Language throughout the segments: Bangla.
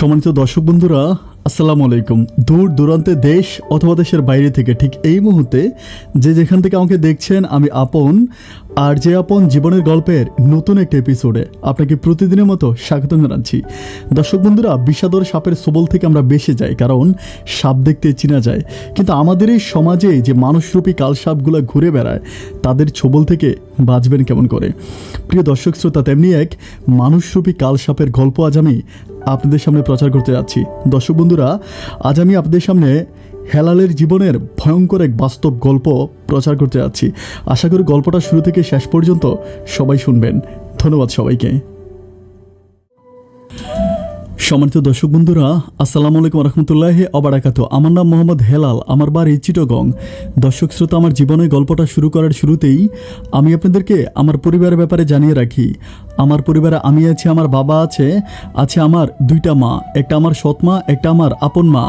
সম্মানিত দর্শক বন্ধুরা, আসসালামু আলাইকুম। দূর দূরান্তে দেশ অথবা দেশের বাইরে থেকে ঠিক এই মুহূর্তে যে যেখান থেকে আমাকে দেখছেন, আমি আপন আর যে আপন জীবনের গল্পের নতুন একটা এপিসোডে আপনাকে প্রতিদিনের মতো স্বাগত জানাচ্ছি। দর্শক বন্ধুরা, বিষাদর সাপের ছোবল থেকে আমরা বেঁচে যাই, কারণ সাপ দেখতে চেনা যায়। কিন্তু আমাদের এই সমাজে যে মানুষরূপী কালসাপগুলো ঘুরে বেড়ায়, তাদের ছোবল থেকে বাঁচবেন কেমন করে? প্রিয় দর্শক শ্রোতা, তেমনি এক মানুষরূপী কালসাপের গল্প আজ আমি আপনাদের সামনে প্রচার করতে যাচ্ছি। দর্শক বন্ধুরা, আজ আমি আপনাদের সামনে হেলালের জীবনের ভয়ঙ্কর এক বাস্তব গল্প প্রচার করতে যাচ্ছি। আশা করি গল্পটা শুরু থেকে শেষ পর্যন্ত সবাই শুনবেন। ধন্যবাদ সবাইকে। সম্মানিত দর্শক বন্ধুরা, আসসালামু আলাইকুম রহমতুল্লাহি ওবারাকাতুহু। আমার নাম মোহাম্মদ হেলাল, আমার বাড়ি চিটাগং। দর্শক শ্রোতা, আমার জীবনের গল্পটা শুরু করার শুরুতেই আমি আপনাদেরকে আমার পরিবারের ব্যাপারে জানিয়ে রাখি। আমার পরিবারে আমি আছি, আমার বাবা আছে আমার দুইটা মা, একটা আমার সৎ মা, একটা আমার আপন মা,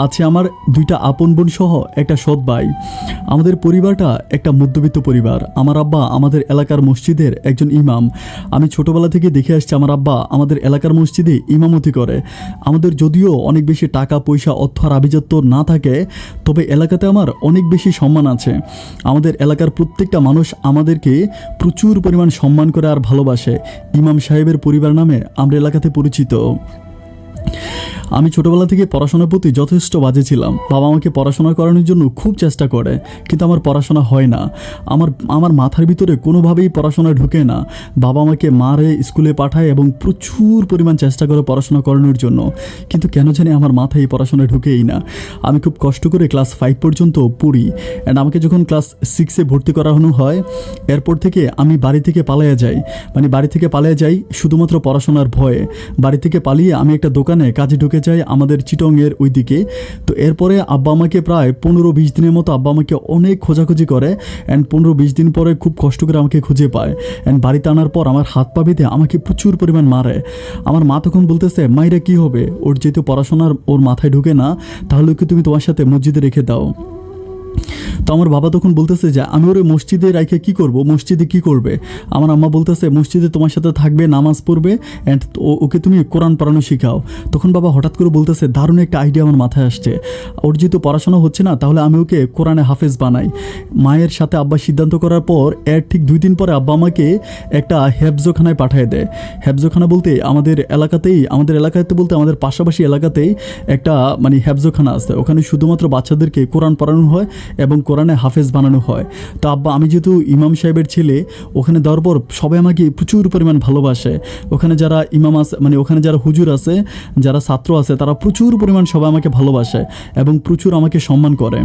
আছে আমার দুইটা আপন বোন সহ একটা সৎ ভাই। আমাদের পরিবারটা একটা মধ্যবিত্ত পরিবার। আমার আব্বা আমাদের এলাকার মসজিদের একজন ইমাম। আমি ছোটবেলা থেকে দেখে আসছি আমার আব্বা আমাদের এলাকার মসজিদে ইমামতি করে। আমাদের যদিও অনেক বেশি টাকা পয়সা অর্থ আর আভিজাত্য না থাকে, তবে এলাকাতে আমার অনেক বেশি সম্মান আছে। আমাদের এলাকার প্রত্যেকটা মানুষ আমাদেরকে প্রচুর পরিমাণ সম্মান করে আর ভালোবাসে। ইমাম সাহেবের পরিবার নামে আমরা এলাকাতে পরিচিত। আমি ছোটবেলা থেকে পড়াশোনার প্রতি যথেষ্ট বাজে ছিলাম। বাবা আমাকে পড়াশোনা করানোর জন্য খুব চেষ্টা করে, কিন্তু আমার পড়াশোনা হয় না। আমার মাথার ভিতরে কোনোভাবেই পড়াশোনা ঢুকে না। বাবা আমাকে মারে স্কুলে পাঠায় এবং প্রচুর পরিমাণ চেষ্টা করে পড়াশোনা করানোর জন্য, কিন্তু কেন জানি আমার মাথায় পড়াশোনা ঢুকেই না। আমি খুব কষ্ট করে ক্লাস 5 পর্যন্ত পড়ি। অ্যান্ড আমাকে যখন ক্লাস 6-এ ভর্তি করানো হয়, এরপর থেকে আমি বাড়ি থেকে পালিয়ে যাই শুধুমাত্র পড়াশোনার ভয়ে। বাড়ি থেকে পালিয়ে আমি একটা দোকানে কাজে ঢুকে যাই আমাদের চিটংয়ের ওই দিকে। তো এরপরে আব্বা আমাকে প্রায় 15-20 দিনের মতো আব্বা আমাকে অনেক খোঁজাখুঁজি করে। অ্যান্ড 15-20 দিন পরে খুব কষ্ট করে আমাকে খুঁজে পায়। অ্যান্ড বাড়িতে আনার পর আমার হাত পা বেঁধে আমাকে প্রচুর পরিমাণ মারে। আমার মা তখন বলতেছে, মাইরা কি হবে, ওর যেহেতু পড়াশোনার ওর মাথায় ঢুকে না, তাহলে কি তুমি তোমার সাথে মসজিদে রেখে দাও। তো আমার বাবা তখন বলতেছে যে আমি ওরে মসজিদে রাখে কি করব, মসজিদে কি করবে। আমার আম্মা বলতেছে, মসজিদে তোমার সাথে থাকবে, নামাজ পড়বে, অ্যান্ড ওকে তুমি কোরআন পড়ানো শেখাও। তখন বাবা হঠাৎ করে বলতেছে, দারুণ একটা আইডিয়া আমার মাথায় আসছে। ওর যেহেতু পড়াশোনা হচ্ছে না, তাহলে আমি ওকে কোরআনে হাফেজ বানাই। মায়ের সাথে আব্বা সিদ্ধান্ত করার পর এর ঠিক 2 দিন পরে আব্বা আমাকে একটা হেফজোখানায় পাঠিয়ে দেয়। হেফজোখানা বলতে আমাদের পাশাপাশি এলাকাতেই একটা হেফজোখানা আছে। ওখানে শুধুমাত্র বাচ্চাদেরকে কোরআন পড়ানো হয় এবং কোরআনে হাফেজ বানানো হয়। তো আব্বা, আমি যেহেতু ইমাম সাহেবের ছেলে, ওখানে দেওয়ার পর সবাই আমাকে প্রচুর পরিমাণ ভালোবাসে। ওখানে যারা ইমাম আছে, ওখানে যারা হুজুর আছে, যারা ছাত্র আছে, তারা প্রচুর পরিমাণ সবাই আমাকে ভালোবাসে এবং প্রচুর আমাকে সম্মান করে।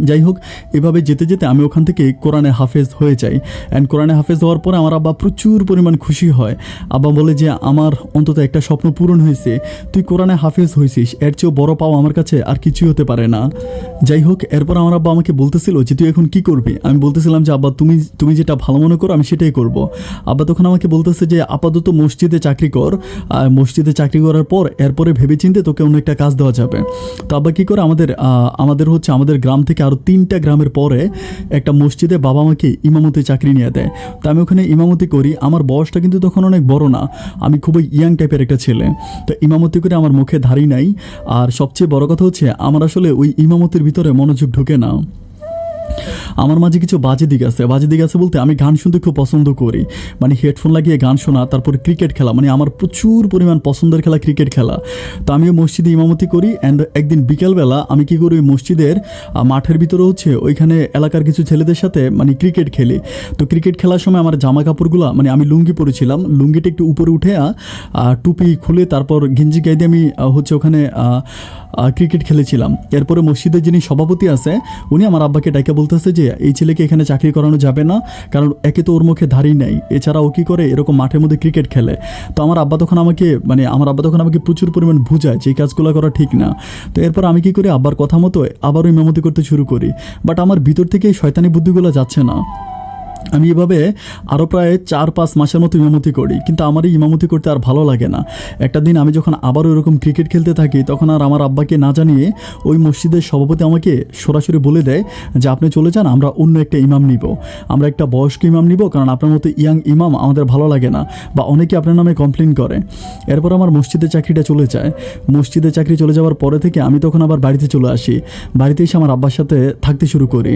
যাই হোক, এভাবে যেতে যেতে আমি ওখান থেকে কোরআনে হাফেজ হয়ে যাই। অ্যান্ড কোরআনে হাফেজ হওয়ার পরে আমার আব্বা প্রচুর পরিমাণ খুশি হয়। আব্বা বলে যে আমার অন্তত একটা স্বপ্ন পূরণ হয়েছে, তুই কোরআনে হাফেজ হয়েছিস, এর চেয়েও বড় পাওয়া আমার কাছে আর কিছুই হতে পারে না। যাই হোক, এরপর আমার আব্বা আমাকে বলতেছিল যে তুই এখন কি করবি। আমি বলতেছিলাম যে আব্বা, তুমি যেটা ভালো মনে করো আমি সেটাই করব। আব্বা তখন আমাকে বলতেছে যে আপাতত মসজিদে চাকরি কর, আর মসজিদে চাকরি করার পর এরপরে ভেবেচিন্তে তোকে অন্য একটা কাজ দেওয়া যাবে। তো আব্বা কী করে, আমাদের গ্রাম থেকে আরও 3টা গ্রামের পরে একটা মসজিদে বাবা আমাকে ইমামতি চাকরি নিয়ে দেয়। তো আমি ওখানে ইমামতি করি। আমার বয়সটা কিন্তু তখন অনেক বড় না, আমি খুবই ইয়াং টাইপের একটা ছেলে। তো ইমামতি করে আমার মুখে ধারি নাই। আর সবচেয়ে বড় কথা হচ্ছে, আমার আসলে ওই ইমামতির ভিতরে মনোযোগ ঢুকে না। আমার মাঝে কিছু বাজে দিক আছে বলতে, আমি গান শুনতে খুব পছন্দ করি। হেডফোন লাগিয়ে গান শোনা, তারপরে ক্রিকেট খেলা, আমার প্রচুর পরিমাণ পছন্দের খেলা ক্রিকেট খেলা। তো আমিও মসজিদে ইমামতি করি। অ্যান্ড একদিন বিকেলবেলা আমি কী করি, মসজিদের মাঠের ভিতরে ওইখানে এলাকার কিছু ছেলেদের সাথে ক্রিকেট খেলি। তো ক্রিকেট খেলার সময় আমার জামা কাপড়গুলো, আমি লুঙ্গি পরেছিলাম, লুঙ্গিটা একটু উপরে উঠে টুপি খুলে তারপর গেঞ্জি গায়ে দিয়ে আমি ওখানে ক্রিকেট খেলেছিলাম। এরপরে মসজিদের যিনি সভাপতি আছে, উনি আমার আব্বাকে ডাকে বলতেছে যে এই ছেলেকে এখানে চাকরি করানো যাবে না, কারণ একে তো ওর মুখে ধারই নেই, এছাড়া ও কী করে এরকম মাঠের মধ্যে ক্রিকেট খেলে। তো আমার আব্বা তখন আমাকে প্রচুর পরিমাণ বুঝায় যে এই কাজগুলো করা ঠিক না। তো এরপর আমি কী করি, আব্বার কথা মতো আবারও ইমামতি করতে শুরু করি। বাট আমার ভিতর থেকে এই শয়তানি বুদ্ধিগুলো যাচ্ছে না। আমি এভাবে আরও প্রায় 4-5 মাসের মতো ইমামতি করি, কিন্তু আমার এই ইমামতি করতে আর ভালো লাগে না। একটা দিন আমি যখন আবারও এরকম ক্রিকেট খেলতে থাকি, তখন আর আমার আব্বাকে না জানিয়ে ওই মসজিদের সভাপতি আমাকে সরাসরি বলে দেয় যে আপনি চলে যান, আমরা অন্য একটা ইমাম নিব, আমরা একটা বয়স্ক ইমাম নিব, কারণ আপনার মতো ইয়াং ইমাম আমাদের ভালো লাগে না, বা অনেকে আপনার নামে কমপ্লেন করে। এরপর আমার মসজিদের চাকরিটা চলে যায়। মসজিদের চাকরি চলে যাওয়ার পরে থেকে আমি তখন আবার বাড়িতে চলে আসি। বাড়িতে এসে আমার আব্বার সাথে থাকতে শুরু করি।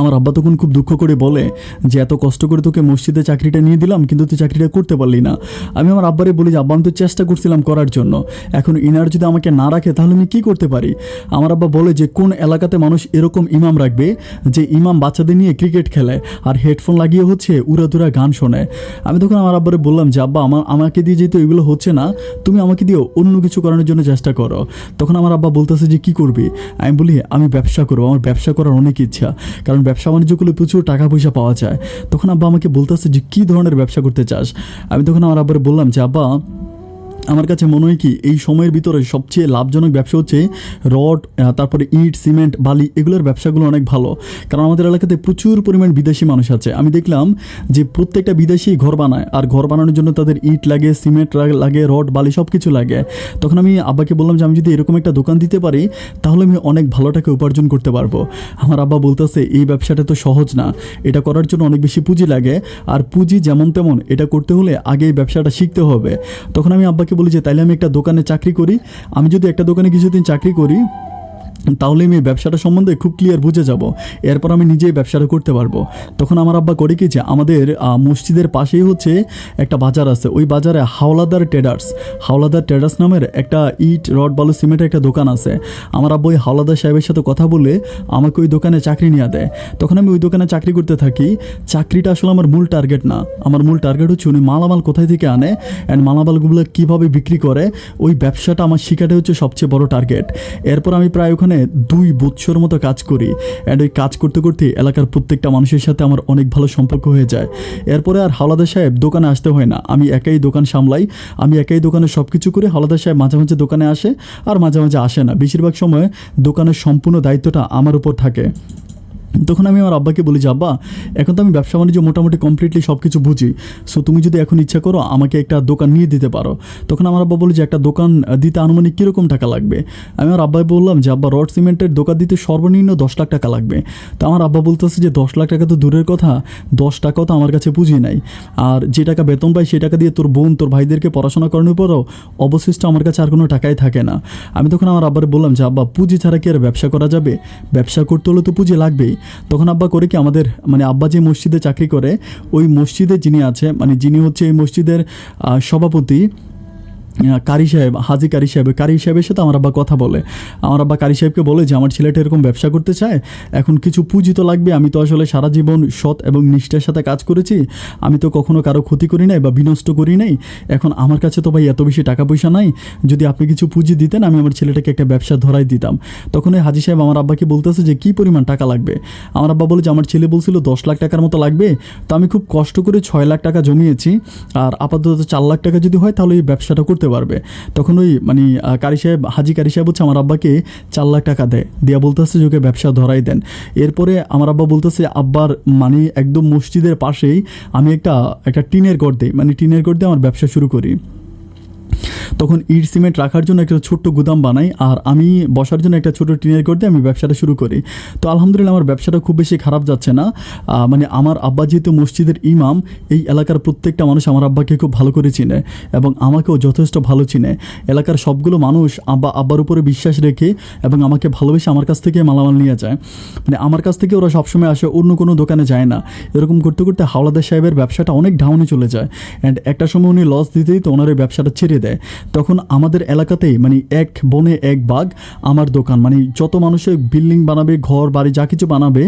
আমার আব্বা তখন খুব দুঃখ করে বলে যে এত কষ্ট করে তোকে মসজিদে চাকরিটা নিয়ে দিলাম, কিন্তু তুই চাকরিটা করতে পারলি না। আমি আমার আব্বারে বলি যে আব্বা, আমি তো চেষ্টা করছিলাম করার জন্য, এখন ইনার যদি আমাকে না রাখে তাহলে আমি কী করতে পারি। আমার আব্বা বলে যে কোন এলাকাতে মানুষ এরকম ইমাম রাখবে যে ইমাম বাচ্চাদের নিয়ে ক্রিকেট খেলে আর হেডফোন লাগিয়ে হচ্ছে উড়াদুরা গান শোনে। আমি তখন আমার আব্বারে বললাম যে আব্বা, আমাকে দিয়ে যেহেতু এগুলো হচ্ছে না, তুমি আমাকে দিয়ে অন্য কিছু করানোর জন্য চেষ্টা করো। তখন আমার আব্বা বলতেছে যে কী করবি। আমি বলি আমি ব্যবসা করবো, আমার ব্যবসা করার অনেক ইচ্ছা, কারণ ব্যবসা বাণিজ্য করলে প্রচুর টাকা পয়সা পাওয়া যায়। তখন আব্বা আমাকে বলতেছে যে কী ধরনের ব্যবসা করতে চাস। আমি তখন আমার আব্বারে বললাম যে আব্বা, আমার কাছে মনে হয় কি এই সময়ের ভিতরে সবচেয়ে লাভজনক ব্যবসা হচ্ছে রড, তারপরে ইট, সিমেন্ট, বালি, এগুলোর ব্যবসাগুলো অনেক ভালো, কারণ আমাদের এলাকাতে প্রচুর পরিমাণ বিদেশি মানুষ আছে। আমি দেখলাম যে প্রত্যেকটা বিদেশি ঘর বানায়, আর ঘর বানানোর জন্য তাদের ইট লাগে, সিমেন্ট লাগে, রড, বালি সব কিছু লাগে। তখন আমি আব্বাকে বললাম যে আমি যদি এরকম একটা দোকান দিতে পারি তাহলে আমি অনেক ভালো টাকা উপার্জন করতে পারবো। আমার আব্বা বলতেছে এই ব্যবসাটা তো সহজ না, এটা করার জন্য অনেক বেশি পুঁজি লাগে, আর পুঁজি যেমন তেমন, এটা করতে হলে আগে এই ব্যবসাটা শিখতে হবে। তখন আমি আব্বাকে বলি যে তাইলে আমি একটা দোকানে চাকরি করি, আমি যদি একটা দোকানে কিছুদিন চাকরি করি তাহলে আমি ব্যবসাটা সম্বন্ধে খুব ক্লিয়ার বুঝে যাব, এরপর আমি নিজেই ব্যবসাটা করতে পারবো। তখন আমার আব্বা করে কি যে আমাদের মসজিদের পাশেই হচ্ছে একটা বাজার আছে, ওই বাজারে হাওলাদার ট্রেডার্স নামের একটা ইট, রড, বালু, সিমেন্টের একটা দোকান আছে। আমার আব্বা ওই হাওলাদার সাহেবের সাথে কথা বলে আমাকে ওই দোকানে চাকরি নিয়ে দেয়। তখন আমি ওই দোকানে চাকরি করতে থাকি। চাকরিটা আসলে আমার মূল টার্গেট না, আমার মূল টার্গেট হচ্ছে উনি মালামাল কোথায় থেকে আনে অ্যান্ড মালামালগুলো কীভাবে বিক্রি করে, ওই ব্যবসাটা আমার শেখাটা হচ্ছে সবচেয়ে বড় টার্গেট। এরপর আমি প্রায় ওখানে 2 বছর মতো কাজ করি, অ্যান্ড ওই কাজ করতে করতে এলাকার প্রত্যেকটা মানুষের সাথে আমার অনেক ভালো সম্পর্ক হয়ে যায়। এরপরে আর হাওলাদার সাহেব দোকানে আসতে হয় না, আমি একাই দোকান সামলাই, আমি একাই দোকানে সব কিছু করি। হাওলাদার সাহেব মাঝে মাঝে দোকানে আসে আর মাঝে মাঝে আসে না, বেশিরভাগ সময় দোকানের সম্পূর্ণ দায়িত্বটা আমার উপর থাকে। তখন আমি আমার আব্বাকে বলি যে আব্বা, এখন তো আমি ব্যবসা বাণিজ্য মোটামুটি কমপ্লিটলি সব কিছু বুঝি, সো তুমি যদি এখন ইচ্ছা করো আমাকে একটা দোকান নিয়ে দিতে পারো। তখন আমার আব্বা বলে যে একটা দোকান দিতে আনুমানিক কীরকম টাকা লাগবে। আমি আমার আব্বাই বললাম যে আব্বা, রড সিমেন্টের দোকান দিতে সর্বনিম্ন 10 লাখ টাকা লাগবে। তো আমার আব্বা বলতেছে যে 10 লাখ টাকা তো দূরের কথা, 10 টাকাও তো আমার কাছে পুঁজি নাই, আর যে টাকা বেতন পাই সেই টাকা দিয়ে তোর বোন, তোর ভাইদেরকে পড়াশোনা করানোর পরও অবশিষ্ট আমার কাছে আর কোনো টাকাই থাকে না। আমি তখন আমার আব্বারে বললাম যে আব্বা, পুঁজি ছাড়া কি আর ব্যবসা করা যাবে, ব্যবসা করতে হলে তো পুঁজি লাগবেই। তখন আব্বা করে কি আমাদের আব্বা যে মসজিদে চাকরি করে, ওই মসজিদে যিনি আছে যিনি হচ্ছে এই মসজিদের সভাপতি, কারি সাহেব, হাজি কারি সাহেবের সাথে আমার আব্বা কথা বলে। আমার আব্বা কারি সাহেবকে বলে যে আমার ছেলেটা এরকম ব্যবসা করতে চায়, এখন কিছু পুঁজি তো লাগবে, আমি তো আসলে সারা জীবন সৎ এবং নিষ্ঠার সাথে কাজ করেছি, আমি তো কখনো কারো ক্ষতি করি নাই বা বিনষ্ট করি নাই, এখন আমার কাছে তো ভাই এত বেশি টাকা পয়সা নাই, যদি আপনি কিছু পুঁজি দিতেন আমি আমার ছেলেটাকে একটা ব্যবসা ধরাই দিতাম। তখন এই হাজি সাহেব আমার আব্বাকে বলতেছে যে কী পরিমাণ টাকা লাগবে। আমার আব্বা বলে যে আমার ছেলে বলছিল 10 লাখ টাকার মতো লাগবে, তো আমি খুব কষ্ট করে 6 লাখ টাকা জমিয়েছি, আর আপাতত 4 লাখ টাকা যদি হয় তাহলে এই ব্যবসাটা করতে পারবে। তখন ওই হাজি কারি সাহেব হচ্ছে আমার আব্বাকে 4 লাখ টাকা দিয়া বলতেছে যে ওকে ব্যবসা ধরাই দেন। এরপরে আমার আব্বা বলতেছে আব্বার একদম মসজিদের পাশেই আমি একটা টিনের ঘর দিই, টিনের ঘর দিয়ে আমার ব্যবসা শুরু করি। তখন ইট সিমেন্ট রাখার জন্য একটা ছোট্ট গুদাম বানাই, আর আমি বসার জন্য একটা ছোটো টিনের ঘর দিয়ে আমি ব্যবসাটা শুরু করি। তো আলহামদুলিল্লাহ আমার ব্যবসাটা খুব বেশি খারাপ যাচ্ছে না। আমার আব্বা যেহেতু মসজিদের ইমাম, এই এলাকার প্রত্যেকটা মানুষ আমার আব্বাকে খুব ভালো করে চিনে এবং আমাকেও যথেষ্ট ভালো চিনে। এলাকার সবগুলো মানুষ আব্বার উপরে বিশ্বাস রেখে এবং আমাকে ভালোবেসে আমার কাছ থেকে মালামাল নিয়ে যায়। আমার কাছ থেকে ওরা সবসময় আসে, অন্য কোনো দোকানে যায় না। এরকম করতে করতে হাওলাদার সাহেবের ব্যবসাটা অনেক ডাউনে চলে যায়, অ্যান্ড একটা সময় উনি লস দিতেই তো ওনার এই ব্যবসাটা ছেড়ে দেয়। তখন আমাদের এলাকাতেই এক বনে এক বাঘ আমার দোকান, যত মানুষের বিল্ডিং বানাবে, ঘর বাড়ি যা কিছু বানাবে,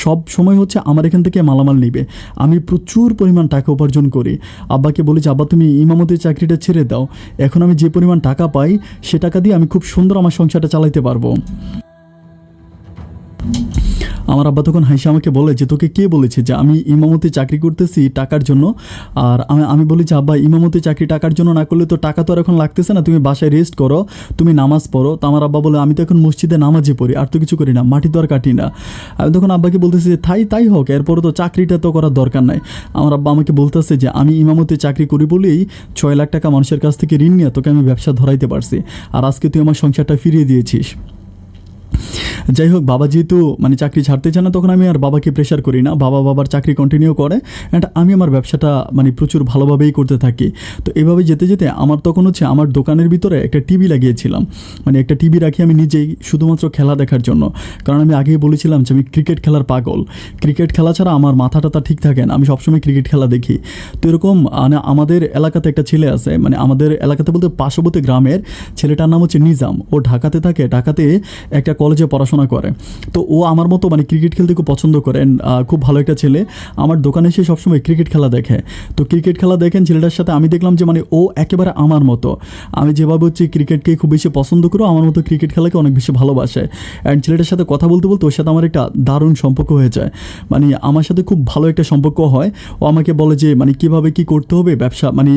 সব সময় হচ্ছে আমার এখান থেকে মালামাল নিবে। আমি প্রচুর পরিমাণ টাকা উপার্জন করি। আব্বাকে বলি যে আব্বা, তুমি ইমামতির চাকরিটা ছেড়ে দাও, এখন আমি যে পরিমাণ টাকা পাই সে টাকা দিয়ে আমি খুব সুন্দর আমার সংসারটা চালাইতে পারবো। আমার আব্বা তখন হাসি আমাকে বলে যে তোকে কে বলেছে যে আমি ইমামতি চাকরি করতেছি টাকার জন্য। আর আমি বলি যে আব্বা ইমামতি চাকরি টাকার জন্য না করলে তো টাকা তো আর এখন লাগতেছে না, তুমি বাসায় রেস্ট করো, তুমি নামাজ পড়ো। তো আমার আব্বা বলে আমি তো এখন মসজিদে নামাজে পড়ি, আর তো কিছু করি না, মাটি তো আর কাটি না। আমি তখন আব্বাকে বলতেছি যে তাই হোক, এরপরও তো চাকরিটা তো করার দরকার নাই। আমার আব্বা আমাকে বলতেছে যে আমি ইমামতি চাকরি করি বলেই 6 লাখ টাকা মানুষের কাছ থেকে ঋণ নিয়ে তোকে আমি ব্যবসা ধরাইতে পারছি, আর আজকে তুই আমার সংসারটা ফিরিয়ে দিয়েছিস। যাই হোক, বাবা যেহেতু মানে চাকরি ছাড়তে চায় না, তখন আমি আর বাবাকে প্রেশার করি না, বাবার চাকরি কন্টিনিউ করে অ্যান্ড আমি আমার ব্যবসাটা মানে প্রচুর ভালোভাবেই করতে থাকি। তো এভাবে যেতে যেতে আমার তখন হচ্ছে আমার দোকানের ভিতরে একটা টিভি লাগিয়েছিলাম, মানে একটা টিভি রাখি আমি নিজেই শুধুমাত্র খেলা দেখার জন্য। কারণ আমি আগেই বলেছিলাম যে আমি ক্রিকেট খেলার পাগল, ক্রিকেট খেলা ছাড়া আমার মাথাটা ঠিক থাকে না, আমি সবসময় ক্রিকেট খেলা দেখি। তো এরকম আমাদের এলাকাতে একটা ছেলে আছে, মানে আমাদের এলাকাতে বলতে পার্শ্ববর্তী গ্রামের ছেলেটার নাম হচ্ছে নিজাম, ও ঢাকাতে থাকে, ঢাকাতে একটা কলেজে পড়াশোনা করে। তো ও আমার মতো মানে ক্রিকেট খেলতে খুব পছন্দ করে, খুব ভালো একটা ছেলে। আমার দোকানে এসে সবসময় ক্রিকেট খেলা দেখে। তো ক্রিকেট খেলা দেখেন ছেলেটার সাথে, আমি দেখলাম যে মানে ও একেবারে আমার মতো, আমি যেভাবে হচ্ছে ক্রিকেটকে খুব বেশি পছন্দ করো, আমার মতো ক্রিকেট খেলাকে অনেক বেশি ভালোবাসে। অ্যান্ড ছেলেটার সাথে কথা বলতে বলতে ওর সাথে আমার একটা দারুণ সম্পর্ক হয়ে যায়, মানে আমার সাথে খুব ভালো একটা সম্পর্ক হয়। ও আমাকে বলে যে মানে কীভাবে কী করতে হবে ব্যবসা, মানে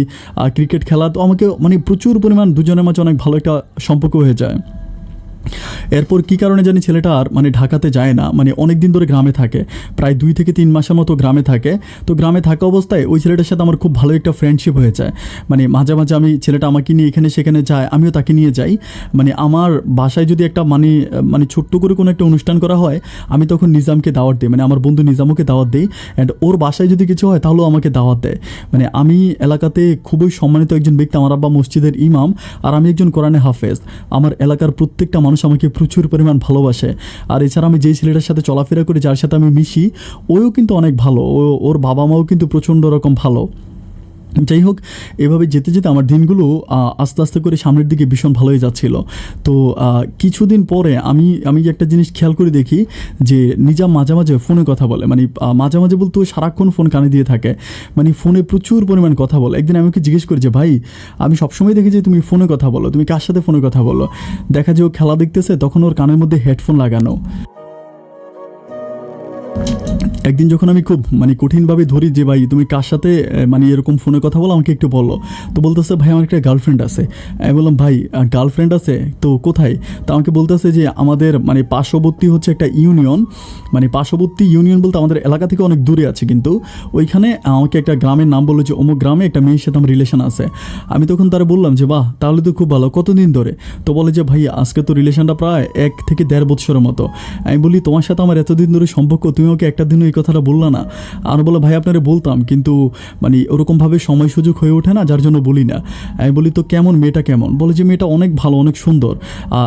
ক্রিকেট খেলা। তো আমাকে মানে প্রচুর পরিমাণ দুজনের মাঝে অনেক ভালো একটা সম্পর্ক হয়ে যায়। এরপর কী কারণে জানি ছেলেটা আর মানে ঢাকাতে যায় না, মানে অনেক দিন ধরে গ্রামে থাকে, প্রায় 2 থেকে 3 মাসের মতো গ্রামে থাকে। তো গ্রামে থাকা অবস্থায় ওই ছেলেটার সাথে আমার খুব ভালো একটা ফ্রেন্ডশিপ হয়ে যায়। মানে মাঝে মাঝে আমি ছেলেটা আমাকে নিয়ে এখানে সেখানে যায়, আমিও তাকে নিয়ে যাই। মানে আমার বাসায় যদি একটা মানে ছোট্ট করে কোনো একটা অনুষ্ঠান করা হয়, আমি তখন নিজামকে দাওয়াত দিই, মানে আমার বন্ধু নিজামকে দাওয়াত দিই। অ্যান্ড ওর বাসায় যদি কিছু হয় তাহলেও আমাকে দাওয়াত দেয়। মানে আমি এলাকাতে খুবই সম্মানিত একজন ব্যক্তি, আমার আব্বা মসজিদের ইমাম, আর আমি একজন কোরআনে হাফেজ। আমার এলাকার প্রত্যেকটা মানুষ আমাকে প্রচুর পরিমাণ ভালোবাসে। আর এছাড়া আমি যেই ছেলেটার সাথে চলাফেরা করি, যার সাথে আমি মিশি, ওও কিন্তু অনেক ভালো, ওর বাবা মাও কিন্তু প্রচণ্ড রকম ভালো। যাই হোক, এভাবে যেতে যেতে আমার দিনগুলো আস্তে আস্তে করে সামনের দিকে ভীষণ ভালোই যাচ্ছিল। তো কিছুদিন পরে আমি একটা জিনিস খেয়াল করে দেখি যে নিজাম মাঝে মাঝে ফোনে কথা বলে, মানে মাঝে মাঝে বলতো সারাক্ষণ ফোন কানে দিয়ে থাকে, মানে ফোনে প্রচুর পরিমাণ কথা বলে। একদিন আমি ওকে জিজ্ঞেস করি যে ভাই, আমি সবসময় দেখি যে তুমি ফোনে কথা বলো, তুমি কার সাথে ফোনে কথা বলো? দেখা যায় ও খেলা দেখতেছে, তখন ওর কানের মধ্যে হেডফোন লাগানো। একদিন যখন আমি খুব মানে কঠিনভাবে ধরি যে ভাই তুমি কার সাথে মানে এরকম ফোনে কথা বলো, আমাকে একটু বলো। তো বলতেছে ভাই আমার একটা গার্লফ্রেন্ড আছে। আমি বললাম ভাই গার্লফ্রেন্ড আছে তো কোথায়? তো আমাকে বলতেছে যে আমাদের মানে পার্শ্ববর্তী হচ্ছে একটা ইউনিয়ন, মানে পার্শ্ববর্তী ইউনিয়ন বলতে আমাদের এলাকা থেকে অনেক দূরে আছে, কিন্তু ওইখানে আমাকে একটা গ্রামের নাম বললো যে অমুক গ্রামে একটা মেয়ের সাথে আমার রিলেশন আছে। আমি তখন তারা বললাম যে বাহ, তাহলে তো খুব ভালো, কতদিন ধরে? তো বলে যে ভাই আজকে তো রিলেশনটা প্রায় 1 থেকে 1.5 বছরের মতো। আমি বলি তোমার সাথে আমার এতদিন ধরে সম্পর্ক, তুমি ওকে একটা দিনও এই কথাটা বললা না? আর বলে ভাই আপনারা বলতাম, কিন্তু মানে ওরকমভাবে সময় সুযোগ হয়ে ওঠে না, যার জন্য বলি না। আমি বলি তো কেমন মেয়েটা কেমন? বলে যে মেয়েটা অনেক ভালো, অনেক সুন্দর,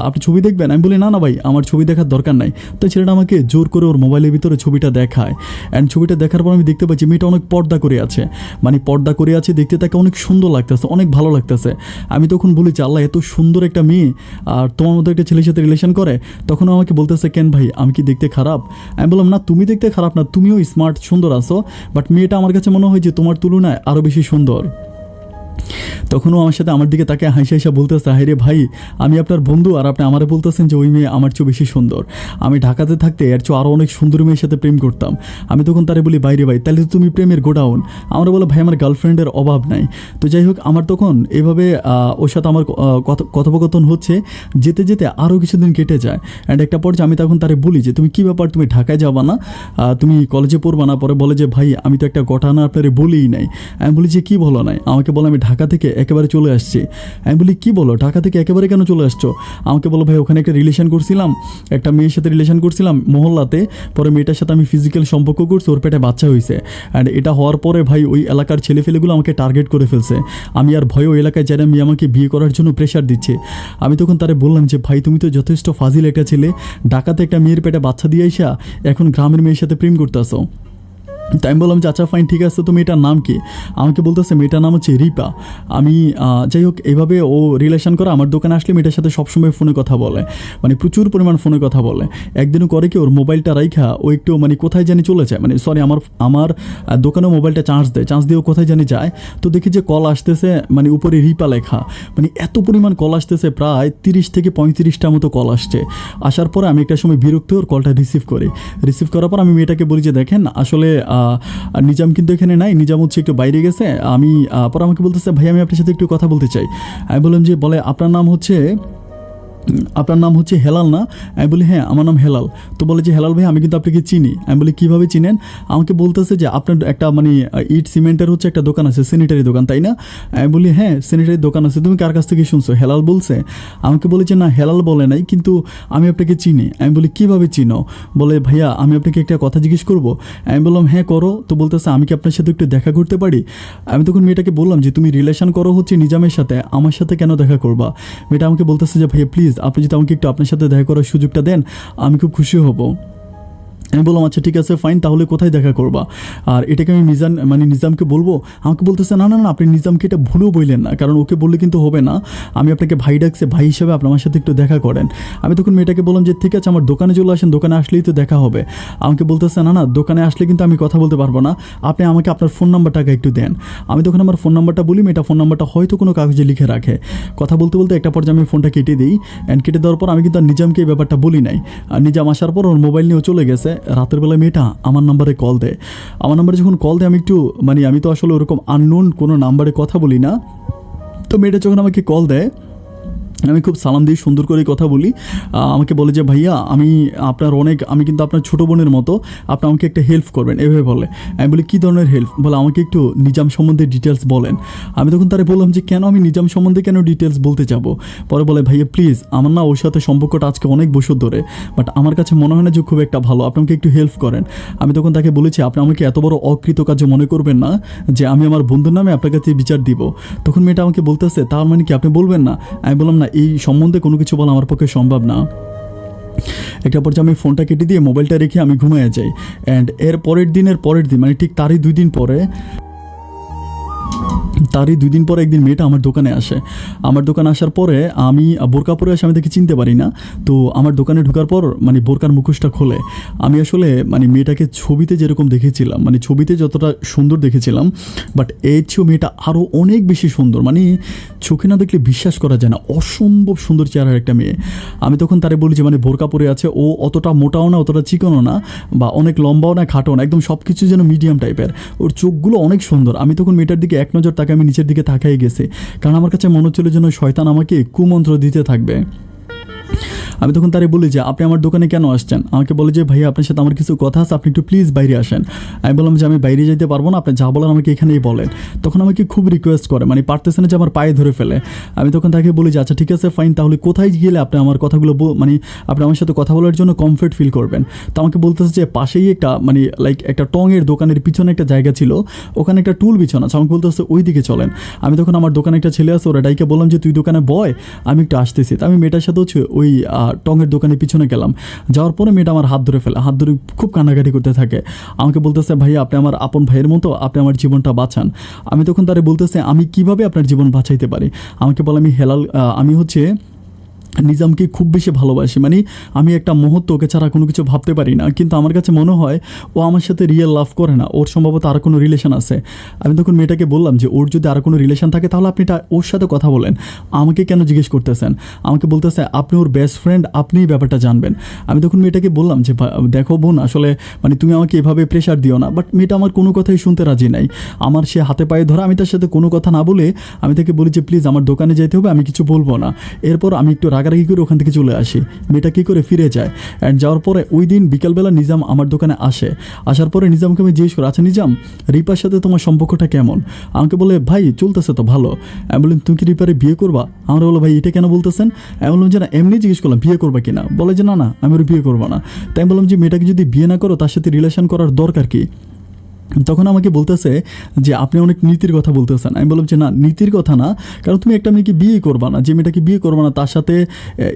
আপনি ছবি দেখবেন? আমি বলি না না ভাই, আমার ছবি দেখার দরকার নাই। তো ছেলেটা আমাকে জোর করে ওর মোবাইলের ভিতরে ছবিটা দেখায়। অ্যান্ড ছবিটা দেখার পর আমি দেখতে পাচ্ছি মেয়েটা অনেক পর্দা করে আছে, মানে পর্দা করে আছে, দেখতে তাকে অনেক সুন্দর লাগতেছে, অনেক ভালো লাগতেছে। আমি তখন বলি যে আল্লাহ, এত সুন্দর একটা মেয়ে আর তোমার মতো একটা ছেলের সাথে রিলেশন করে। তখন আমাকে বলতেছে কেন ভাই, আমি কি দেখতে খারাপ? আমি বললাম না, তুমি দেখতে খারাপ না, তুমিও স্মার্ট সুন্দর আছো, বাট মেয়েটা আমার কাছে মনে হয় যে তোমার তুলনায় আরও বেশি সুন্দর। তখনও আমার সাথে আমার দিকে তাকে হাসি হাসা বলতেছে হাই রে ভাই, আমি আপনার বন্ধু আর আপনি আমারে বলতেছেন যে ওই মেয়ে আমার চেয়ে বেশি সুন্দর। আমি ঢাকাতে থাকতে এর চেয়ে আরও অনেক সুন্দর মেয়ের সাথে প্রেম করতাম। আমি তখন তারে বলি বাইরে ভাই, তাহলে তো তুমি প্রেমের গোডাউন। আমরা বলো ভাই আমার গার্লফ্রেন্ডের অভাব নাই। তো যাই হোক, আমার তখন এভাবে ওর সাথে আমার কথোপকথন হচ্ছে, যেতে যেতে আরও কিছুদিন কেটে যায়। অ্যান্ড একটা পর্যায়ে আমি তখন তারে বলি যে তুমি কী ব্যাপার, তুমি ঢাকায় যাবা না, তুমি কলেজে পড়বা না? পরে বলে যে ভাই আমি তো একটা ঘটনা আপনারে বলিই নাই। আমি বলি যে কী বলো নাই? আমাকে বলে আমি ঢাকা থেকে একেবারে চলে আসছি। আমি বলি কী বলো, ঢাকা থেকে একেবারে কেন চলে আসছো? আমাকে বলো ভাই ওখানে একটা রিলেশন করছিলাম, একটা মেয়ের সাথে রিলেশন করছিলাম মহল্লাতে, পরে মেয়েটার সাথে আমি ফিজিক্যাল সম্পর্ক করছি, ওর পেটে বাচ্চা হয়েছে। অ্যান্ড এটা হওয়ার পরে ভাই ওই এলাকার ছেলেফেলেগুলো আমাকে টার্গেট করে ফেলছে। আমি আর ভয়ে ওই এলাকায় যারা মেয়ে আমাকে বিয়ে করার জন্য প্রেশার দিচ্ছে। আমি তখন তারে বললাম যে ভাই তুমি তো যথেষ্ট ফাজিল একটা ছেলে, ঢাকাতে একটা মেয়ের পেটে বাচ্চা দিয়ে আইসা এখন গ্রামের মেয়ের সাথে প্রেম করতেছো। তাই আমি বললাম যে আচ্ছা ফাইন, ঠিক আছে, তো মেয়েটার নাম কি? আমাকে বলতেছে মেয়েটার নাম হচ্ছে রিপা। আমি যাই হোক, এইভাবে ও রিলেশন করে আমার দোকানে আসলে মেয়েটার সাথে সবসময় ফোনে কথা বলে, মানে প্রচুর পরিমাণ ফোনে কথা বলে। একদিনও করে কি, ওর মোবাইলটা রাইখা ও একটু মানে কোথায় জানি চলে যায়, মানে সরি আমার আমার দোকানেও মোবাইলটা চার্জ দিয়ে ও কোথায় জানি যায়। তো দেখি যে কল আসতেছে, মানে উপরে রিপা লেখা, মানে এত পরিমাণ কল আসতেছে, প্রায় 30 থেকে 35টার মতো কল আসছে। আসার পরে আমি একটা সময় বিরক্ত ওর কলটা রিসিভ করার পর আমি মেয়েটাকে বলি যে দেখেন আসলে নিজাম কিন্তু এখানে নাই, নিজাম হচ্ছে একটু বাইরে গেছে। আমি পর আমাকে বলতেছে ভাই আমি আপনার সাথে একটু কথা বলতে চাই। আমি বললাম যে বলে আপনার নাম হচ্ছে হেলাল না? আমি বলি হ্যাঁ আমার নাম হেলাল। তো বলে যে হেলাল ভাই আমি কিন্তু আপনাকে চিনি। আমি বলি কীভাবে চিনেন? আমাকে বলতেছে যে আপনার একটা মানে ইট সিমেন্টের হচ্ছে একটা দোকান আছে, স্যানিটারি দোকান, তাই না? আমি বলি হ্যাঁ স্যানিটারি দোকান আছে, তুমি কার কাছ থেকে শুনছো? হেলাল বলছে। আমাকে বলে যে না হেলাল বলে নাই, কিন্তু আমি আপনাকে চিনি। আমি বলি কীভাবে চিনো? বলে ভাইয়া আমি আপনাকে একটা কথা জিজ্ঞেস করবো। আমি বললাম হ্যাঁ করো। তো বলতেছে আমি কি আপনার সাথে একটু দেখা করতে পারি? আমি তখন মেয়েটাকে বললাম যে তুমি রিলেশন করো হচ্ছে নিজামের সাথে, আমার সাথে কেন দেখা করবা? মেয়েটা আমাকে বলতেছে যে ভাইয়া প্লিজ আপনি যদি আমাকে একটু আপনার সাথে দেখা করার সুযোগটা দেন আমি খুব খুশি হব। আমি বললাম আচ্ছা ঠিক আছে ফাইন, তাহলে কোথায় দেখা করবা? আর এটাকে আমি নিজামকে বলবো? আমাকে বলতেছে না না না, আপনি নিজামকে এটা ভুলেও বললেন না, কারণ ওকে বললে কিন্তু হবে না। আমি আপনাকে ভাই ডাকছে, ভাই হিসেবে আপনি আমার সাথে একটু দেখা করেন। আমি তখন মেয়েটাকে বললাম যে ঠিক আছে আমার দোকানে চলে আসেন, দোকানে আসলেই তো দেখা হবে। আমাকে বলতেছে না না, দোকানে আসলে কিন্তু আমি কথা বলতে পারবো না, আপনি আমাকে আপনার ফোন নাম্বারটাকে একটু দেন। আমি তখন আমার ফোন নাম্বারটা বলি, মেয়েটা ফোন নাম্বারটা হয়তো কোনো কাগজে লিখে রাখে। কথা বলতে বলতে একটা পর্যায়ে আমি ফোনটা কেটে দিই। অ্যান্ড কেটে দেওয়ার পর আমি কিন্তু আর নিজামকে এই ব্যাপারটা বলি নাই। আর নিজাম আসার পর ওর মোবাইল নিয়েও চলে গেছে। রাতের বেলা মেয়েটা আমার নাম্বারে কল দেয়। আমার নাম্বারে যখন কল দেয় আমি একটু মানে আমি তো আসলে ওরকম আননোন কোনো নাম্বারে কথা বলি না। তো মেয়েটা যখন আমাকে কল দেয় আমি খুব সালাম দিয়ে সুন্দর করে কথা বলি। আমাকে বলে যে ভাইয়া আমি কিন্তু আপনার ছোটো বোনের মতো, আপনি আমাকে একটা হেল্প করবেন, এভাবে বলে। আমি বলি কী ধরনের হেল্প? বলে আমাকে একটু নিজাম সম্বন্ধে ডিটেলস বলেন। আমি তখন তারে বললাম যে কেন, আমি নিজাম সম্বন্ধে কেন ডিটেলস বলতে যাব? পরে বলে ভাইয়া প্লিজ, আমার না ওর সাথে সম্পর্কটা আজকে অনেক বছর ধরে, বাট আমার কাছে মনে হয় না যে খুব একটা ভালো, আপনি আমাকে একটু হেল্প করেন। আমি তখন তাকে বলেছি আপনি আমাকে এত বড় অকৃতকার্য মনে করবেন না যে আমি আমার বন্ধুর নামে আপনার কাছে বিচার দিব। তখন মেয়েটা আমাকে বলতেছে তার মানে কি আপনি বলবেন না? আমি বললাম না, এই সম্বন্ধে কোনো কিছু বলা আমার পক্ষে সম্ভব না। একটা পর্যায়ে আমি ফোনটা কেটে দিয়ে মোবাইলটা রেখে আমি ঘুমিয়ে যাই। অ্যান্ড এর পরের দিন মানে ঠিক তারই 2 দিন পরে একদিন মেয়েটা আমার দোকানে আসে। আমার দোকানে আসার পরে আমি বোরকা পরে আসে, আমি দেখে চিনতে পারি না। তো আমার দোকানে ঢোকার পর মানে বোরকার মুখোশটা খোলে। আমি আসলে মানে মেয়েটাকে ছবিতে যেরকম দেখেছিলাম, মানে ছবিতে যতটা সুন্দর দেখেছিলাম, বাট এর চেয়েও মেয়েটা আরও অনেক বেশি সুন্দর, মানে চোখে না দেখলে বিশ্বাস করা যায় না, অসম্ভব সুন্দর চেহারার একটা মেয়ে। আমি তখন তারে বলি যে মানে বোরকা পরে আছে, ও অতটা মোটাও না অতটা চিকনও না, বা অনেক লম্বাও না খাটো না, একদম সব কিছু যেন মিডিয়াম টাইপের। ওর চোখগুলো অনেক সুন্দর। আমি তখন মেয়েটার দিকে এক নজর তাকে আমি নিচের দিকে তাকাই গেছি, কারণ আমার কাছে মনে হচ্ছিল যেন শয়তান আমাকে কুমন্ত্র দিতে থাকবে। আমি তখন তারে বলি যে আপনি আমার দোকানে কেন আসছেন? আমাকে বলে যে ভাইয়া আপনার সাথে আমার কিছু কথা আছে, আপনি একটু প্লিজ বাইরে আসেন। আমি বললাম যে আমি বাইরে যেতে পারবো না, আপনি যা বলেন আমাকে এখানেই বলেন। তখন আমাকে খুব রিকোয়েস্ট করে, মানে পারতেছে না যে আমার পায়ে ধরে ফেলে। আমি তখন তাকে বলি যে আচ্ছা ঠিক আছে ফাইন, তাহলে কোথায় গেলে আপনি আমার কথাগুলো মানে আপনি আমার সাথে কথা বলার জন্য কমফর্ট ফিল করবেন? তো আমাকে বলতেছে যে পাশেই একটা মানে লাইক একটা টঙের দোকানের পিছনে একটা জায়গা ছিল, ওখানে একটা টুল বিছানা আছে। আমাকে বলতেছে ওই দিকে চলেন। আমি তখন আমার দোকানে একটা ছেলে আছে, ওরা ডাইকে বললাম যে তুই দোকানে বয়, আমি একটু আসতেছি। তো আমি মেয়েটার সাথে হচ্ছে ওই টঙের দোকানের পিছনে গেলাম। যাওয়ার পরে মেয়েটা আমার হাত ধরে খুব কান্নাকাটি করতে থাকে। আমাকে বলতেছে ভাইয়া আপনি আমার আপন ভাইয়ের মতো, আপনি আমার জীবনটা বাঁচান। আমি তখন তারে বলতেছে আমি কিভাবে আপনার জীবন বাঁচাইতে পারি? আমাকে বলে আমি হচ্ছে নিজামকে খুব বেশি ভালোবাসি, মানে আমি একটা মুহূর্ত ওকে ছাড়া কোনো কিছু ভাবতে পারি না, কিন্তু আমার কাছে মনে হয় ও আমার সাথে রিয়েল লাভ করে না, ওর সম্ভবত আরও কোনো রিলেশন আছে। আমি তখন মেয়েটাকে বললাম যে ওর যদি আরও কোনো রিলেশন থাকে তাহলে আপনি ওর সাথে কথা বলেন, আমাকে কেন জিজ্ঞেস করতেছেন? আমাকে বলতেছে আপনি ওর বেস্ট ফ্রেন্ড, আপনিই ব্যাপারটা জানবেন। আমি তখন মেয়েটাকে বললাম যে দেখো বোন, আসলে মানে তুমি আমাকে এভাবে প্রেশার দিও না। বাট মেয়েটা আমার কোনো কথাই শুনতে রাজি নাই। আমার সে হাতে পায়ে ধরা, আমি তার সাথে কোনো কথা না বলে আমি তাকে বলি যে প্লিজ আমার দোকানে যেতে হবে, আমি কিছু বলবো না। এরপর আমি একটু রাগারাগি করে ওখান থেকে চলে আসি। মেয়েটা কী করে ফিরে যায়। অ্যান্ড যাওয়ার পরে ওই দিন বিকালবেলা নিজাম আমার দোকানে আসে। আসার পরে নিজামকে আমি জিজ্ঞেস করি আচ্ছা নিজাম, রিপার সাথে তোমার সম্পর্কটা কেমন? আমাকে বলে ভাই চলতেছে তো ভালো। আমি বললাম তুমি কি রিপারে বিয়ে করবা? আমরা বলো ভাই এটা কেন বলতেছেন? আমি বললাম যে না এমনি জিজ্ঞেস করলাম বিয়ে করবা কিনা। বলে যে না না আমি ওর বিয়ে করবো না। তাই আমি বললাম যে মেয়েটাকে যদি বিয়ে না করো তার সাথে রিলেশন করার দরকার কি? তখন আমাকে বলতেছে যে আপনি অনেক নীতির কথা বলতেছেন। আমি বললাম যে না, নীতির কথা না, কারণ তুমি একটা মেয়েকে বিয়ে করবা না, যে মেয়েটাকে বিয়ে করবা না তার সাথে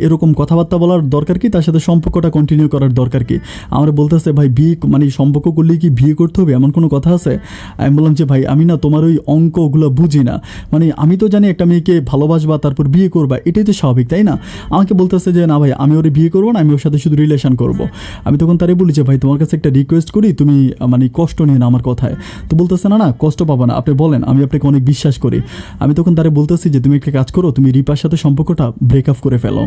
এরকম কথাবার্তা বলার দরকার কি, তার সাথে সম্পর্কটা কন্টিনিউ করার দরকার কি। আমার বলতেছে ভাই বিয়ে মানে সম্পর্ক করলে কি বিয়ে করতে হবে এমন কোনো কথা আছে? আমি বললাম যে ভাই আমি না তোমার ওই অঙ্ক ওগুলো বুঝি না, মানে আমি তো জানি একটা মেয়েকে ভালোবাসবা তারপর বিয়ে করবা, এটাই তো স্বাভাবিক তাই না। আমাকে বলতেছে যে না ভাই আমি ওরে বিয়ে করবো না, আমি ওর সাথে শুধু রিলেশন করব। আমি তখন তারে বলি যে ভাই তোমার কাছে একটা রিকোয়েস্ট করি, তুমি মানে কষ্ট নিয়ে না আমার কথায়। তো বলতেছে না না কষ্ট পাবো না, আপনি বলেন, আমি আপনাকে অনেক বিশ্বাস করি। আমি তখন তারে বলতেছি যে তুমি একটা কাজ করো, তুমি রিপার সাথে সম্পর্কটা ব্রেকআপ করে ফেলো।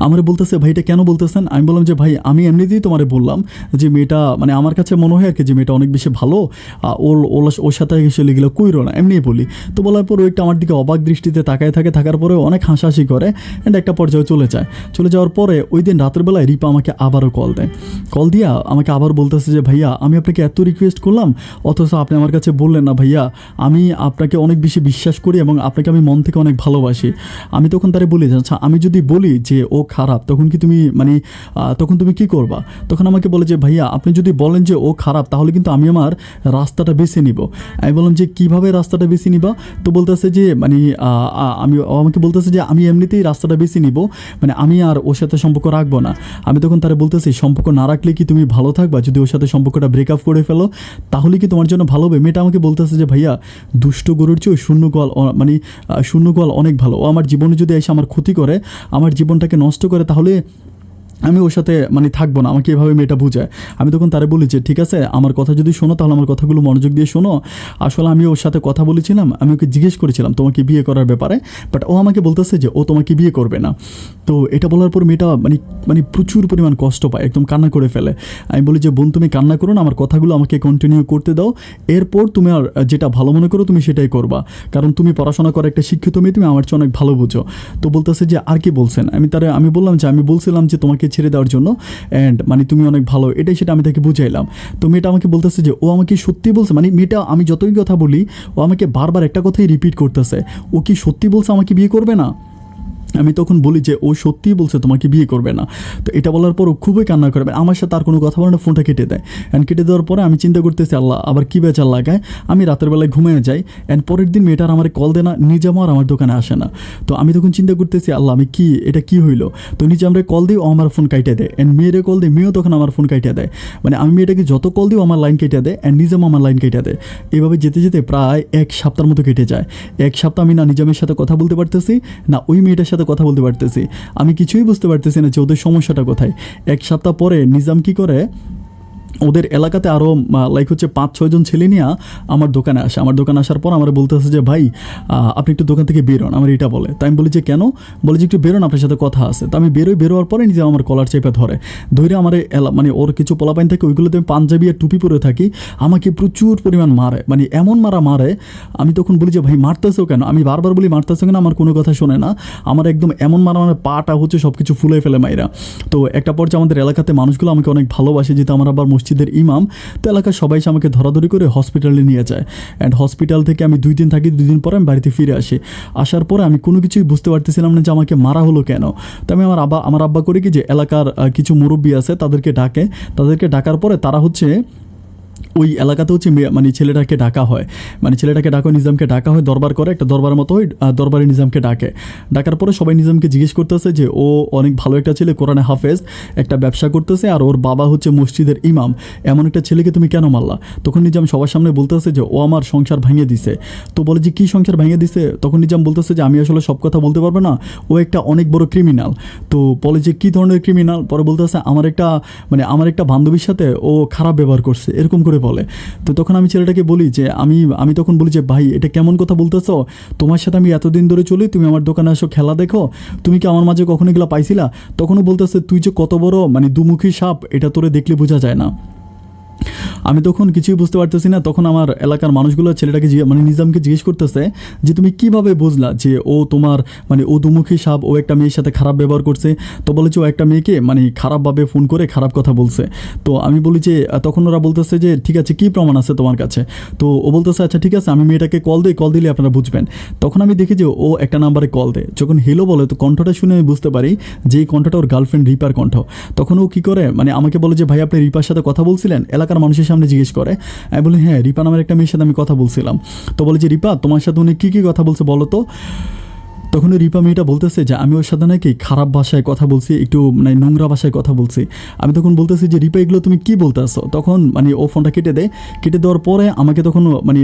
আমার বলতেছে ভাই এটা কেন বলতেছেন? আমি বললাম যে ভাই আমি এমনিতেই তোমারে বললাম যে মেয়েটা মানে আমার কাছে মনে হয় আর কি যে মেয়েটা অনেক বেশি ভালো, ওর সাথে আসলে এগুলো কইরো না, এমনিই বলি। তো বলার পর ও একটা আমার দিকে অবাক দৃষ্টিতে তাকায় থাকে, থাকার পরে অনেক হাসাহাসি করে অ্যান্ড একটা পর্যায়ে চলে যায়। চলে যাওয়ার পরে ওই দিন রাতের বেলায় রিপা আমাকে আবারও কল দেয়। কল দিয়া আমাকে আবার বলতেছে যে ভাইয়া আমি আপনাকে এত রিকোয়েস্ট করলাম অথচ আপনি আমার কাছে বললেন না। ভাইয়া আমি আপনাকে অনেক বেশি বিশ্বাস করি এবং আপনাকে আমি মন থেকে অনেক ভালোবাসি। আমি তখন তারে বলি যে আচ্ছা আমি যদি বলি যে ও খারাপ তখন কি তুমি মানে তখন তুমি কি করবা? তখন আমাকে বলে যে ভাইয়া আপনি যদি বলেন যে ও খারাপ তাহলে কিন্তু আমি আমার রাস্তাটা বেছে নিব। আমি বললাম যে কিভাবে রাস্তাটা বেছে নিবা? তো বলতেছে যে মানে আমাকে বলতেছে যে আমি এমনিতেই রাস্তাটা বেছে নিব, মানে আমি আর ওর সাথে সম্পর্ক রাখবো না। আমি তখন তারা বলতেছি সম্পর্ক না রাখলে কি তুমি ভালো থাকবা? যদি ওর সাথে সম্পর্কটা ব্রেকআপ করে ফেলো তাহলে কি তোমার জন্য ভালো হবে? মেয়েটা আমাকে বলতেছে যে ভাইয়া দুষ্ট গরুর চেয়ে শূন্য গোয়াল মানে শূন্য গোয়াল অনেক ভালো। ও আমার জীবনে যদি এসে আমার ক্ষতি করে, আমার জীবনটাকে নষ্ট করে, তাহলে আমি ওর সাথে মানে থাকবো না। আমাকে এভাবে মেয়েটা বুঝায়। আমি তখন তারে বলি যে ঠিক আছে আমার কথা যদি শোনো তাহলে আমার কথাগুলো মনোযোগ দিয়ে শোনো। আসলে আমি ওর সাথে কথা বলেছিলাম, আমি ওকে জিজ্ঞেস করেছিলাম তোমাকে বিয়ে করার ব্যাপারে, বাট ও আমাকে বলতেছে যে ও তোমাকে বিয়ে করবে না। তো এটা বলার পর মেয়েটা মানে মানে প্রচুর পরিমাণ কষ্ট পায়, একদম কান্না করে ফেলে। আমি বলি যে বোন তুমি কান্না করো না, আমার কথাগুলো আমাকে কন্টিনিউ করতে দাও, এরপর তুমি আর যেটা ভালো মনে করো তুমি সেটাই করবা, কারণ তুমি পড়াশোনা করে একটা শিক্ষিত মেয়ে, তুমি আমার চেয়ে অনেক ভালো বুঝো। তো বলতেছে যে আর কি বলছেন? আমি বললাম যে আমি বলছিলাম যে তোমাকে ছেড়ে দেওয়ার জন্য, অ্যান্ড মানে তুমি অনেক ভালো, এটাই সেটা আমি তাকে বুঝাইলাম। তো মেয়েটা আমাকে বলতেছে যে ও আমাকে সত্যি বলছে, মানে মেয়েটা আমি যতই কথা বলি ও আমাকে বারবার একটা কথাই রিপিট করতেছে, ও কি সত্যি বলছে আমাকে বিয়ে করবে না? আমি তখন বলি যে ও সত্যিই বলছে তোমাকে বিয়ে করবে না। তো এটা বলার পর ও খুবই কান্না করবে, আমার সাথে আর কোনো কথা বলে না, ফোনটা কেটে দেয়। অ্যান্ড কেটে দেওয়ার পরে আমি চিন্তা করতেছি আল্লাহ আবার কী বেচার লাগায়। আমি রাতের বেলায় ঘুমিয়ে যাই, অ্যান্ড পরের দিন মেয়েটার আমার কল দেয় না, নিজামও আর আমার দোকানে আসে না। তো আমি তখন চিন্তা করতেছি আল্লাহ আমি কি এটা কি হইলো। তো নিজে আমরা কল দিই ও আমার ফোন কাইটে দেয়, অ্যান্ড মেয়েরে কল দিই মেয়েও তখন আমার ফোন কাইটে দেয়। মানে আমি মেয়েটাকে যত কল দিও আমার লাইন কেটে দেয়, অ্যান্ড নিজামও আমার লাইন কেটে দেয়। এইভাবে যেতে যেতে প্রায় এক সপ্তাহের মতো কেটে যায়। এক সপ্তাহ আমি না নিজামের সাথে কথা বলতে পারতেছি না ওই মেয়েটার সাথে কথা বলতে পারতেছি, আমি কিছুই বুঝতে পারতেছি না যে ওদের সমস্যাটা কোথায়। এক সপ্তাহ পরে নিজাম কি করে ওদের এলাকাতে আরও লাইক হচ্ছে 5-6 জন ছেলে নিয়ে আমার দোকানে আসে। আমার দোকানে আসার পর আমার বলতেছে যে ভাই আপনি একটু দোকান থেকে বেরোন, আমার এটা বলে। তাই আমি বলি যে কেন? বলে যে একটু বেরোন, আপনার সাথে কথা আছে। তো আমি বেরোয়ার পরে নিজে আমার কলার চেপে ধরে আমার মানে ওর কিছু পোলাপাইন থাকে ওইগুলোতে আমি পাঞ্জাবি আর টুপি পরে থাকি, আমাকে প্রচুর পরিমাণ মারে, মানে এমন মারে। আমি তখন বলি যে ভাই মারতেছো কেন? আমি বারবার বলি মারতেছো কেন, আমার কোনো কথা শোনে না। আমার একদম এমন মানে পাটা হচ্ছে সব কিছু ফুলে ফেলে মাইরা। তো একটা পর্যায়ে আমাদের এলাকাতে মানুষগুলো আমাকে অনেক ভালোবাসে, যেহেতু আমার আবার মসজিদের ইমাম, তো এলাকার সবাই আমাকে ধরাধরি করে হসপিটালে নিয়ে যায়। অ্যান্ড হসপিটাল থেকে আমি 2 দিন থাকি, 2 দিন পরে আমি বাড়িতে ফিরে আসি। আসার পরে আমি কোনো কিছুই বুঝতে পারতেছিলাম না যে আমাকে মারা হলো কেন। তো আমি আমার আব্বা করে কি যে এলাকার কিছু মুরব্বী আছে তাদেরকে ডাকার পরে তারা হচ্ছে ওই এলাকাতে হচ্ছে মানে ছেলেটাকে ডাকা হয়, নিজামকে ডাকা হয়, দরবার করে, একটা দরবারের মতো হয়, দরবারে নিজামকে ডাকার পরে সবাই নিজামকে জিজ্ঞেস করতেছে যে ও অনেক ভালো একটা ছেলে, কোরআনে হাফেজ, একটা ব্যবসা করতেছে, আর ওর বাবা হচ্ছে মসজিদের ইমাম, এমন একটা ছেলেকে তুমি কেন মারলা? তখন নিজাম সবার সামনে বলতেছে যে ও আমার সংসার ভেঙে দিছে। তো বলে যে কী সংসার ভেঙে দিছে? তখন নিজাম বলতেছে যে আমি আসলে সব কথা বলতে পারবো না, ও একটা অনেক বড় ক্রিমিনাল। তো বলে যে কী ধরনের ক্রিমিনাল? পরে বলতেছে আমার একটা বান্ধবীর সাথে ও খারাপ ব্যবহার করছে, এরকম করে বলে। তো তখন আমি ছেলেটাকে বলি যে আমি তখন বলি যে ভাই এটা কেমন কথা বলতেছো? তোমার সাথে আমি এতদিন ধরে চলি, তুমি আমার দোকানে আসো, খেলা দেখো, তুমি কি আমার মাঝে কখনো এগুলো পাইছিলা? তখনও বলতেছে তুই যে কত বড় মানে দুমুখী সাপ এটা তোরে দেখলে বোঝা যায় না। আমি তখন কিছুই বুঝতে পারতেছি না। তখন আমার এলাকার মানুষগুলো ছেলেটাকে মানে নিজামকে জিজ্ঞেস করতেছে যে তুমি কিভাবে বুঝলা যে ও তোমার মানে ও দুমুখী সাপ, ও একটা মেয়ের সাথে খারাপ ব্যবহার করছে? তো বলেছে ও একটা মেয়েকে মানে খারাপভাবে ফোন করে খারাপ কথা বলছে। তো আমি বলি যে তখন ওরা বলতেছে যে ঠিক আছে কী প্রমাণ আছে তোমার কাছে? তো ও বলতেছে আচ্ছা ঠিক আছে আমি মেয়েটাকে কল দিলে আপনারা বুঝবেন। তখন আমি দেখি যে ও একটা নাম্বারে কল দেয়, যখন হেলো বলে তো কণ্ঠটা শুনে আমি বুঝতে পারি যে এই কণ্ঠটা ওর গার্লফ্রেন্ড রিপার কণ্ঠ। তখন ও কী করে মানে আমাকে বলে যে ভাই আপনি রিপার সাথে কথা বলছিলেন? এলাকার মানুষের সামনে জিজ্ঞেস করে। আমি বলি হ্যাঁ, রিপা নামের একটা মেয়ের সাথে আমি কথা বলছিলাম। তো বলে যে রিপা তোমার সাথে উনি কী কী কথা বলছে বলো তো। তখন ওই রিপা মেয়েটা বলতেছে যে আমি ওর সাথে নাকি খারাপ ভাষায় কথা বলছি, একটু মানে নোংরা ভাষায় কথা বলছি। আমি তখন বলতেছি যে রিপা এগুলো তুমি কী বলতেছো। তখন মানে ও ফোনটা কেটে দেয়। কেটে দেওয়ার পরে আমাকে তখন মানে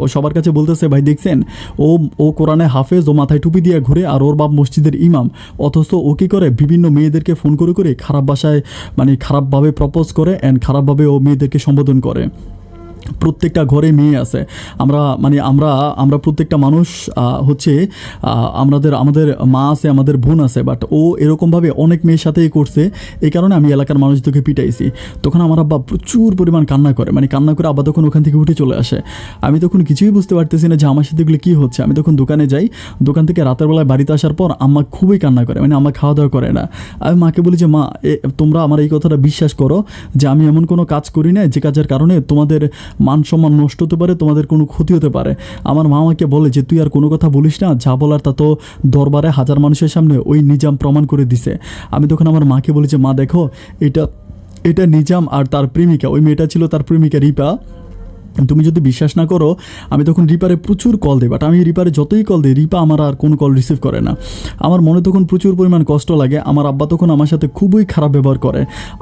ও সবার কাছে বলতেছে ভাই দেখছেন ও ও কোরআনে হাফেজ, ও মাথায় টুপি দিয়ে ঘুরে, আর ওর বাপ মসজিদের ইমাম, অথচ ও কী করে বিভিন্ন মেয়েদেরকে ফোন করে করে খারাপ ভাষায় মানে খারাপভাবে প্রপোজ করে অ্যান্ড খারাপভাবে ও মেয়েদেরকে সম্বোধন করে। প্রত্যেকটা ঘরে মেয়ে আছে, আমরা মানে আমরা আমরা প্রত্যেকটা মানুষ হচ্ছে আমাদের মা আছে, আমাদের বোন আছে, বাট ও এরকমভাবে অনেক মেয়ের সাথেই করছে। এই কারণে আমি এলাকার মানুষদেরকে পিটাইছি। তখন আমার আব্বা প্রচুর পরিমাণ কান্না করে, মানে কান্না করে আব্বা তখন ওখান থেকে উঠে চলে আসে। আমি তখন কিছুই বুঝতে পারতেছি না যে আমার সাথে এগুলো কী হচ্ছে। আমি তখন দোকানে যাই, দোকান থেকে রাতের বেলায় বাড়িতে আসার পর আম্মা খুবই কান্না করে, মানে আম্মা খাওয়া দাওয়া করে না। আমি মাকে বলি যে মা তোমরা আমার এই কথাটা বিশ্বাস করো যে আমি এমন কোনো কাজ করি না যে কাজের কারণে তোমাদের মান সম্মান নষ্ট হতে পারে, তোমাদের কোনো ক্ষতি হতে পারে। আমার মা আমাকে বলে যে তুই আর কোনো কথা বলিস না, যা বলার তা তো দরবারে হাজার মানুষের সামনে ওই নিজাম প্রমাণ করে দিছে। আমি তখন আমার মাকে বলি যে মা দেখো এটা এটা নিজাম আর তার প্রেমিকা, ওই মেয়েটা ছিল তার প্রেমিকা রিপা। তুমি যদি বিশ্বাস না করো, আমি তখন রিপারে প্রচুর কল দিই, বাট আমি রিপারে যতই কল দিই রিপা আমার আর কোনো কল রিসিভ করে না। আমার মনে তখন প্রচুর পরিমাণ কষ্ট লাগে। আমার আব্বা তখন আমার সাথে খুবই খারাপ ব্যবহার করে।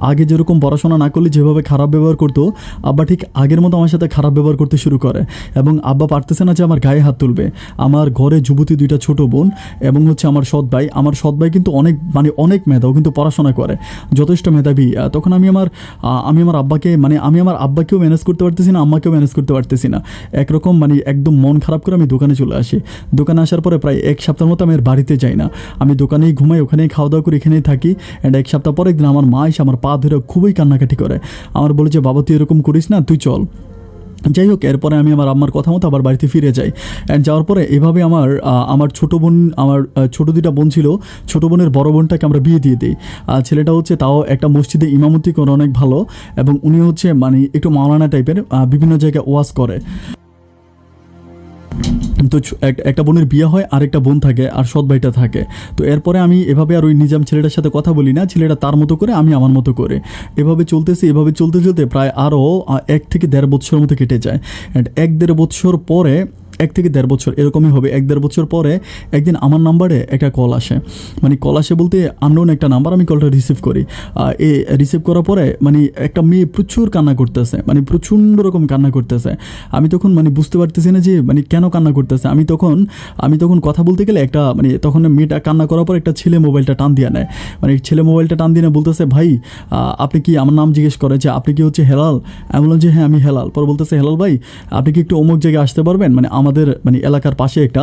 আগে যেরকম পড়াশোনা না করলে যেভাবে খারাপ ব্যবহার করতো, আব্বা ঠিক আগের মতো আমার সাথে খারাপ ব্যবহার করতে শুরু করে। এবং আব্বা পারতেছে না যে আমার গায়ে হাত তুলবে। আমার ঘরে যুবতী দুইটা ছোট বোন এবং হচ্ছে আমার সৎ ভাই। আমার সৎ ভাই কিন্তু অনেক মেধাও, কিন্তু পড়াশোনা করে, যথেষ্ট মেধাবী। তখন আমি আমার আব্বাকে আমি আমার আব্বাকেও ম্যানেজ করতে পারতেছি না, আম্মাকেও ম্যানেজ করতে পারতেছি না। একরকম একদম মন খারাপ করে আমি দোকানে চলে আসি। দোকানে আসার পরে প্রায় এক সপ্তাহের মতো আমি আর বাড়িতে যাই না। আমি দোকানেই ঘুমাই, ওখানেই খাওয়া দাওয়া করি, এখানেই থাকি। অ্যান্ড এক সপ্তাহ পরে একদিন আমার মা এসে আমার পা ধরে খুবই কান্নাকাটি করে। আমার বলে যে বাবা তুই এরকম করিস না, তুই চল। যাই হোক, এরপরে আমি আমার আম্মার কথা মতো আবার বাড়িতে ফিরে যাই। অ্যান্ড যাওয়ার পরে এভাবে আমার ছোটো বোন, আমার ছোটো দুইটা বোন ছিল, ছোটো বোনের বড় বোনটাকে আমরা বিয়ে দিয়ে দিই। ছেলেটা হচ্ছে তাও একটা মসজিদে ইমামতি করে অনেক ভালো, এবং উনি হচ্ছে একটু মাওলানা টাইপের, বিভিন্ন জায়গায় ওয়াজ করে। তো একটা বোনের বিয়ে হয়, আরেকটা বোন থাকে, আর সৎ ভাইটা থাকে। তো এরপরে আমি এভাবে আর ওই নিজাম ছেলেটার সাথে কথা বলি না। ছেলেটা তার মতো করে, আমি আমার মতো করে, এভাবে চলতে চলতে প্রায় আরও 1 থেকে 1.5 বছর মতো কেটে যায়। অ্যান্ড 1-1.5 বছর পরে, 1 থেকে 1.5 বছর এরকমই হবে, 1-1.5 বছর পরে একদিন আমার নাম্বারে একটা কল আসে। কল আসে বলতে আননোন একটা নাম্বার। আমি কলটা রিসিভ করি। রিসিভ করার পরে একটা মেয়ে প্রচুর কান্না করতেছে, প্রচণ্ড রকম কান্না করতেছে। আমি তখন বুঝতে পারতেছি না যে কেন কান্না করতেছে। আমি তখন কথা বলতে গেলে তখন মেয়েটা কান্না করার পর একটা ছেলে মোবাইলটা টান দিয়ে নেয়। ছেলে মোবাইলটা টান দিয়ে বলতেছে ভাই আপনি কি, আমার নাম জিজ্ঞেস করে যে আপনি কি হচ্ছে হেলাল। আমি বললাম যে হ্যাঁ আমি হেলাল। পরে বলতেছে হেলাল ভাই আপনি কি একটু অমুক জায়গায় আসতে পারবেন, আমাদের এলাকার পাশে একটা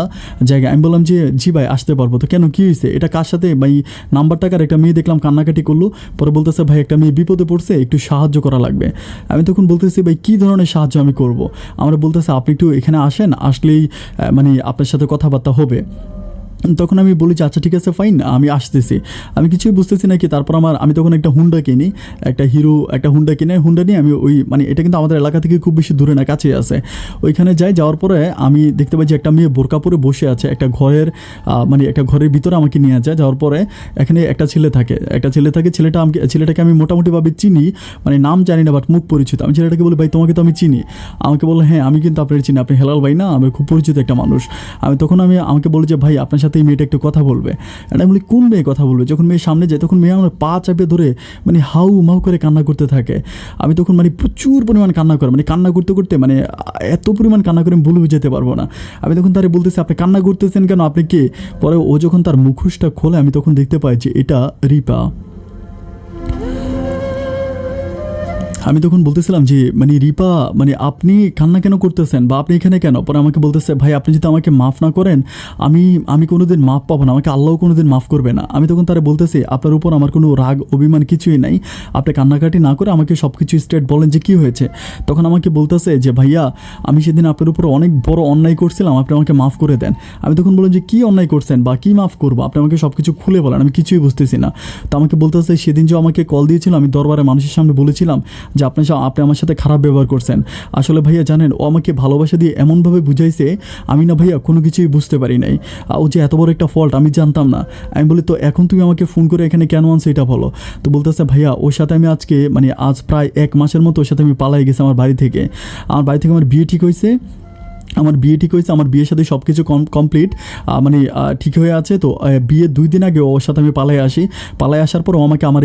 জায়গা। আমি বললাম যে জি ভাই আসতে পারবো। তো কেন, কী হয়েছে, এটা কার সাথে ভাই? নাম্বার টাকার একটা মেয়ে দেখলাম কান্নাকাটি করলো। পরে বলতেছে ভাই একটা মেয়ে বিপদে পড়ছে, একটু সাহায্য করা লাগবে। আমি তখন বলতেছি ভাই কী ধরনের সাহায্য আমি করব। আমরা বলতেছে আপনি একটু এখানে আসেন, আসলেই আপনার সাথে কথাবার্তা হবে। তখন আমি বলি যে আচ্ছা ঠিক আছে ফাইন, আমি আসতেছি। আমি কিছুই বুঝতেছি না কি। তারপর আমি তখন একটা হুন্ডা কিনি, একটা হুন্ডা কিনে, হুন্ডা নিয়ে আমি ওই এটা কিন্তু আমাদের এলাকা থেকে খুব বেশি দূরে না, কাছেই আছে। ওইখানে যাই। যাওয়ার পরে আমি দেখতে পাই যে একটা মেয়ে বোরকা পরে বসে আছে একটা ঘরের ভিতরে আমাকে নিয়ে যায়। যাওয়ার পরে এখানে একটা ছেলে থাকে। ছেলেটাকে আমি মোটামুটিভাবে চিনি, নাম জানি না বাট মুখ পরিচিত। আমি ছেলেটাকে বলি ভাই তোমাকে তো আমি চিনি। আমাকে বলে হ্যাঁ আমি কিন্তু আপনার চিনি, আপনি হেলাল ভাই না, আমি খুব পরিচিত একটা মানুষ। আমাকে বলি যে ভাই আপনার সাথে এই মেয়েটা একটু কথা বলবে। আমি বলি কোন মেয়ে কথা বলবে? যখন মেয়ের সামনে যায় তখন মেয়ে আমার পা চাপে ধরে হাউ মাউ করে কান্না করতে থাকে। আমি তখন প্রচুর পরিমাণ কান্না করে, কান্না করতে করতে এত পরিমাণ কান্না করে আমি বলে বুঝাতে পারবো না। আমি তখন তারে বলতেছি আপনি কান্না করতেছেন কেন, আপনি কে? পরে ও যখন তার মুখোশটা খোলে আমি তখন দেখতে পাই যে এটা রিপা। আমি তখন বলতেছিলাম যে রিপা আপনি কান্না কেন করতেছেন বা আপনি এখানে কেন? পরে আমাকে বলতেছে ভাই আপনি যদি আমাকে মাফ না করেন আমি কোনোদিন মাফ পাবো না, আমাকে আল্লাহও কোনোদিন মাফ করবে না। আমি তখন তারা বলতেছি আপনার উপর আমার কোনো রাগ অভিমান কিছুই নাই, আপনি কান্নাকাটি না করে আমাকে সব কিছু স্ট্রেট বলেন যে কী হয়েছে। তখন আমাকে বলতেছে যে ভাইয়া আমি সেদিন আপনার উপর অনেক বড় অন্যায় করছিলাম, আপনি আমাকে মাফ করে দেন। আমি তখন বললাম যে কী অন্যায় করছেন বা কী মাফ করবো, আপনি আমাকে সব কিছু খুলে বলেন, আমি কিছুই বুঝতেছি না। তো আমাকে বলতেছে সেদিন যে আমাকে কল দিয়েছিল আমি দরবারে মানুষের সামনে বলেছিলাম যে আপনি আমার সাথে খারাপ ব্যবহার করছেন। আসলে ভাইয়া জানেন, ও আমাকে ভালোবাসা দিয়ে এমনভাবে বুঝাইছে, আমি না ভাইয়া কোনো কিছুই বুঝতে পারি নাই। ও যে এত বড় একটা ফল্ট আমি জানতাম না। আমি বলি, তো এখন তুমি আমাকে ফোন করে এখানে কেন আনছো এটা বলো। তো বলতেছে, ভাইয়া ওর সাথে আমি আজকে মানে আজ প্রায় 1 মাসের মতো ওর সাথে আমি পালাই গেছি আমার বাড়ি থেকে। আমার বিয়ে ঠিক হয়েছে, আমার বিয়ের সাথে সব কিছু কমপ্লিট, মানে ঠিক হয়ে আছে। তো বিয়ের 2 দিন আগে ওর সাথে আমি পালাই আসার পর ও আমাকে আমার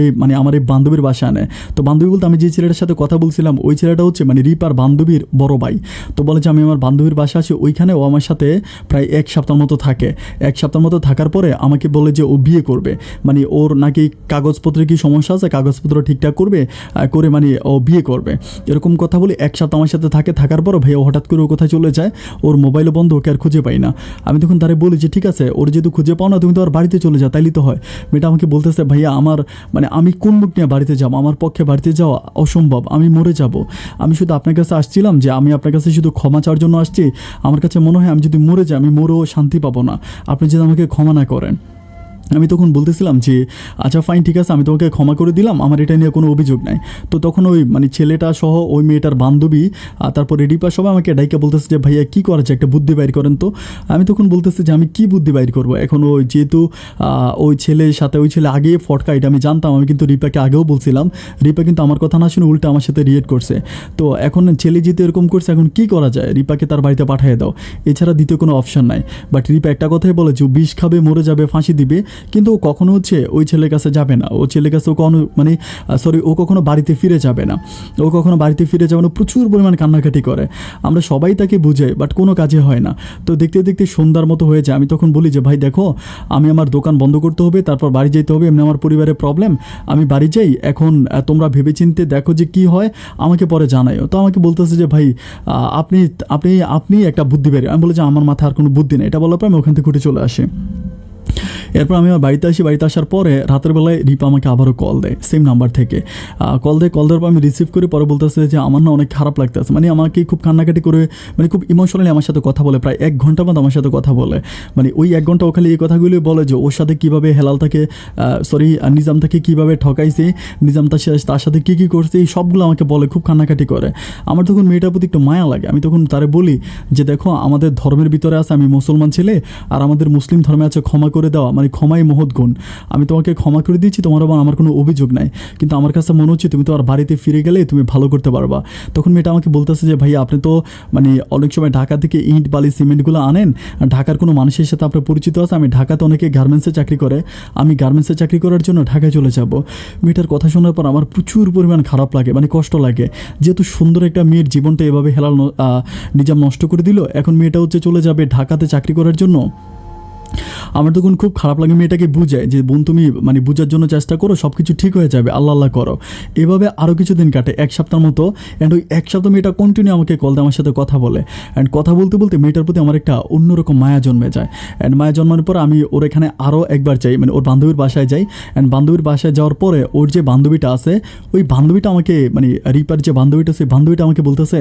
এই বান্ধবীর বাসা আনে। তো বান্ধবী বলতে আমি যে ছেলেটার সাথে কথা বলছিলাম ওই ছেলেটা হচ্ছে মানে রিপার বান্ধবীর বড় ভাই। তো বলে যে আমি আমার বান্ধবীর বাসা আছি ওইখানে, ও আমার সাথে প্রায় 1 সপ্তাহ মতো থাকে। 1 সপ্তাহ মতো থাকার পরে আমাকে বলে যে ও বিয়ে করবে, মানে ওর নাকি কাগজপত্রে কি সমস্যা আছে, কাগজপত্র ঠিকঠাক করে মানে ও বিয়ে করবে, এরকম কথা বলে 1 সপ্তাহ আমার সাথে থাকার পরও ভাইয়া হঠাৎ করে ও কোথায় চলে যায়, ওর মোবাইলও বন্ধ, ওকে আর খুঁজে পাই না। আমি তখন তারে বলি যে ঠিক আছে, ওর যেহেতু খুঁজে পাও না তুমি তো আর বাড়িতে চলে যাও, তাইলে তো হয়। মেয়েটা আমাকে বলতেছে, ভাইয়া মানে আমি কোন মুখ নিয়ে বাড়িতে যাবো, আমার পক্ষে বাড়িতে যাওয়া অসম্ভব, আমি মরে যাব। আমি শুধু আপনার কাছে আসছিলাম যে আমি আপনার কাছে শুধু ক্ষমা চাওয়ার জন্য আসছি। আমার কাছে মনে হয় আমি যদি মরে যাই আমি মরেও শান্তি পাবো না, আপনি যদি আমাকে ক্ষমা না করেন। আমি তখন বলতেছিলাম যে আচ্ছা ফাইন, ঠিক আছে, আমি তোমাকে ক্ষমা করে দিলাম, আমার এটা নিয়ে কোনো অভিযোগ নাই। তো তখন ওই মানে ছেলেটা সহ ওই মেয়েটার বান্ধবী তারপরে রিপা সবাই আমাকে ডাইকা বলতেছে যে ভাইয়া কী করা যায়, একটা বুদ্ধি বাইর করেন। তো আমি তখন বলতেছি যে আমি কী বুদ্ধি বাইর করবো, এখন ওই যেহেতু ওই ছেলের সাথে ওই ছেলে আগে ফটকা, এটা আমি জানতাম, আমি কিন্তু রিপাকে আগেও বলছিলাম। রিপা কিন্তু আমার কথা না শুনে উল্টা আমার সাথে রিয়েক্ট করছে। তো এখন ছেলে যেহেতু এরকম করছে, এখন কী করা যায়, রিপাকে তার বাড়িতে পাঠিয়ে দাও, এছাড়া দ্বিতীয় কোনো অপশান নাই। বাট রিপা একটা কথাই বলে যে ও বিষ খাবে, মরে যাবে, ফাঁসি দিবে, কিন্তু ও কখনো হচ্ছে ওই ছেলের কাছে যাবে না, ও ছেলের কাছে ও কখনো বাড়িতে ফিরে যাবে না, প্রচুর পরিমাণ কান্নাকাটি করে। আমরা সবাই তাকে বুঝাই, বাট কোনো কাজে হয় না। তো দেখতে দেখতে সন্ধ্যার মতো হয়ে যায়। আমি তখন বলি যে ভাই দেখো, আমি আমার দোকান বন্ধ করতে হবে, তারপর বাড়ি যেতে হবে, এমনি আমার পরিবারের প্রবলেম, আমি বাড়ি যাই। এখন তোমরা ভেবেচিন্তে দেখো যে কি হয়, আমাকে পরে জানাইও। তো আমাকে বলতেছে যে ভাই আপনি আপনি আপনি একটা বুদ্ধি বের। আমি বলি যে আমার মাথায় আর কোনো বুদ্ধি নেই। এটা বলার পর আমি ওখান থেকে উঠে চলে আসি। এরপর আমি আমার বাড়িতে আসার পরে রাতের বেলায় রিপা আমাকে আবারও কল দেয়, সেম নাম্বার থেকে কল দেওয়ার পর আমি রিসিভ করে পরে বলতেছে যে আমার না অনেক খারাপ লাগতেছে, মানে আমাকে খুব কান্নাকাটি করে, মানে খুব ইমোশনালি আমার সাথে কথা বলে, প্রায় 1 ঘন্টা মতো আমার সাথে কথা বলে। মানে ওই 1 ঘন্টা ও খালি এই কথাগুলি বলে যে ওর সাথে কীভাবে নিজাম তাকে কীভাবে ঠকাইছে, নিজাম তার সাথে কী করছে, এই সবগুলো আমাকে বলে, খুব কান্নাকাটি করে। আমার তখন মেয়েটার প্রতি একটু মায়া লাগে। আমি তখন তারে বলি যে দেখো, আমাদের ধর্মের ভিতরে আছে, আমি মুসলমান ছেলে, আর আমাদের মুসলিম ধর্মে আছে ক্ষমা করে দেওয়া, মানে ক্ষমাই মহৎ গুণ। আমি তোমাকে ক্ষমা করে দিয়েছি, তোমার আমার কোনো অভিযোগ নাই, কিন্তু আমার কাছে মনে হচ্ছে তুমি তো আর বাড়িতে ফিরে গেলে তুমি ভালো করতে পারবা। তখন মেয়েটা আমাকে বলতেছে যে ভাইয়া আপনি তো মানে অনেক সময় ঢাকা থেকে ইট বালি সিমেন্টগুলো আনেন, ঢাকার কোনো মানুষের সাথে আপনার পরিচিত আছে, আমি ঢাকাতে অনেকে গার্মেন্টসে চাকরি করে, আমি গার্মেন্টসে চাকরি করার জন্য ঢাকায় চলে যাব। মেয়েটার কথা শোনার পর আমার প্রচুর পরিমাণ খারাপ লাগে, মানে কষ্ট লাগে, যেহেতু সুন্দর একটা মেয়ের জীবনটা এভাবে নিজাম নষ্ট করে দিল। এখন মেয়েটা হচ্ছে চলে যাবে ঢাকাতে চাকরি করার জন্য। আমার তখন খুব খারাপ লাগে, মেয়েটাকে বুঝায় যে বোন তুমি মানে বোঝার জন্য চেষ্টা করো, সব কিছু ঠিক হয়ে যাবে, আল্লাহ আল্লাহ করো। এভাবে আরও কিছুদিন কাটে, 1 সপ্তাহ মতো। অ্যান্ড ওই 1 সপ্তাহ মেয়েটা কন্টিনিউ আমাকে কল দেয়, আমার সাথে কথা বলে। অ্যান্ড কথা বলতে বলতে মেয়েটার প্রতি আমার একটা অন্যরকম মায়া জন্মে যায়। অ্যান্ড মায়া জন্মানোর পর আমি ওর এখানে আরও একবার যাই, মানে ওর বান্ধবীর বাসায় যাই। অ্যান্ড বান্ধবীর বাসায় যাওয়ার পরে ওর যে বান্ধবীটা আছে, ওই বান্ধবীটা আমাকে মানে রিপার যে বান্ধবীটা, সেই বান্ধবীটা আমাকে বলতেছে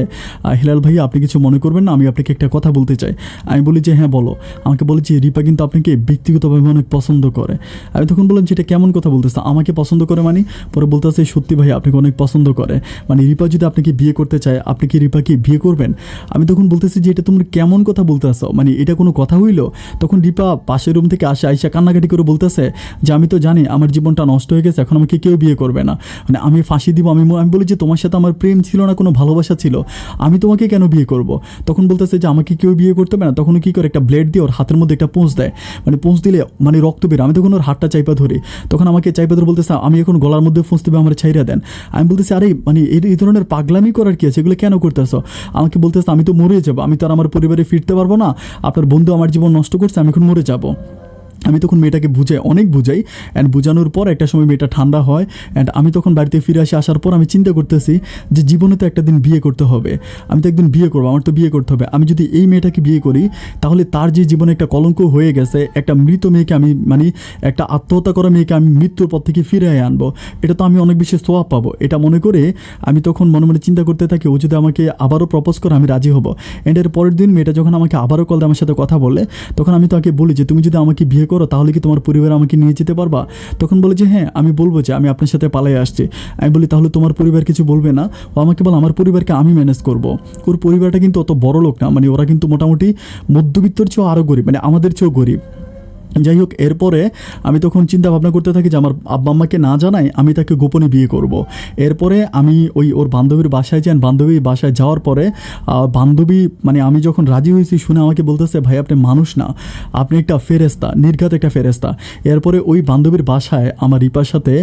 হিলাল ভাই আপনি কিছু মনে করবেন না, আমি আপনাকে একটা কথা বলতে চাই। আমি বলি যে হ্যাঁ বলো। আমাকে বলে যে রিপা কিন্তু আপনাকে ব্যক্তিগতভাবে অনেক পছন্দ করে। আমি তখন বললাম যে এটা কেমন কথা বলতেছে, আমাকে পছন্দ করে মানে? পরে বলতেছে সত্যি ভাই আপনাকে অনেক পছন্দ করে, মানে রিপা যদি আপনাকে বিয়ে করতে চায়, আপনি কি রিপাকে বিয়ে করবেন? আমি তখন বলতেছি যে এটা তোমরা কেমন কথা বলতে আসো, মানে এটা কোনো কথা হইল? তখন রিপা পাশের রুম থেকে আইসা কান্নাকাটি করে বলতেছে যে আমি তো জানি আমার জীবনটা নষ্ট হয়ে গেছে, এখন আমাকে কেউ বিয়ে করবে না, মানে আমি ফাঁসি দিব। আমি বলি যে তোমার সাথে আমার প্রেম ছিল না, কোনো ভালোবাসা ছিল, আমি তোমাকে কেন বিয়ে করব? তখন বলতেছে যে আমাকে কেউ বিয়ে করতে হবে না। তখন কি করে একটা ব্লেড দিয়ে ওর হাতের মধ্যে একটা পোঁচ দেয়, মানে পোঁচ দিলে মানে রক্ত বের। আমি তখন ওর হাতটা চাইপা ধরি, তখন আমাকে চাইপা ধরে বলতেছে আমি এখন গলার মধ্যে পোঁচ দেবে, আমার ছাইরা দেন। আমি বলতেছি আরে মানে এই ধরনের পাগলামি করার কি আছে, এগুলো কেন করতেছো? আমাকে বলতেছে আমি তো মরে যাবো, আমি তো আর আমার পরিবারে ফিরতে পারবো না, আপনার বন্ধু আমার জীবন নষ্ট করছে, আমি এখন মরে যাবো। আমি তখন মেয়েটাকে অনেক বুঝাই। অ্যান্ড বোঝানোর পর একটা সময় মেয়েটা ঠান্ডা হয়। অ্যান্ড আমি তখন বাড়িতে ফিরে আসার পর আমি চিন্তা করতেছি যে জীবনে তো একটা দিন বিয়ে করতে হবে, আমি তো একদিন বিয়ে করবো, আমার তো বিয়ে করতে হবে। আমি যদি এই মেয়েটাকে বিয়ে করি তাহলে তার যে জীবনে একটা কলঙ্ক হয়ে গেছে, একটা মৃত মেয়েকে আমি মানে একটা আত্মহত্যা করা মেয়েকে আমি মৃত্যুর পর থেকে ফিরে আনবো, এটা তো আমি অনেক বেশি সোয়াব পাবো। এটা মনে করে আমি তখন মনে মনে চিন্তা করতে থাকি ও যদি আমাকে আবারও প্রপোজ করে আমি রাজি হব। অ্যান্ড এর পরের দিন মেয়েটা যখন আমাকে আবারও কল দিয়ে আমার সাথে কথা বলে, তখন আমি তাকে বলি যে তুমি যদি আমাকে বিয়ে করো তাহলে কি তোমার পরিবার আমাকে নিয়ে যেতে পারবা? তখন বলে যে হ্যাঁ, আমি বলবো যে আমি আপনার সাথে পালাই আসছি। আমি বলি তাহলে তোমার পরিবার কিছু বলবে না? ও আমাকে বলে আমার পরিবারকে আমি ম্যানেজ করব। ওর পরিবারটা কিন্তু অত বড় লোক না, মানে ওরা কিন্তু মোটামুটি মধ্যবিত্তর চেয়েও আরও গরিব, মানে আমাদের চেয়েও গরিব। যাই হোক, এরপরে আমি তখন চিন্তা ভাবনা করতে থাকি যে আমার আব্বা আম্মাকে না জানাই আমি তাকে গোপনে বিয়ে করব। এরপরে আমি ওর বান্ধবীর বাসায় যাই। বান্ধবীর বাসায় যাওয়ার পরে বান্ধবী, মানে আমি যখন রাজি হয়েছি শুনে আমাকে বলতেছে ভাই আপনি মানুষ না, আপনি একটা ফেরেস্তা, নির্ঘাত একটা ফেরেস্তা। এরপরে ওই বান্ধবীর বাসায় আমার রিপার সাথে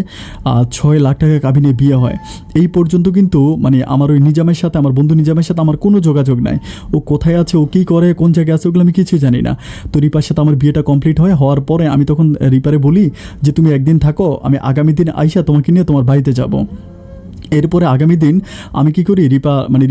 6 লাখ টাকা কাবিনে বিয়ে হয়। এই পর্যন্ত কিন্তু মানে আমার ওই নিজামের সাথে, আমার বন্ধু নিজামের সাথে আমার কোনো যোগাযোগ নাই। ও কোথায় আছে, ও কী করে, কোন জায়গায় আছে, ওগুলো আমি কিছুই জানি না। তো রিপার সাথে আমার বিয়েটা কমপ্লিট হওয়ার পরে আমি তখন রিপারে বলি যে তুমি একদিন থাকো, আমি আগামী দিন আইসা তোমাকে নিয়ে তোমার বাড়িতে যাব। এরপরে আগামী দিন আমি কী করি,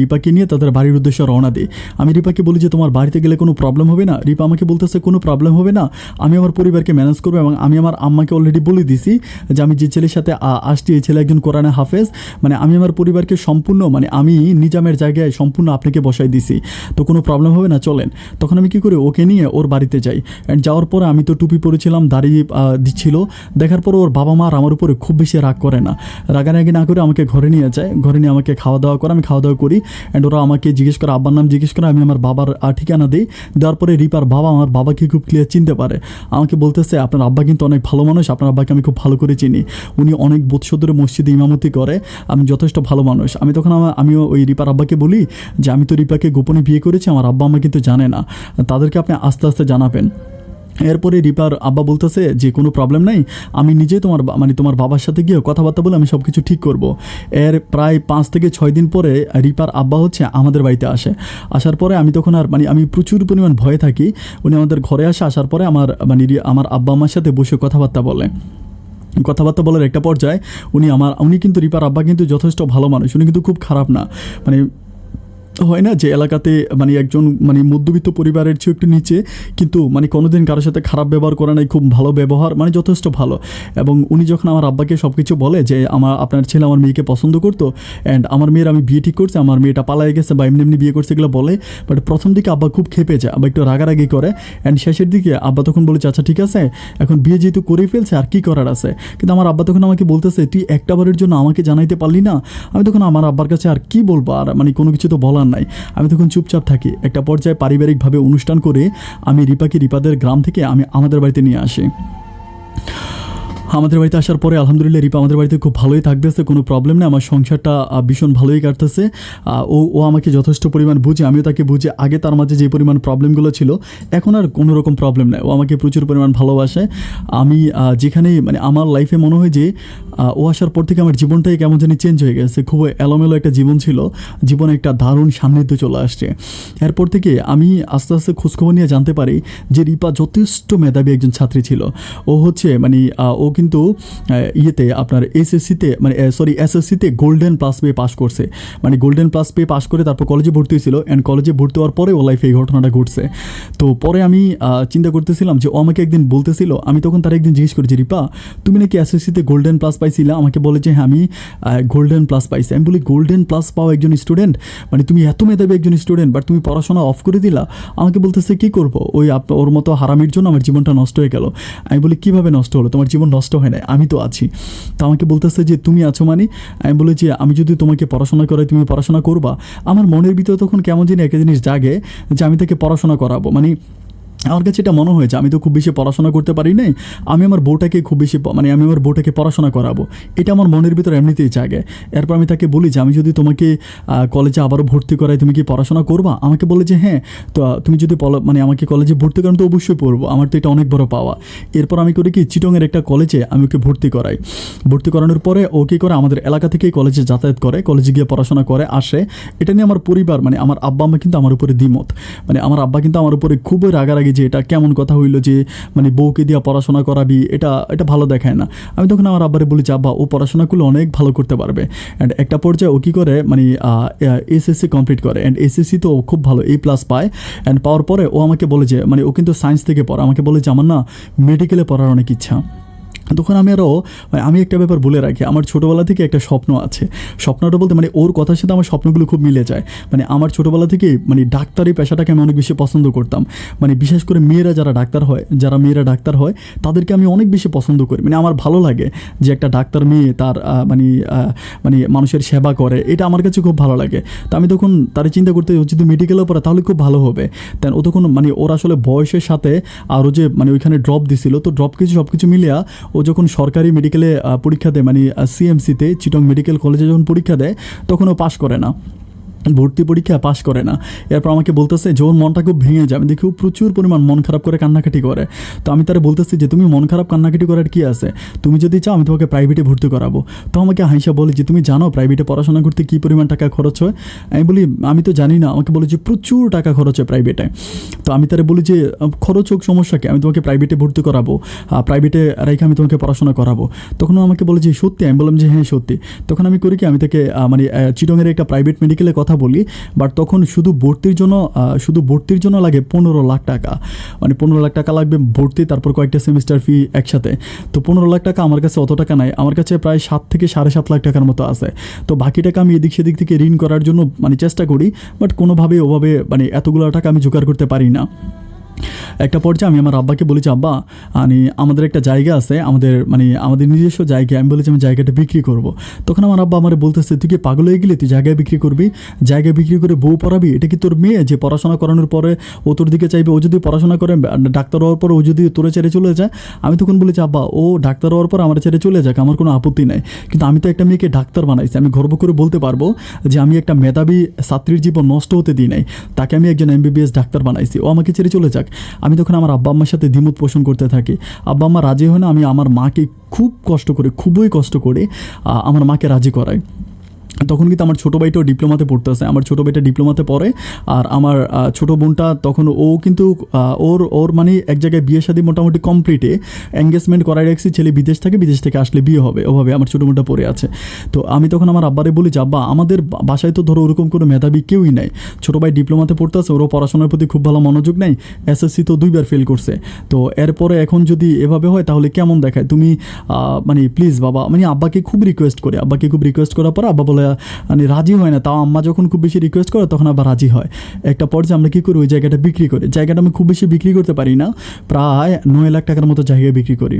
রিপাকে নিয়ে তাদের বাড়ির উদ্দেশ্যে রওনা দিই। আমি রিপাকে বলি যে তোমার বাড়িতে গেলে কোনো প্রবলেম হবে না? রিপা আমাকে বলতেছে কোনো প্রবলেম হবে না, আমি আমার পরিবারকে ম্যানেজ করবো। এবং আমি আমার আম্মাকে অলরেডি বলে দিছি যে আমি যে ছেলের সাথে আসছি এই ছেলে একজন কোরআনে হাফেজ, মানে আমি আমার পরিবারকে সম্পূর্ণ, মানে আমি নিজামের জায়গায় সম্পূর্ণ আপনাকে বসাই দিছি, তো কোনো প্রবলেম হবে না, চলেন। তখন আমি কী করি, ওকে নিয়ে ওর বাড়িতে যাই। অ্যান্ড যাওয়ার পরে আমি তো টুপি পরেছিলাম, দাঁড়িয়ে দিচ্ছিল। দেখার পর ওর বাবা মা আর আমার উপরে খুব বেশি রাগ করে না, রাগারাগি না করে আমাকে ঘরে নিয়ে যায়। ঘরে নিয়ে আমাকে খাওয়া দাওয়া করে, আমি খাওয়া দাওয়া করি। অ্যান্ড ওরা আমাকে জিজ্ঞেস করে, আব্বার নাম জিজ্ঞেস করে, আমি আমার বাবার ঠিকানা দিই। দেওয়ার পরে রিপার বাবা আমার বাবাকে খুব ক্লিয়ার চিনতে পারে। আমাকে বলতেছে আপনার আব্বা কিন্তু অনেক ভালো মানুষ, আপনার আব্বাকে আমি খুব ভালো করে চিনি, উনি অনেক বৎসর ধরে মসজিদে ইমামতি করে, আমি যথেষ্ট ভালো মানুষ। আমি তখন আমিও ওই রিপার আব্বাকে বলি যে আমি তো রিপাকে গোপনে বিয়ে করেছি, আমার আব্বা আম্মা কিন্তু জানে না, তাদেরকে আপনি আস্তে আস্তে জানাবেন। এরপরে রিপার আব্বা বলতেছে যে কোনো প্রবলেম নাই, আমি নিজেই তোমার বাবার সাথে গিয়ে কথাবার্তা বলে আমি সব কিছু ঠিক করব। এর প্রায় 5 থেকে 6 দিন পরে রিপার আব্বা আমাদের বাড়িতে আসে। আসার পরে আমি তখন আর আমি প্রচুর পরিমাণ ভয়ে থাকি। উনি আমাদের ঘরে আসার পরে আমার আব্বা আমার সাথে বসে কথাবার্তা বলার একটা পর্যায়ে উনি কিন্তু রিপার আব্বা কিন্তু যথেষ্ট ভালো মানুষ, উনি কিন্তু খুব খারাপ না। হয় না যে এলাকাতে একজন মধ্যবিত্ত পরিবারের চেয়ে একটু নিচে, কিন্তু কোনোদিন কারোর সাথে খারাপ ব্যবহার করে নাই, খুব ভালো ব্যবহার, যথেষ্ট ভালো। এবং উনি যখন আমার আব্বাকে সব কিছু বলে যে আপনার ছেলে আমার মেয়েকে পছন্দ করতো, অ্যান্ড আমার মেয়ের আমি বিয়ে ঠিক করছি, আমার মেয়েটা পালাই গেছে বা এমনি বিয়ে করছে, এগুলো বলে। বাট প্রথম দিকে আব্বা খুব খেপে যায়, আব্বা একটু রাগারাগি করে। অ্যান্ড শেষের দিকে আব্বা তখন বলেছে আচ্ছা ঠিক আছে, এখন বিয়ে যেহেতু করে ফেলছে আর কী করার আছে। কিন্তু আমার আব্বা তখন আমাকে বলতেছে তুই একটা বারের জন্য আমাকে জানাইতে পারলি না। আমি তখন আমার আব্বার কাছে আর কি বলবো, আর কোনো কিছু তো বলার নাই। আমি তখন চুপচাপ থাকি। একটা পর্যায়ে পারিবারিকভাবে অনুষ্ঠান করে আমি রিপাদের গ্রাম থেকে আমাদের বাড়িতে নিয়ে আসি। আমাদের বাড়িতে আসার পরে আলহামদুলিল্লাহ রিপা আমাদের বাড়িতে খুব ভালোই থাকতেছে, কোনো প্রবলেম নেই, আমার সংসারটা ভীষণ ভালোই কাটতেছে। ও আমাকে যথেষ্ট পরিমাণ বুঝে, আমিও তাকে বুঝি। আগে তার মাঝে যে পরিমাণ প্রবলেমগুলো ছিল, এখন আর কোনো রকম প্রবলেম নেই, ও আমাকে প্রচুর পরিমাণ ভালোবাসে। আমি যেখানেই আমার লাইফে মনে হয় যে ও আসার পর থেকে আমার জীবনটাই কেমন জানি চেঞ্জ হয়ে গেছে। খুব এলোমেলো একটা জীবন ছিল, জীবনে একটা দারুণ সান্নিধ্য চলে আসছে। এরপর থেকে আমি আস্তে আস্তে খোঁজখবর নিয়ে জানতে পারি যে রিপা যথেষ্ট মেধাবী একজন ছাত্রী ছিল। ও ও কিন্তু আপনার এসএসসিতে গোল্ডেন প্লাস পেয়ে পাস করছে, গোল্ডেন প্লাস পেয়ে পাস করে তারপর কলেজে ভর্তি হয়েছিল। অ্যান্ড কলেজে ভর্তি হওয়ার পরে ও লাইফে এই ঘটনাটা ঘটছে। তো পরে আমি চিন্তা করতেছিলাম যে ও আমাকে একদিন বলতেছিল, আমি তখন তার একদিন জিজ্ঞেস করেছি রিপা তুমি নাকি এসএসসিতে গোল্ডেন প্লাস পাইছিলা? আমাকে বলে যে হ্যাঁ আমি গোল্ডেন প্লাস পাইছি। আমি বলি গোল্ডেন প্লাস পাওয়া একজন স্টুডেন্ট, তুমি এত মেধাবী একজন স্টুডেন্ট, বাট তুমি পড়াশোনা অফ করে দিলা। আমাকে বলতেছে কী করবো, ওর মতো হারামির জন্য আমার জীবনটা নষ্ট হয়ে গেল। আমি বলি কীভাবে নষ্ট হলো, তোমার জীবন নষ্ট হয় না, আমি তো আছি। তো আমাকে বলতেছে যে তুমি আছো আমি বলি যে আমি যদি তোমাকে পড়াশোনা করাই তুমি পড়াশোনা করবা। আমার মনের ভিতরে তখন কেমন জানি একটা জিনিস জাগে যে আমি তাকে পড়াশোনা করাবো। আমার কাছে এটা মনে হয় যে আমি তো খুব বেশি পড়াশোনা করতে পারি নাই, আমি আমার বউটাকে আমি আমার বউটাকে পড়াশোনা করাবো, এটা আমার মনের ভিতরে এমনিতেই জাগে। এরপর আমি তাকে বলি যে আমি যদি তোমাকে কলেজে আবারও ভর্তি করাই তুমি কি পড়াশোনা করবা? আমাকে বলে যে হ্যাঁ, তো তুমি যদি আমাকে কলেজে ভর্তি করেন তো অবশ্যই পড়বো, আমার তো এটা অনেক বড় পাওয়া। এরপর আমি করি কি, চিটংয়ের একটা কলেজে আমি ওকে ভর্তি করাই। ভর্তি করানোর পরে ও কী করে, আমাদের এলাকা থেকেই কলেজে যাতায়াত করে, কলেজে গিয়ে পড়াশোনা করে আসে। এটা নিয়ে আমার পরিবার আমার আব্বা আম্মা কিন্তু আমার উপরে দ্বিমত, আমার আব্বা কিন্তু আমার উপরে খুবই রাগারাগি যে এটা কেমন কথা হইলো যে বউকে দিয়ে পড়াশোনা করাবি, এটা ভালো দেখায় না। আমি তখন আমার আব্বারে বলি যে আব্বা ও পড়াশোনা করলে অনেক ভালো করতে পারবে। অ্যান্ড একটা পর্যায়ে ও কী করে এসএসসি কমপ্লিট করে, অ্যান্ড এসএসসি তো ও খুব ভালো A+ পায়। অ্যান্ড পাওয়ার পরে ও আমাকে বলে যে ও কিন্তু সায়েন্স থেকে পড়ে, আমাকে বলে যে আমার না মেডিকেলে পড়ার অনেক ইচ্ছা। তখন আমি একটা ব্যাপার বলে রাখি, আমার ছোটোবেলা থেকে একটা স্বপ্ন আছে। স্বপ্নটা বলতে মানে ওর কথার সাথে আমার স্বপ্নগুলো খুব মিলে যায়। মানে আমার ছোটোবেলা থেকে মানে ডাক্তারি পেশাটাকে আমি অনেক বেশি পছন্দ করতাম। মানে বিশেষ করে যারা মেয়েরা ডাক্তার হয় তাদেরকে আমি অনেক বেশি পছন্দ করি। মানে আমার ভালো লাগে যে একটা ডাক্তার মেয়ে তার মানে মানুষের সেবা করে, এটা আমার কাছে খুব ভালো লাগে। তো আমি তখন তারা চিন্তা করতে, ও যদি মেডিকেলে পড়ে তাহলে খুব ভালো হবে। দেন ও তখন মানে ওর আসলে বয়সের সাথে আরও যে মানে ওইখানে ড্রপ দিছিল, তো সব কিছু মিলিয়া ও যখন সরকারি মেডিকেলে পরীক্ষা দেয়, মানে সিএমসিতে চিটং মেডিকেল কলেজে যখন পরীক্ষা দেয়, তখন ও পাশ করে না, ভর্তি পরীক্ষা পাশ করে না। এরপর আমাকে বলতেছে যে ওর মনটা খুব ভেঙে যায়। আমি দেখি ও প্রচুর পরিমাণ মন খারাপ করে কান্নাকাটি করে। তো আমি তারা বলতেছি যে তুমি মন খারাপ কান্নাকাটি করার কী আছে, তুমি যদি চাও আমি তোমাকে প্রাইভেটে ভর্তি করাবো। তো আমাকে হাইসা বলে যে তুমি জানো প্রাইভেটে পড়াশোনা করতে কী পরিমাণ টাকা খরচ হয়? আমি বলি আমি তো জানি না। আমাকে বলে যে প্রচুর টাকা খরচ হয় প্রাইভেটে। তো আমি তারা বলি যে খরচ হোক, সমস্যা কি, আমি তোমাকে প্রাইভেটে ভর্তি করাবো, প্রাইভেটে রেখে আমি তোমাকে পড়াশোনা করাবো। তখন ও আমাকে বলে যে সত্যি? আমি বললাম যে হ্যাঁ সত্যি। তখন আমি করি কি, আমি তাকে মানে চিটংয়ের একটা প্রাইভেট মেডিকেলে কথা বলি, বাট তখন শুধু ভর্তির জন্য লাগে 15 লাখ টাকা। মানে 15 লাখ টাকা লাগবে ভর্তি, তারপর কয়েকটা সেমিস্টার ফি একসাথে। তো 15 লাখ টাকা আমার কাছে অত টাকা নাই, আমার কাছে প্রায় 7 থেকে 7.5 লাখ টাকার মতো আছে। তো বাকি টাকা আমি এদিক সেদিক থেকে ঋণ করার জন্য মানে চেষ্টা করি, বাট কোনোভাবে ওভাবে মানে এতগুলো টাকা আমি জোগাড় করতে পারি না। একটা পর্যায়ে আমি আমার আব্বাকে বলেছি, আব্বা মানে আমাদের একটা জায়গা আছে, আমাদের নিজস্ব জায়গা, আমি বলেছি আমি জায়গাটা বিক্রি করব। তখন আমার আব্বা আমার বলতেছে, তুই কি পাগল হয়ে গেলি? তুই জায়গায় বিক্রি করবি? জায়গা বিক্রি করে বউ পড়াবি? এটা কি তোর মেয়ে যে পড়াশোনা করানোর পরে ও তোর দিকে চাইবে? ও যদি পড়াশোনা করে ডাক্তার হওয়ার পর ও যদি তোরে ছেড়ে চলে যায়? আমি তখন বলেছি, আব্বা ও ডাক্তার হওয়ার পর আমার ছেড়ে চলে যাক, আমার কোনো আপত্তি নাই, কিন্তু আমি তো একটা মেয়েকে ডাক্তার বানাইছি। আমি গর্ব করে বলতে পারবো যে আমি একটা মেধাবী ছাত্রীর জীবন নষ্ট হতে দিই নাই, তাকে আমি একজন MBBS ডাক্তার বানাইছি, ও আমাকে ছেড়ে চলে যাক। আমি তখন আমার আব্বা আম্মার সাথে দ্বিমত পোষণ করতে থাকি। আব্বা আম্মা রাজি হয় না। আমি আমার মাকে খুবই কষ্ট করে আমার মাকে রাজি করাই। তখন কিন্তু আমার ছোটো ভাইটাও ডিপ্লোমাতে পড়তেছে, আমার ছোটো ভাইটা ডিপ্লোমাতে পড়ে। আর আমার ছোটো বোনটা তখন ও কিন্তু ওর মানে এক জায়গায় বিয়ে শাদী মোটামুটি কমপ্লিটে, এঙ্গেজমেন্ট করাই রাখছি, ছেলে বিদেশ থেকে আসলে বিয়ে হবে, ওভাবে আমার ছোটো বোনটা পড়ে আছে। তো আমি তখন আমার আব্বারে বলি যে আব্বা আমাদের বাসায় তো ধরো ওরকম কোনো মেধাবী কেউই নাই, ছোটো ভাই ডিপ্লোমাতে পড়তেছে, ওরও পড়াশোনার প্রতি খুব ভালো মনোযোগ নেই, SSC তো 2বার ফেল করছে। তো এরপরে এখন যদি এভাবে হয় তাহলে কেমন দেখায়? তুমি মানে প্লিজ বাবা, মানে আব্বাকে খুব রিকোয়েস্ট করার পর আব্বা বলে মানে রাজি হয় না। তাও আম্মা যখন খুব বেশি রিকোয়েস্ট করে তখন আবার রাজি হয়। একটা পর্যায়ে আমরা কী করি, ওই জায়গাটা বিক্রি করি। জায়গাটা আমি খুব বেশি বিক্রি করতে পারি না, প্রায় 9 লাখ টাকার মতো জায়গায় বিক্রি করি।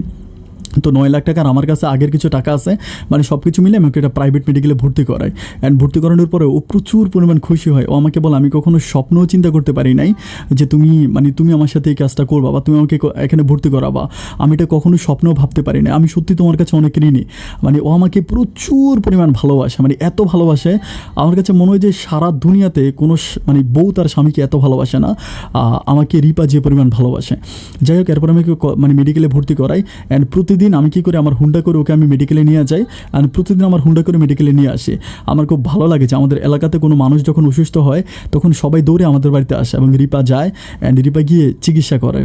তো 9 লাখ টাকার আমার কাছে আগের কিছু টাকা আছে, মানে সব কিছু মিলে আমাকে একটা প্রাইভেট মেডিকেলে ভর্তি করাই। অ্যান্ড ভর্তি করানোর পরে ও প্রচুর পরিমাণ খুশি হয়। ও আমাকে বলে আমি কখনো স্বপ্নও চিন্তা করতে পারি নাই যে তুমি আমার সাথে এই কাজটা করবা বা তুমি আমাকে এখানে ভর্তি করাবা, আমি এটা কখনো স্বপ্নেও ভাবতে পারি না, আমি সত্যি তোমার কাছে অনেক ঋণী। মানে ও আমাকে প্রচুর পরিমাণ ভালোবাসে, মানে এত ভালোবাসে আমার কাছে মনে হয় যে সারা দুনিয়াতে কোনো মানে বউ তার স্বামীকে এত ভালোবাসে না আমাকে রিপা যে পরিমাণ ভালোবাসে। যাই হোক, এরপর আমি মানে মেডিকেলে ভর্তি করাই। অ্যান্ড প্রতিদিন আমি কী করি, আমার হুন্ডা করে ওকে আমি মেডিকেলে নিয়ে যাই, আর প্রতিদিন আমার হুন্ডা করে মেডিকেলে নিয়ে আসি। আমার খুব ভালো লাগে যে আমাদের এলাকাতে কোনো মানুষ যখন অসুস্থ হয় তখন সবাই দৌড়ে আমাদের বাড়িতে আসে এবং রিপা যায়, অ্যান্ড রিপা গিয়ে চিকিৎসা করে।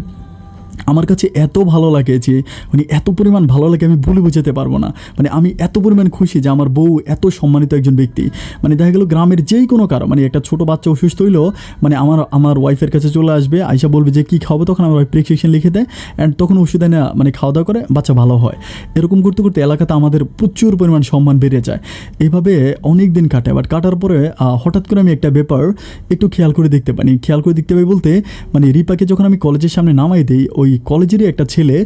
আমার কাছে এত ভালো লাগে যে মানে এত পরিমাণ ভালো লাগে আমি বলে বোঝাতে পারবো না। মানে আমি এত পরিমাণ খুশি যে আমার বউ এত সম্মানিত একজন ব্যক্তি। মানে দেখা গেলো গ্রামের যেই কোনো কারো, মানে একটা ছোটো বাচ্চা অসুস্থ হইলেও মানে আমার ওয়াইফের কাছে চলে আসবে, আইসা বলবে যে কী খাওয়াবো, তখন আমার ওয়াইফ প্রেসক্রিপশন লিখে দেয়, অ্যান্ড তখন ওষুধ এনে মানে খাওয়া দাওয়া করে বাচ্চা ভালো হয়। এরকম করতে করতে এলাকাতে আমাদের প্রচুর পরিমাণ সম্মান বেড়ে যায়। এইভাবে অনেক দিন কাটে। বাট কাটার পরে হঠাৎ করে আমি একটা ব্যাপার একটু খেয়াল করে দেখতে পাই বলতে মানে রিপাকে যখন আমি কলেজের সামনে নামাই দিই, ওই কলেজেরই একটা ছেলে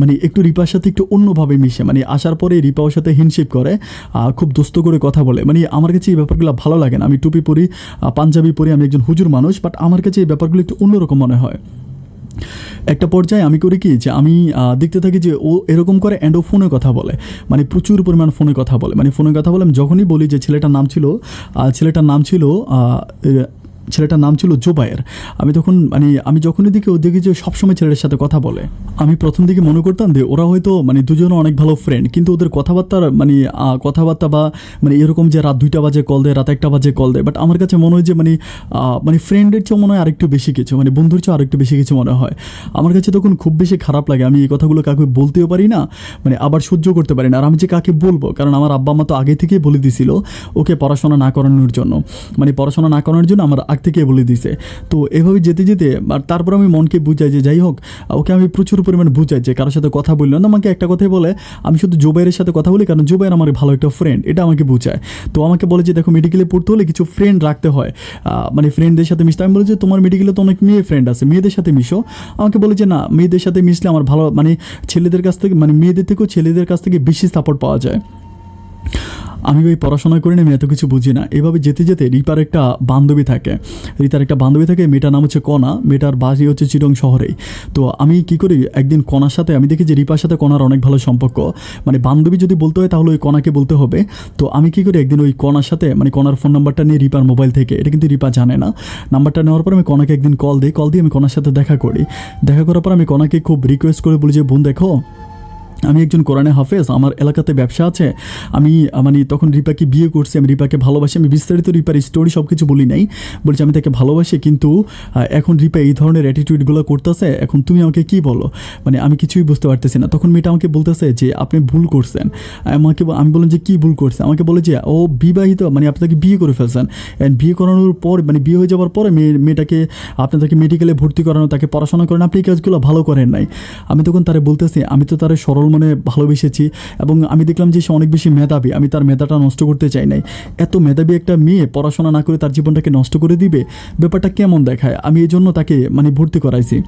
মানে একটু রিপার সাথে একটু অন্যভাবে মিশে, মানে আসার পরে রিপা ওর সাথে হিনশিপ করে, খুব দোস্ত করে কথা বলে। মানে আমার কাছে এই ব্যাপারগুলো ভালো লাগে না। আমি টুপি পরি, পাঞ্জাবি পরি, আমি একজন হুজুর মানুষ, বাট আমার কাছে এই ব্যাপারগুলো একটু অন্যরকম মনে হয়। একটা পর্যায়ে আমি করি কি যে আমি দেখতে থাকি যে ও এরকম করে, অ্যান্ড ও ফোনে কথা বলে, মানে প্রচুর পরিমাণ ফোনে কথা বলে। আমি যখনই বলি যে ছেলেটার নাম ছিল জোবায়ের, আমি যখনই দেখি যে সবসময় ছেলেটার সাথে কথা বলে। আমি প্রথম দিকে মনে করতাম যে ওরা হয়তো মানে দুজনে অনেক ভালো ফ্রেন্ড, কিন্তু ওদের কথাবার্তা বা মানে এরকম যে রাত 2টা বাজে কল দেয়, রাত 1টা বাজে কল দেয়, বাট আমার কাছে মনে হয় যে মানে ফ্রেন্ডের চেয়ে মনে হয় আরেকটু বেশি কিছু, মানে বন্ধুর চেয়ে আরেকটু বেশি কিছু মনে হয়। আমার কাছে তখন খুব বেশি খারাপ লাগে। আমি এই কথাগুলো কাউকে বলতেও পারি না, মানে আবার সহ্য করতে পারি না। আর আমি যে কাকে বলবো, কারণ আমার আব্বা মা তো আগে থেকেই বলে দিছিল ওকে পড়াশোনা না করানোর জন্য, আমার আগ থেকে বলে দিছে। তো এভাবে যেতে যেতে আর তারপর আমি মনকে বুঝাই যে যাই হোক, ওকে আমি প্রচুর পরিমাণে বুঝাই যে কারোর সাথে কথা বললো না, আমাকে একটা কথাই বলে আমি শুধু জুবাইরের সাথে কথা বলি কারণ জুবাইর আমার ভালো একটা ফ্রেন্ড, এটা আমাকে বুঝায়। তো আমাকে বলে যে দেখো মেডিকেলে পড়তে হলে কিছু ফ্রেন্ড রাখতে হয়, মানে ফ্রেন্ডদের সাথে মিশতে। আমি বলি যে তোমার মেডিকেলে তো অনেক মেয়ে ফ্রেন্ড আছে, মেয়েদের সাথে মিশো। আমাকে বলে যে না, মেয়েদের সাথে মিশলে আমার ভালো, মানে ছেলেদের কাছ থেকে, মানে মেয়েদের থেকেও ছেলেদের কাছ থেকে বেশি সাপোর্ট পাওয়া যায়। আমি ওই পড়াশোনা করি না, আমি এত কিছু বুঝি না। এভাবে যেতে যেতে রিপার একটা বান্ধবী থাকে, মেয়েটার নাম হচ্ছে কণা, মেয়েটার বাড়ি হচ্ছে চিটং শহরেই। তো আমি কি করি, একদিন কণার সাথে আমি দেখি যে রিপার সাথে কণার অনেক ভালো সম্পর্ক, মানে বান্ধবী যদি বলতে হয় তাহলে ওই কণাকে বলতে হবে। তো আমি কি করি, একদিন ওই কণার সাথে, মানে কণার ফোন নাম্বারটা নিয়ে রিপার মোবাইল থেকে, এটা কিন্তু রিপা জানে না, নাম্বারটা নেওয়ার পর আমি কণাকে একদিন কল দিয়ে আমি কণার সাথে দেখা করি। দেখা করার পর আমি কণাকে খুব রিকোয়েস্ট করে বলি যে বোন দেখো, আমি একজন কোরআনে হাফেজ, আমার এলাকাতে ব্যবসা আছে, আমি মানে তখন রিপাকে বিয়ে করছি, আমি রিপাকে ভালোবাসি। আমি বিস্তারিত রিপার স্টোরি সব কিছু বলি নাই, বলছি আমি তাকে ভালোবাসি, কিন্তু এখন রিপা এই ধরনের অ্যাটিটিউডগুলো করতেছে, এখন তুমি আমাকে কি বলো, মানে আমি কিছুই বুঝতে পারতেছি না। তখন মেয়েটা আমাকে বলতেছে যে আপনি ভুল করছেন। আমি বললাম যে কী ভুল করছে, আমাকে বলে যে ও বিবাহিত, মানে আপনি তাকে বিয়ে করে ফেলছেন, অ্যান্ড বিয়ে করানোর পর, মানে বিয়ে হয়ে যাওয়ার পরে মেয়েটাকে আপনি তাকে মেডিকেলে ভর্তি করানো, তাকে পড়াশোনা করেন, আপনি এই কাজগুলো ভালো করেন নাই। আমি তখন তারে বলতেছি আমি তো তারে সরল মনে ভালোবেসেছি, এবং আমি দেখলাম যে সে অনেক বেশি মেধাবী, আমি তার মেধাটা নষ্ট করতে চাই নাই। এত মেধাবী একটা মেয়ে পড়াশোনা না করে তার জীবনটাকে নষ্ট করে দিবে, ব্যাপারটা কেমন দেখায়, আমি এই জন্য তাকে মানে ভর্তি করাইছি।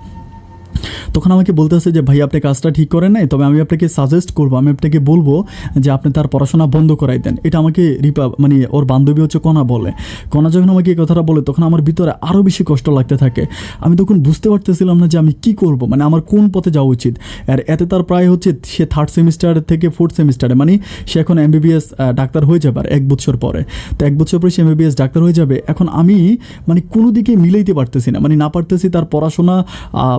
তখন আমাকে বলতেছে যে ভাই আপনি কাজটা ঠিক করেন নাই, তবে আমি আপনাকে সাজেস্ট করবো, আমি আপনাকে বলবো যে আপনি তার পড়াশোনা বন্ধ করাই দেন। এটা আমাকে রিপা, মানে ওর বান্ধবী হচ্ছে কণা বলে। কণা যখন আমাকে এই কথাটা বলে তখন আমার ভিতরে আরও বেশি কষ্ট লাগতে থাকে। আমি তখন বুঝতে পারতেছিলাম না যে আমি কি করব, মানে আমার কোন পথে যাওয়া উচিত। আর এতে তার প্রায় হচ্ছে সে 3rd সেমিস্টার থেকে 4th সেমিস্টারে, মানে সে এখন MBBS ডাক্তার হয়ে যাবে আর 1 বছর পরে। তো 1 বছর পরে সে MBBS ডাক্তার হয়ে যাবে। এখন আমি মানে কোনো দিকে মিলাইতে পারতেছি না, মানে না পারতেছি তার পড়াশোনা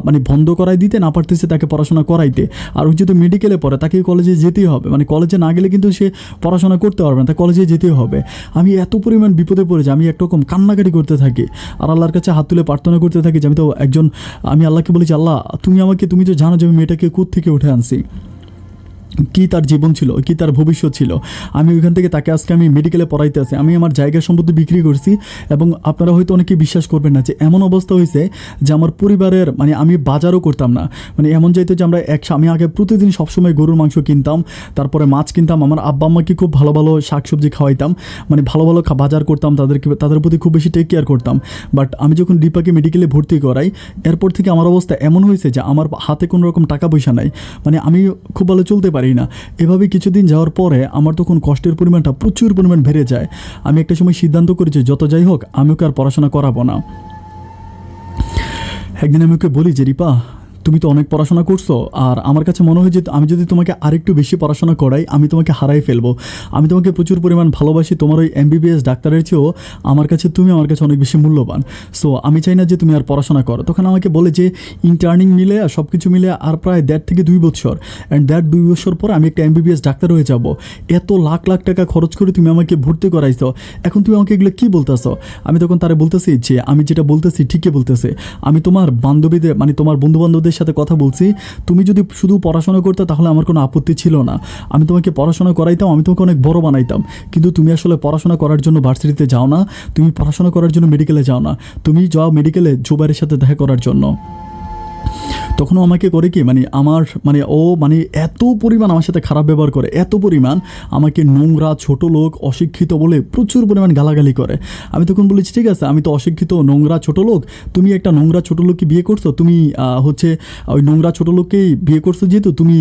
মানে বন্ধ করাই দিতে, না পারতেছে তাকে পড়াশোনা করাইতে। আর ওই যেহেতু মেডিকেলে পড়ে তাকে কলেজে যেতেই হবে, মানে কলেজে না গেলে কিন্তু সে পড়াশোনা করতে পারবে না, তাই কলেজে যেতেই হবে। আমি এত পরিমাণ বিপদে পড়ে যাই, আমি একরকম কান্নাকাটি করতে থাকি আর আল্লাহর কাছে হাত তুলে প্রার্থনা করতে থাকি যে আমি তো একজন, আমি আল্লাহকে বলি যে আল্লাহ তুমি তো জানো যে আমি মেয়েটাকে কোত্থেকে উঠে আনছি, কী তার জীবন ছিল, কী তার ভবিষ্যৎ ছিল। আমি ওইখান থেকে তাকে আজকে আমি মেডিকেলে পড়াইতে আছি, আমি আমার জায়গা সম্পত্তি বিক্রি করছি। এবং আপনারা হয়তো অনেকে বিশ্বাস করবেন না যে এমন অবস্থা হয়েছে যে আমার পরিবারের, মানে আমি বাজারও করতাম না, মানে এমন যাইতো যে আমরা আমি আগে প্রতিদিন সবসময় গরুর মাংস কিনতাম, তারপরে মাছ কিনতাম, আমার আব্বা আম্মাকে খুব ভালো ভালো শাকসবজি খাওয়াইতাম, মানে ভালো ভালো বাজার করতাম, তাদের প্রতি খুব বেশি টেক কেয়ার করতাম। বাট আমি যখন রিপাকে মেডিকেলে ভর্তি করাই, এরপর থেকে আমার অবস্থা এমন হয়েছে যে আমার হাতে কোনো রকম টাকা পয়সা নাই, মানে আমি খুব ভালো চলতে পারি না। এভাবে কিছুদিন যাওয়ার পরে আমার তখন কষ্টের পরিমাণটা প্রচুর পরিমাণ বেড়ে যায়। আমি একটা সময় সিদ্ধান্ত করেছি যত যাই হোক আমি ওকে আর পড়াশোনা করাবো না। একদিন আমি ওকে বলি যে রিপা, তুমি তো অনেক পড়াশোনা করছো, আর আমার কাছে মনে হয় যে আমি যদি তোমাকে আরেকটু বেশি পড়াশোনা করাই আমি তোমাকে হারাই ফেলবো। আমি তোমাকে প্রচুর পরিমাণ ভালোবাসি, তোমার ওই MBBS ডাক্তারের চেয়েও আমার কাছে অনেক বেশি মূল্যবান। সো আমি চাই না যে তুমি আর পড়াশোনা করো। তখন আমাকে বলে যে ইন্টার্নিং মিলে সব কিছু মিলে আর প্রায় 1.5 থেকে 2 বছর, অ্যান্ড 2 বছর পরে আমি একটা MBBS ডাক্তার হয়ে যাব। এত লাখ লাখ টাকা খরচ করে তুমি আমাকে ভর্তি করাইছো, এখন তুমি আমাকে এগুলো কী বলতেছো? আমি তখন তারে বলতেছি যে আমি যেটা বলতেছি ঠিকই বলতেছে, আমি তোমার বান্ধবীদের, মানে তোমার বন্ধুবান্ধবদের সাথে কথা বলছি, তুমি যদি শুধু পড়াশোনা করতে তাহলে আমার কোনো আপত্তি ছিল না, আমি তোমাকে পড়াশোনা করাইতাম, আমি তোমাকে অনেক বড় বানাইতাম। কিন্তু তুমি আসলে পড়াশোনা করার জন্য ভার্সিটিতে যাও না, তুমি পড়াশোনা করার জন্য মেডিকেলে যাও না, তুমি যাও মেডিকেলে জুবাইরের সাথে দেখা করার জন্য। তখনও আমাকে করে কি, মানে আমার মানে ও মানে এত পরিমাণ আমার সাথে খারাপ ব্যবহার করে, এত পরিমাণ আমাকে নোংরা, ছোট লোক, অশিক্ষিত বলে প্রচুর পরিমাণ গালাগালি করে। আমি তখন বলেছি ঠিক আছে, আমি তো অশিক্ষিত, নোংরা, ছোট লোক, তুমি একটা নোংরা ছোট লোককে বিয়ে করছো, তুমি হচ্ছে ওই নোংরা ছোট লোককেই বিয়ে করছো, যেহেতু তুমি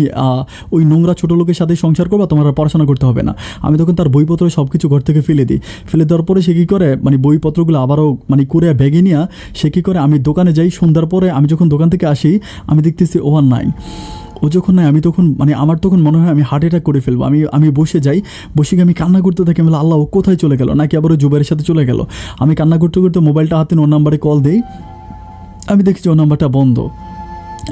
ওই নোংরা ছোট লোকের সাথে সংসার করবা, তোমার পড়াশোনা করতে হবে না। আমি তখন তার বইপত্র সব কিছু ঘর থেকে ফেলে দিই। ফেলে দেওয়ার পরে সে কী করে, মানে বইপত্রগুলো আবারও মানে করে ব্যাগে নিয়ে সে কী করে, আমি দোকানে যাই সন্ধ্যার পরে, আমি যখন দোকান থেকে আসি আমি দেখতেছি ও আর নাই। ও যখন নাই আমি তখন মানে আমার তখন মনে হয় আমি হার্ট অ্যাটাক করে ফেলবো। আমি বসে যাই, বসে গিয়ে আমি কান্না করতে থাকি, আমি বলি আল্লাহ ও কোথায় চলে গেল, নাকি আবার ওই জুবাইরের সাথে চলে গেল। আমি কান্না করতে করতে মোবাইলটা হাতে ওর নাম্বারে কল দেই, আমি দেখছি ওর নাম্বারটা বন্ধ।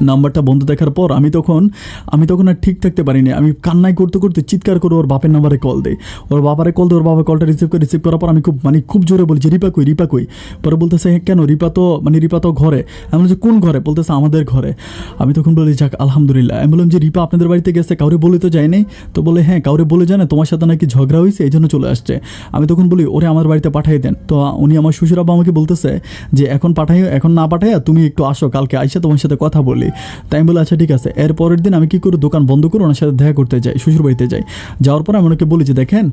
নাম্বারটা বন্ধ দেখার পর আমি তখন আর ঠিক থাকতে পারিনি। আমি কান্নায় করতে করতে চিৎকার করে ওর বাপের নাম্বারে কল দেই। ওর বাবার কলটা রিসিভ করার পর আমি খুব জোরে বলছি, রিপা কই। পরে বলতেছে কেন, রিপা তো ঘরে। আমি বলছি কোন ঘরে? বলতেছে আমাদের ঘরে। আমি তখন বলি যাক আলহামদুলিল্লাহ। আমি বললাম যে রিপা আপনাদের বাড়িতে গেছে, কাউরে বলে তো যায় নাই? তো বলে হ্যাঁ কাউরে বলে যায় না, তোমার সাথে নাকি ঝগড়া হয়েছে এই জন্য চলে আসছে। আমি তখন বলি ওরে আমার বাড়িতে পাঠিয়ে দেন। তো উনি আমার শ্বশুর আব্বা আমাকে বলতেছে যে এখন না পাঠাইয়া তুমি একটু আসো, কালকে আইসা তোমার সাথে কথা বলি। তাই আমি বলি আচ্ছা ঠিক আছে। এর পরের দিন আমি কী করি, দোকান বন্ধ করে ওনার সাথে দেখা করতে যাই, শ্বশুর বাড়িতে যাই। যাওয়ার পর আমি ওনাকে বলি যে দেখেন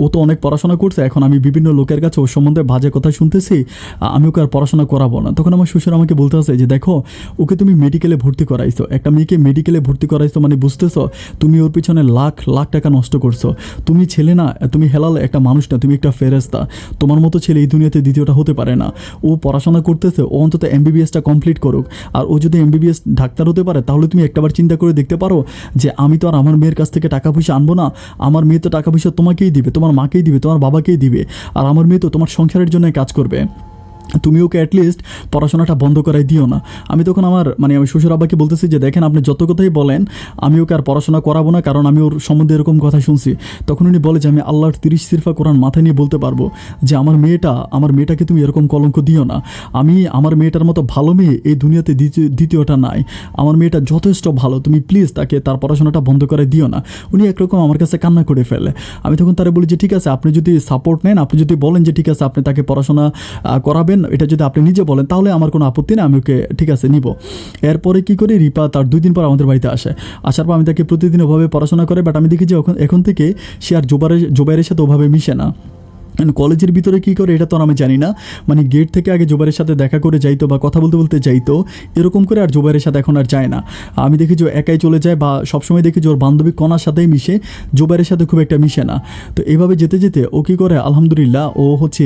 ও তো অনেক পড়াশোনা করছে, এখন আমি বিভিন্ন লোকের কাছে ওর সম্বন্ধে বাজে কথা শুনতেছি, আমি ওকে আর পড়াশোনা করাবো না। তখন আমার শ্বশুর আমাকে বলতে আছে যে দেখো ওকে তুমি মেডিকেলে ভর্তি করাইছো, একটা মেয়েকে মেডিকেলে ভর্তি করাইছো মানে বুঝতেছো তুমি ওর পিছনে লাখ লাখ টাকা নষ্ট করছো। তুমি ছেলে না, তুমি হেলাল একটা মানুষ না, তুমি একটা ফেরেস্তা। তোমার মতো ছেলে এই দুনিয়াতে দ্বিতীয়টা হতে পারে না। ও পড়াশোনা করতেছে, ও অন্তত এমবিবিএসটা কমপ্লিট করুক। আর ও যদি এমবিবিএস ডাক্তার হতে পারে তাহলে তুমি একটাবার চিন্তা করে দেখতে পারো যে আমি তো আর আমার মেয়ের কাছ থেকে টাকা পয়সা আনবো না। আমার মেয়ে তো টাকা পয়সা তোমাকেই দিবে, তোমার মাকেই দিবে, তোমার বাবাকেই দিবে। আর আমার মেয়ে তো তোমার সংসারের জন্য কাজ করবে। তুমি ওকে অ্যাটলিস্ট পড়াশোনাটা বন্ধ করাই দিও না। আমি তখন আমি শ্বশুর আব্বাকে বলতেছি যে দেখেন আপনি যত কথাই বলেন আমি ওকে আর পড়াশোনা করাবো না, কারণ আমি ওর সম্বন্ধে এরকম কথা শুনছি। তখন উনি বলে যে আমি আল্লাহর 30 সিরফা কোরআন মাথায় নিয়ে বলতে পারবো যে আমার মেয়েটাকে তুমি এরকম কলঙ্ক দিও না। আমার মেয়েটার মতো ভালো মেয়ে এই দুনিয়াতে দ্বিতীয়টা নাই। আমার মেয়েটা যথেষ্ট ভালো, তুমি প্লিজ তার পড়াশোনাটা বন্ধ করে দিও না। উনি একরকম আমার কাছে কান্না করে ফেলে। আমি তখন তারা বলি যে ঠিক আছে আপনি যদি সাপোর্ট নেন, আপনি যদি বলেন যে ঠিক আছে আপনি তাকে পড়াশোনা করাবেন, এটা যদি আপনি নিজে বলেন তাহলে আমার কোনো আপত্তি নেই, আমি ওকে ঠিক আছে নিব। এরপরে কি করি, রিপা তার 2 দিন পর আমাদের বাড়িতে আসার পর আমি তাকে প্রতিদিন ওভাবে পড়াশোনা করে, বাট আমি দেখি যে এখন থেকে সে আর জোবাইরের সাথে ওভাবে মিশে না। কলেজের ভিতরে কী করে এটা তো আমি জানি না, মানে গেট থেকে আগে জোবাইরের সাথে দেখা করে যাইতো বা কথা বলতে যাইতো, এরকম করে আর জোবাইরের সাথে এখন আর যায় না। আমি দেখি যে একাই চলে যায়, বা সবসময় দেখি যে ওর বান্ধবী কণার সাথেই মিশে, জোবাইরের সাথে খুব একটা মিশে না। তো এইভাবে যেতে যেতে ও কী করে আলহামদুলিল্লাহ ও হচ্ছে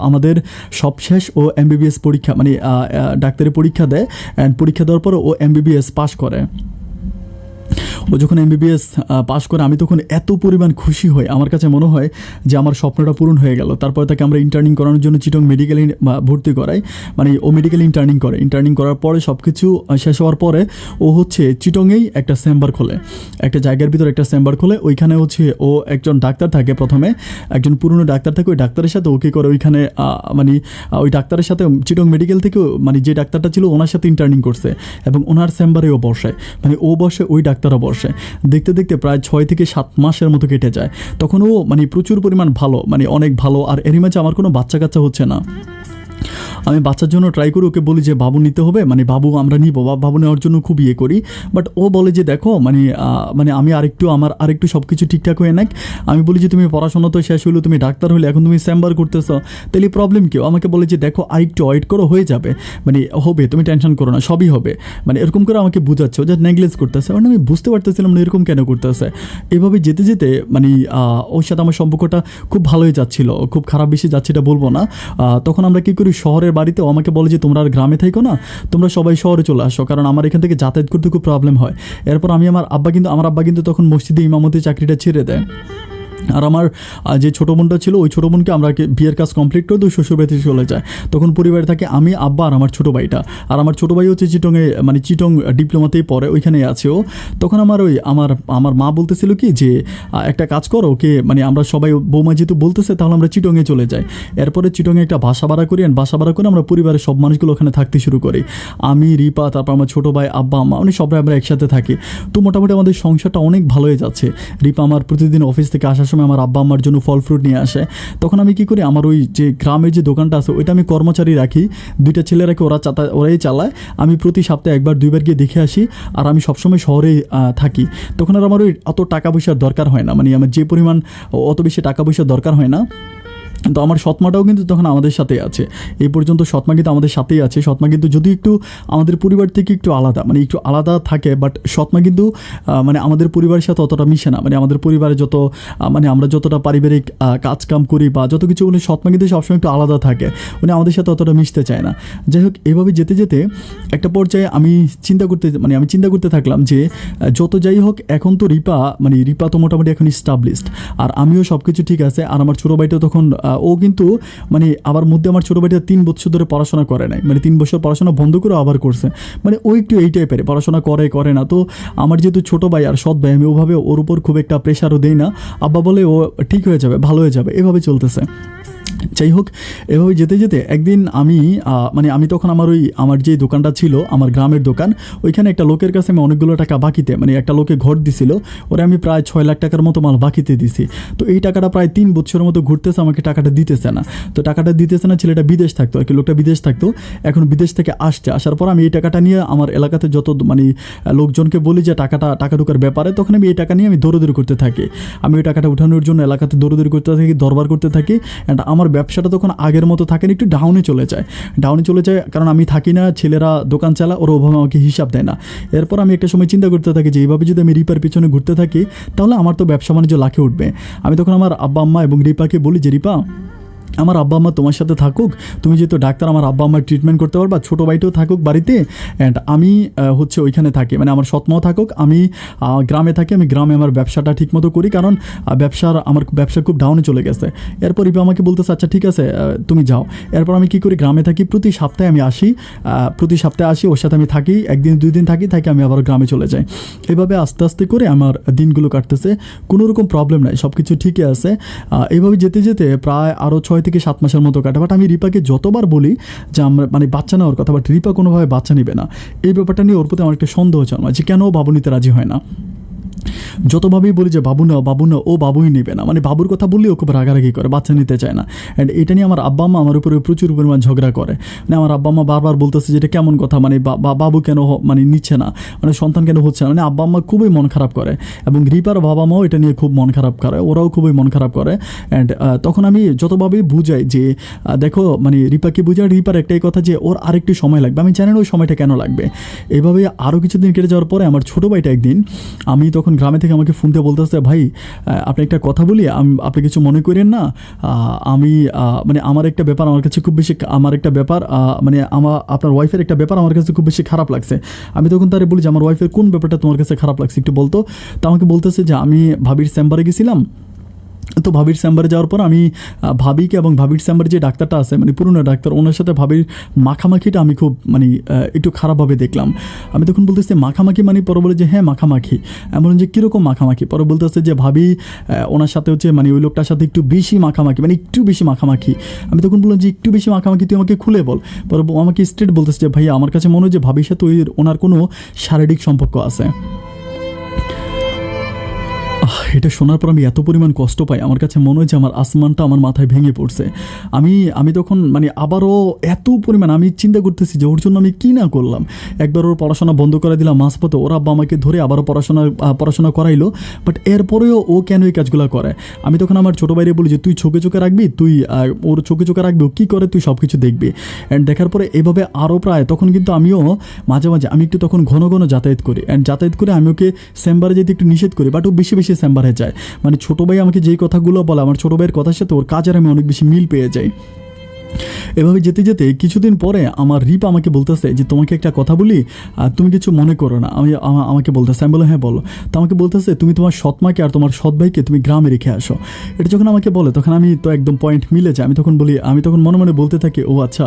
আমাদের সব শেষ ও এমবিবিএস পরীক্ষা মানে ডাক্তারি পরীক্ষা দেয়, অ্যান্ড পরীক্ষা দেওয়ার পর ও এমবিবিএস পাস করে। ও যখন এমবিবিএস পাশ করে আমি তখন এত পরিমাণ খুশি হই, আমার কাছে মনে হয় যে আমার স্বপ্নটা পূরণ হয়ে গেল। তারপরে তাকে আমরা ইন্টার্নিং করানোর জন্য চিটং মেডিকেলে ভর্তি করাই, মানে ও মেডিকেল ইন্টার্নিং করার পরে সব কিছু শেষ হওয়ার পরে ও হচ্ছে চিটংয়েই একটা চেম্বার খোলে, একটা জায়গার ভিতরে একটা চেম্বার খোলে। ওইখানে হচ্ছে ও একজন ডাক্তার থাকে, প্রথমে একজন পুরনো ডাক্তার থাকে, ওই ডাক্তারের সাথে ওকে করে ওইখানে মানে ওই ডাক্তারের সাথে চিটং মেডিকেল থেকে মানে যে ডাক্তারটা ছিল ওনার সাথে ইন্টার্নিং করছে, এবং ওনার চেম্বারে ও বসে, মানে ও বসে ওই ডাক্তারও বসে। দেখতে দেখতে প্রায় 6 থেকে 7 মাসের মতো কেটে যায়। তখন ও মানে প্রচুর পরিমাণ ভালো, মানে অনেক ভালো। আর এরই মাঝে আমার কোনো বাচ্চা কাচ্চা হচ্ছে না। আমি বাচ্চার জন্য ট্রাই করি, ওকে বলি যে বাবু নিতে হবে, মানে বাবু আমরা নিব, বা বাবু নেওয়ার জন্য খুব ইয়ে করি। বাট ও বলে যে দেখো মানে আমি আরেকটু সব কিছু ঠিকঠাক হয়ে নাক। আমি বলি যে তুমি পড়াশোনা তো শেষ হলো, তুমি ডাক্তার হলে, এখন তুমি চেম্বার করতেছো, তাহলে প্রবলেম কেউ? আমাকে বলে যে দেখো আরেকটু ওয়েট করো, হয়ে যাবে, মানে হবে, তুমি টেনশন করো না, সবই হবে। মানে এরকম করে আমাকে বুঝাচ্ছে, ও যে নেগলেক্ট করতেছে। মানে আমি বুঝতে পারতেছিলাম না এরকম কেন করতেছে। এভাবে যেতে যেতে মানে ওর সাথে আমার সম্পর্কটা খুব ভালোই যাচ্ছিল, খুব খারাপ বেশি যাচ্ছে এটা বলবো না। তখন আমরা কী করি, শহরের বাড়িতেও আমাকে বলে যে তোমরা আর গ্রামে থাকো না, তোমরা সবাই শহরে চলে আসো, কারণ আমার এখান থেকে যাতায়াত করতে খুব প্রবলেম হয়। এরপর আমার আব্বা কিন্তু তখন মসজিদে ইমামতি চাকরিটা ছেড়ে দেয়। আর আমার যে ছোটো বোনটা ছিল, ওই ছোটো বোনকে আমরা বিয়ের কাজ কমপ্লিট করে তো শ্বশুরবাড়িতে চলে যায়। তখন পরিবারে থাকে আমি, আব্বা আর আমার ছোটো ভাইটা। আর আমার ছোটো ভাই হচ্ছে চিটং ডিপ্লোমাতেই পড়ে, ওইখানেই আছে ও। তখন আমার মা বলতেছিল কি যে একটা কাজ করো, ওকে মানে আমরা সবাই, বৌমা যেহেতু বলতেছে তাহলে আমরা চিটংয়ে চলে যাই। এরপরে চিটংয়ে একটা বাসা ভাড়া করি, বাসা ভাড়া করে আমরা পরিবারের সব মানুষগুলো ওখানে থাকতে শুরু করি। আমি, রিপা, তারপর আমার ছোটো ভাই, আব্বা, আম্মা, মানে সবাই আমরা একসাথে থাকি। তো মোটামুটি আমাদের সংসারটা অনেক ভালো হয়ে যাচ্ছে। রিপা আমার প্রতিদিন অফিস থেকে আসার সময় আমার আব্বা আমার জন্য ফল ফ্রুট নিয়ে আসে। তখন আমি কী করি, আমার ওই যে গ্রামের যে দোকানটা আছে ওইটা আমি কর্মচারী রাখি, 2টা ছেলে রাখি, ওরাই চালায়। আমি প্রতি সপ্তাহে 1-2 বার গিয়ে দেখে আসি। আর আমি সবসময় শহরেই থাকি। তখন আর আমার ওই অত টাকা পয়সার দরকার হয় না, মানে আমার যে পরিমাণ অত বেশি টাকা পয়সার দরকার হয় না। তো আমার সৎমাটাও কিন্তু তখন আমাদের সাথেই আছে, এই পর্যন্ত সৎমা কিন্তু আমাদের সাথেই আছে। সৎমা কিন্তু যদি একটু আমাদের পরিবার থেকে একটু আলাদা, মানে একটু আলাদা থাকে, বাট সৎমা কিন্তু মানে আমাদের পরিবারের সাথে অতটা মিশে না। মানে আমাদের পরিবারে যত মানে আমরা যতটা পারিবারিক কাজকাম করি বা যত কিছু, উনি সৎমা কিন্তু সবসময় একটু আলাদা থাকে, উনি আমাদের সাথে অতটা মিশতে চায় না। যাই হোক, এভাবে যেতে যেতে একটা পর্যায়ে আমি চিন্তা করতে থাকলাম যে যত যাই হোক এখন তো রিপা তো মোটামুটি এখন এস্টাবলিশড, আর আমিও সব কিছু ঠিক আছে। আর আমার ছোটো ভাইটা তখন ও কিন্তু মানে আমার মধ্যে আমার ছোটো ভাইটা 3 বছর ধরে পড়াশোনা করে নাই, মানে 3 বছর পড়াশোনা বন্ধ করে আবার করছে, মানে ও একটু এই টাইপের পড়াশোনা করে না। তো আমার যেহেতু ছোটো ভাই আর সৎ ভাই, আমি ওভাবে ওর উপর খুব একটা প্রেশারও দিই না। আব্বা বলে ও ঠিক হয়ে যাবে, ভালো হয়ে যাবে, এভাবে চলতেছে। যাই হোক, এভাবে যেতে যেতে একদিন আমি মানে আমি তখন আমার যে দোকানটা ছিল, আমার গ্রামের দোকান, ওইখানে একটা লোকের কাছে আমি অনেকগুলো টাকা বাকিতে, মানে একটা লোকে ঘর দিছিল, ওরা আমি প্রায় 6 লাখ টাকার মতো মাল বাকিতে দিছি। তো এই টাকাটা প্রায় 3 বছরের মতো ঘুরতেছে, আমাকে টাকাটা দিতেছে না। তো টাকাটা দিতেছে না, ছেলেটা বিদেশ থাকতো আর কি, লোকটা বিদেশ থাকতো, এখন বিদেশ থেকে আসার পর আমি এই টাকাটা নিয়ে আমার এলাকাতে যত মানে লোকজনকে বলি যে টাকা ঢোকার ব্যাপারে, তখন আমি এই টাকা নিয়ে আমি দৌড়দৌড়ি করতে থাকি। আমি ওই টাকাটা উঠানোর জন্য এলাকাতে দৌড়দৌড়ি করতে থাকি, দরবার করতে থাকি। অ্যান্ড আমার ব্যবসাটা তখন আগের মতো থাকে না, একটু ডাউনে চলে যায়, কারণ আমি থাকি না, ছেলেরা দোকান চালা, ওরা ওভাবে আমাকে হিসাব দেয় না। এরপর আমি একটা সময় চিন্তা করতে থাকি যে এইভাবে যদি আমি রিপার পিছনে ঘুরতে থাকি, তাহলে আমার তো ব্যবসা বাণিজ্য লাখে উঠবে। আমি তখন আমার আব্বা আম্মা এবং রিপাকে বলি যে রিপা, আমার আব্বা আম্মা তোমার সাথে থাকুক, তুমি যেহেতু ডাক্তার, আমার আব্বা আম্মার ট্রিটমেন্ট করতে পারবা, ছোটো ভাইটাও থাকুক বাড়িতে, অ্যান্ড আমি হচ্ছে ওইখানে থাকি, মানে আমার সৎমাও থাকুক, আমি গ্রামে থাকি, আমি গ্রামে আমার ব্যবসাটা ঠিকমতো করি, কারণ আমার ব্যবসা খুব ডাউনে চলে গেছে। এরপর ইবা আমাকে বলতেছে আচ্ছা ঠিক আছে তুমি যাও। এরপর আমি কী করি, গ্রামে থাকি, প্রতি সপ্তাহে আসি, ওর সাথে আমি থাকি, 1 দিন 2 দিন থাকি, আমি আবার গ্রামে চলে যাই। এভাবে আস্তে আস্তে করে আমার দিনগুলো কাটতেছে, কোনো রকম প্রবলেম নাই, সব কিছু ঠিকই আছে। এইভাবে যেতে যেতে প্রায় আরও 6 থেকে 7 মাসের মতো কাটে। বাট আমি রিপাকে যতবার বলি যে আমরা মানে বাচ্চা নেওয়ার কথা, বাট রিপা কোনোভাবে বাচ্চা নেবে না। এই ব্যাপারটা নিয়ে ওর প্রতি আমার একটা সন্দেহ জন্মায় যে কেন বাবু নিতে রাজি হয় না। যতভাবেই বলি যে বাবু নাও, ও বাবুই নেবে না, মানে বাবুর কথা বললেই ও খুব রাগারাগি করে, বাচ্চা নিতে চায় না। অ্যান্ড এটা নিয়ে আমার আব্বা আম্মা আমার উপরে প্রচুর পরিমাণ ঝগড়া করে। মানে আমার আব্বা আম্মা বারবার বলতেছে যে এটা কেমন কথা, মানে বাবু কেন মানে নিচ্ছে না, মানে সন্তান কেন হচ্ছে না, মানে আব্বা আম্মা খুবই মন খারাপ করে। এবং রিপার বাবা মাও এটা নিয়ে খুব মন খারাপ করে, ওরাও খুবই মন খারাপ করে। অ্যান্ড তখন আমি যতভাবেই বুঝাই যে দেখো, মানে রিপাকে বুঝাই, রিপার একটাই কথা যে ওর আরেকটু সময় লাগবে, আমি জানি না ওই সময়টা কেন লাগবে। এভাবে আরও কিছুদিন কেটে যাওয়ার পরে আমার ছোটো ভাইটা একদিন, আমি তখন গ্রামে থেকে আমাকে ফোন দিয়ে বলতেছে ভাই আপনি একটা কথা বলি, আপনি কিছু মনে করেন না, আমি মানে আমার একটা ব্যাপার আমার কাছে খুব বেশি, মানে আপনার ওয়াইফের একটা ব্যাপার আমার কাছে খুব বেশি খারাপ লাগছে। আমি তখন তারে বলি যে আমার ওয়াইফের কোন ব্যাপারটা তোমার কাছে খারাপ লাগছে একটু বলতো। তা আমাকে বলতেছে যে আমি ভাবির চেম্বারে গেছিলাম, তো ভাবির চেম্বারে যাওয়ার পর আমি ভাবিকে এবং ভাবির চেম্বারে যে ডাক্তারটা আছে, মানে পুরনো ডাক্তার, ওনার সাথে ভাবির মাখামাখিটা আমি খুব মানে একটু খারাপভাবে দেখলাম। আমি তখন বলতেছি মাখামাখি, মানে পরে বলে যে হ্যাঁ মাখামাখি। এমন যে কীরকম মাখামাখি, পরে বলতেছে যে ভাবি ওনার সাথে হচ্ছে মানে ওই লোকটার সাথে একটু বেশি মাখামাখি, মানে একটু বেশি মাখামাখি। আমি তখন বললাম যে একটু বেশি মাখামাখি তুই আমাকে খুলে বল। পরে আমাকে স্ট্রেট বলতেছে যে ভাই আমার কাছে মনে হয় যে ভাবির সাথে ওনার কোনো শারীরিক সম্পর্ক আছে। এটা শোনার পর আমি এত পরিমাণ কষ্ট পাই, আমার কাছে মনে হয় যে আমার আসমানটা আমার মাথায় ভেঙে পড়ছে। আমি তখন মানে আবারও এত পরিমাণ আমি চিন্তা করতেছি যে ওর জন্য আমি কী না করলাম। একবার ওর পড়াশোনা বন্ধ করে দিলাম মাঝপথে, ওর আব্বা আমাকে ধরে আবারও পড়াশোনা করাইলো, বাট এরপরেও ও কেন এই কাজগুলো করে। আমি তখন আমার ছোটো ভাইরে বলি যে তুই চোখে রাখবি, তুই ওর চোখে রাখবি, ও কী করে তুই সব কিছু দেখবি। অ্যান্ড দেখার পরে এভাবে আরও প্রায় তখন কিন্তু আমিও মাঝে মাঝে আমি একটু তখন ঘন ঘন যাতায়াত করি, অ্যান্ড যাতায়াত করে আমি ওকে চেম্বারে যেতে একটু নিষেধ করি, বাট ও বেশি চেম্বারে যায়। মানে ছোটো ভাই আমাকে যেই কথাগুলো বলে, আমার ছোটো ভাইয়ের কথার সাথে ওর কাজের আমি অনেক বেশি মিল পেয়ে যাই। এভাবে যেতে যেতে কিছুদিন পরে আমার রিপা আমাকে বলতেছে যে তোমাকে একটা কথা বলি, তুমি কিছু মনে করো না। আমাকে বলতেছে, আমি বলো হ্যাঁ বলো। তো আমাকে বলতেছে তুমি তোমার সৎমাকে আর তোমার সৎ ভাইকে তুমি গ্রামে রেখে আসো। এটা যখন আমাকে বলে তখন আমি তো একদম পয়েন্ট মিলে যায়। আমি তখন মনে মনে বলতে থাকি ও আচ্ছা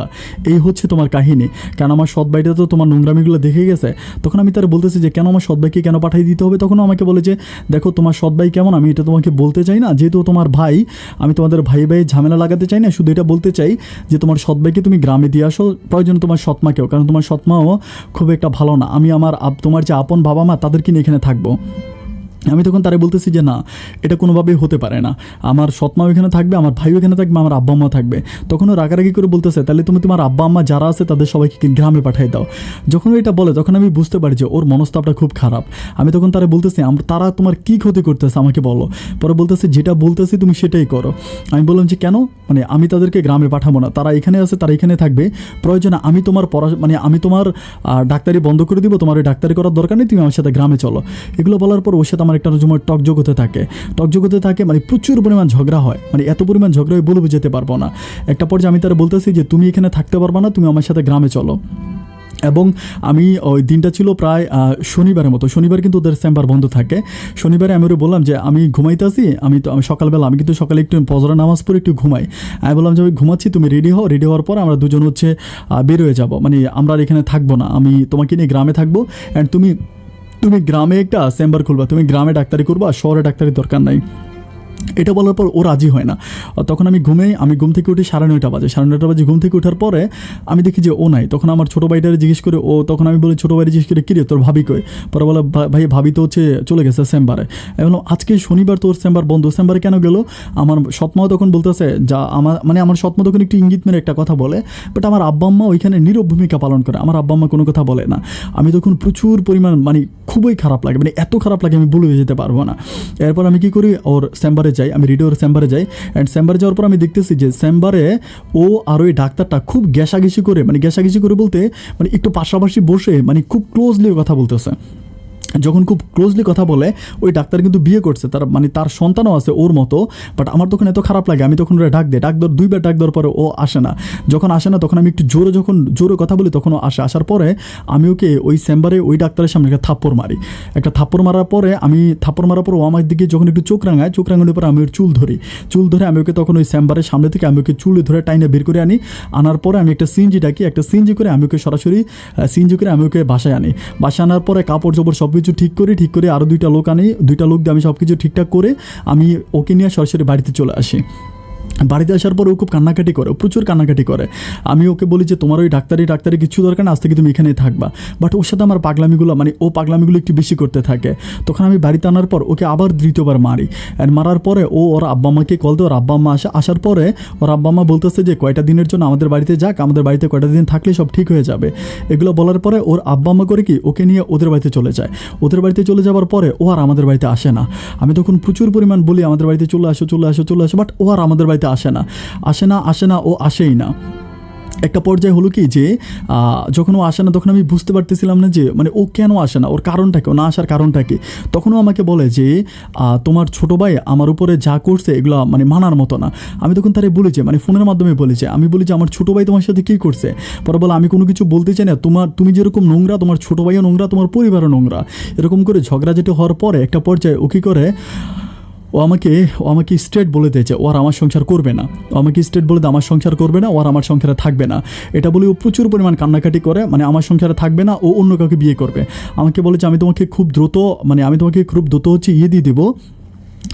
এই হচ্ছে তোমার কাহিনী, কারণ আমার সৎ ভাইটা তো তোমার নোংরামিগুলো দেখে গেছে। তখন আমি তারা বলতেছি যে কেন আমার সৎ ভাইকে কেন পাঠিয়ে দিতে হবে। তখন আমাকে বলে যে দেখো তোমার সৎ ভাই কেমন আমি এটা তোমাকে বলতে চাই না, যেহেতু তোমার ভাই, আমি তোমাদের ভাই ঝামেলা লাগাতে চাই না, শুধু এটা বলতে চাই যে তোমার সৎ ভাইকে তুমি গ্রামে দিয়ে আসো, প্রয়োজন তোমার সৎমাকেও, কারণ তোমার সৎমাও খুব একটা ভালো না। আমি তোমার যে আপন বাবা মা তাদেরকে নিয়ে এখানে থাকবো। আমি তখন তারা বলতেছি যে না এটা কোনোভাবেই হতে পারে না, আমার সৎমাও এখানে থাকবে, আমার ভাইও এখানে থাকবে, আমার আব্বা আম্মা থাকবে। তখনও রাগারাগি করে বলতেছে তাহলে তুমি তোমার আব্বা আম্মা যারা আছে তাদের সবাইকে গ্রামে পাঠিয়ে দাও। যখন এটা বলে তখন আমি বুঝতে পারি যে ওর মনস্তাপটা খুব খারাপ। আমি তখন তারা বলতেছি তারা তোমার কী ক্ষতি করতেছে আমাকে বলো। পরে বলতেছে যেটা বলতেছি তুমি সেটাই করো। আমি বললাম যে কেন, মানে আমি তাদেরকে গ্রামে পাঠাবো না, তারা এখানে আছে, তারা এখানে থাকবে, প্রয়োজনে আমি তোমার আমি তোমার ডাক্তারি বন্ধ করে দিব, তোমার ওই ডাক্তারি করার দরকার নেই, তুমি আমার সাথে গ্রামে চলো। এগুলো বলার পর ওর সাথে আমার একটা সময় টকজগ হতে থাকে, মানে প্রচুর পরিমাণ ঝগড়া হয়, মানে এত পরিমাণ ঝগড়া হয় বলে বুঝাতে পারবো না। একটা পর্যায়ে আমি তারা বলতেছি যে তুমি এখানে থাকতে পারবা না, তুমি আমার সাথে গ্রামে চলো। এবং আমি ওই দিনটা ছিল প্রায় শনিবারের মতো। শনিবার কিন্তু ওদের চেম্বার বন্ধ থাকে। শনিবারে আমি ওরে বললাম যে আমি ঘুমাইতেছি, আমি সকালবেলা আমি কিন্তু সকালে একটু ফজরের নামাজ পড়ে একটু ঘুমাই। আমি বললাম যে আমি ঘুমাচ্ছি, তুমি রেডি হও, রেডি হওয়ার পর আমরা দুজন হচ্ছে বের হয়ে যাব, মানে আমরা আর এখানে থাকবো না, আমি তোমাকে নিয়ে গ্রামে থাকবো, অ্যান্ড তুমি তুমি গ্রামে একটা চেম্বার খুলবা, তুমি গ্রামে ডাক্তারি করবা, শহরে ডাক্তারি দরকার নাই। এটা বলার পর ও রাজি হয় না। তখন আমি ঘুম থেকে উঠি 9:30 বাজে। 9:30 বাজে ঘুম থেকে ওঠার পরে আমি দেখি যে ও নাই। তখন আমার ছোটো ভাইটারে জিজ্ঞেস করে, তখন আমি বলি ছোটো ভাইরে জিজ্ঞেস করে, কিরে তোর ভাবি কই? পরে বলে ভাই ভাবি তো হচ্ছে চলে গেছে চেম্বারে। আমি বললাম আজকে শনিবার, তোর চেম্বার বন্ধ, চেম্বারে কেন গেলো? আমার সৎমাও তখন বলতেছে, যা আমার সৎমা তখন একটু ইঙ্গিত মেরে একটা কথা বলে, বাট আমার আব্বা আম্মা ওইখানে নীরব ভূমিকা পালন করে, আমার আব্বা আম্মা কোনো কথা বলে না। আমি তখন প্রচুর পরিমাণ খুবই খারাপ লাগে, এত খারাপ লাগে আমি বলে যেতে পারবো না। এরপর আমি কী করি, ওর চেম্বারে যাই, আমি রেডিওর চেম্বারে যাই। অ্যান্ড চেম্বারে যাওয়ার পর আমি দেখতেছি যে চেম্বারে ও আর ওই ডাক্তারটা খুব ঘেঁষাঘেঁষি করে, ঘেঁষাঘেঁষি করে বলতে একটু পাশাপাশি বসে খুব ক্লোজলি কথা বলতেছে। যখন খুব ক্লোজলি কথা বলে, ওই ডাক্তার কিন্তু বিয়ে করছে, তার তার সন্তানও আছে ওর মতো। বাট আমার তখন এত খারাপ লাগে, আমি তখন ওরা ডাক দিই, দুইবার ডাক দেওয়ার পরে ও আসে না। যখন আসে না তখন আমি একটু জোরে কথা বলি, তখন ও আসে। আসার পরে আমি ওকে ওই চেম্বারে ওই ডাক্তারের সামনে একটা থাপ্পড় মারি। থাপ্পড় মারার পর ও আমার দিকে যখন একটু চোখ রাঙানোর পরে আমি ওর চুল ধরে আমি ওকে তখন ওই চেম্বারের সামনে থেকে আমি ওকে চুলে ধরে টাইনে বের করে আনার পরে আমি একটা সিএনজি করে আমি ওকে সরাসরি আমি ওকে বাসায় আনার পরে কাপড় চোপড় সব কিছু ঠিক করে আরও 2টা লোক দিয়ে আমি সব কিছু ঠিকঠাক করে আমি ওকে নিয়ে সরাসরি বাড়িতে চলে আসি। বাড়িতে আসার পর ও খুব কান্নাকাটি করে, প্রচুর কান্নাকাটি করে। আমি ওকে বলি যে তোমার ওই ডাক্তারি কিছু দরকার না, আজ থেকে তুমি এখানেই থাকবা। বাট ওর সাথে আমার পাগলামিগুলো ও পাগলামিগুলো একটু বেশি করতে থাকে। তখন আমি বাড়িতে আনার পর ওকে আবার 2বার মারি। অ্যান্ড মারার পরে ওর আব্বা আম্মাকে কল দেয়, ওর আব্বা আম্মা আসার পরে ওর আব্বা আম্মা বলতেছে যে কয়টা দিনের জন্য আমাদের বাড়িতে যাক, আমাদের বাড়িতে কয়টা দিন থাকলে সব ঠিক হয়ে যাবে। এগুলো বলার পরে ওর আব্বা আম্মা করে কি ওকে নিয়ে ওদের বাড়িতে চলে যায়। ওদের বাড়িতে চলে যাওয়ার পরে ও আর আমাদের বাড়িতে আসে না। আমি তখন প্রচুর পরিমাণ বলি আমাদের বাড়িতে চলে আসো, বাট ও আর আমাদের বাড়িতে আসে না, ও আসেই না। একটা পর্যায়ে হলো কি যে যখন ও আসে না তখন আমি বুঝতে পারতেছিলাম না যে ও কেন আসে না, ওর কারণটা কি, ও না আসার কারণটা কি। তখনও আমাকে বলে যে তোমার ছোটো ভাই আমার উপরে যা করছে এগুলো মানার মতো না। আমি তখন তারে বলি যে ফোনের মাধ্যমে বলেছে, আমি বলি যে আমার ছোটো ভাই তোমার সাথে কী করছে? পরে বলে আমি কোনো কিছু বলতে চাই না, তুমি যেরকম নোংরা, তোমার ছোটো ভাইও নোংরা, তোমার পরিবারও নোংরা। এরকম করে ঝগড়াঝাটি হওয়ার পরে একটা পর্যায়ে ও কী করে, ও আমাকে স্ট্রেট বলে দিয়েছে ও আর আমার সংসার করবে না। আমার সংসার করবে না, ও আর আমার সংসারে থাকবে না। এটা বলে ও প্রচুর পরিমাণ কান্নাকাটি করে, আমার সংসারে থাকবে না, ও অন্য কাউকে বিয়ে করবে। আমাকে বলে যে আমি তোমাকে খুব দ্রুত হচ্ছে দিয়ে দেবো,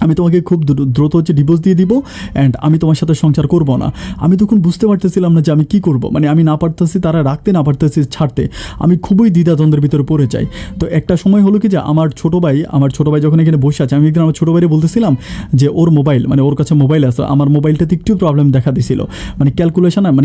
আমি তোমাকে খুব দ্রুত হচ্ছে ডিভোর্স দিয়ে দিব, অ্যান্ড আমি তোমার সাথে সংসার করব না। আমি তখন বুঝতে পারতেছিলাম না যে আমি কী করব, আমি না পারতেছি তারা রাখতে, না পারতেছি ছাড়তে। আমি খুবই দ্বিধাদ্বন্দ্বের ভিতরে পড়ে যাই। তো একটা সময় হলো কি যে আমার ছোটো ভাই যখন এখানে বসে আছে, আমি একদিন আমার ছোটো ভাইরে বলতেছিলাম যে ওর মোবাইল ওর কাছে মোবাইল আছে, আমার মোবাইলটাতে একটু প্রবলেম দেখা দিছিল,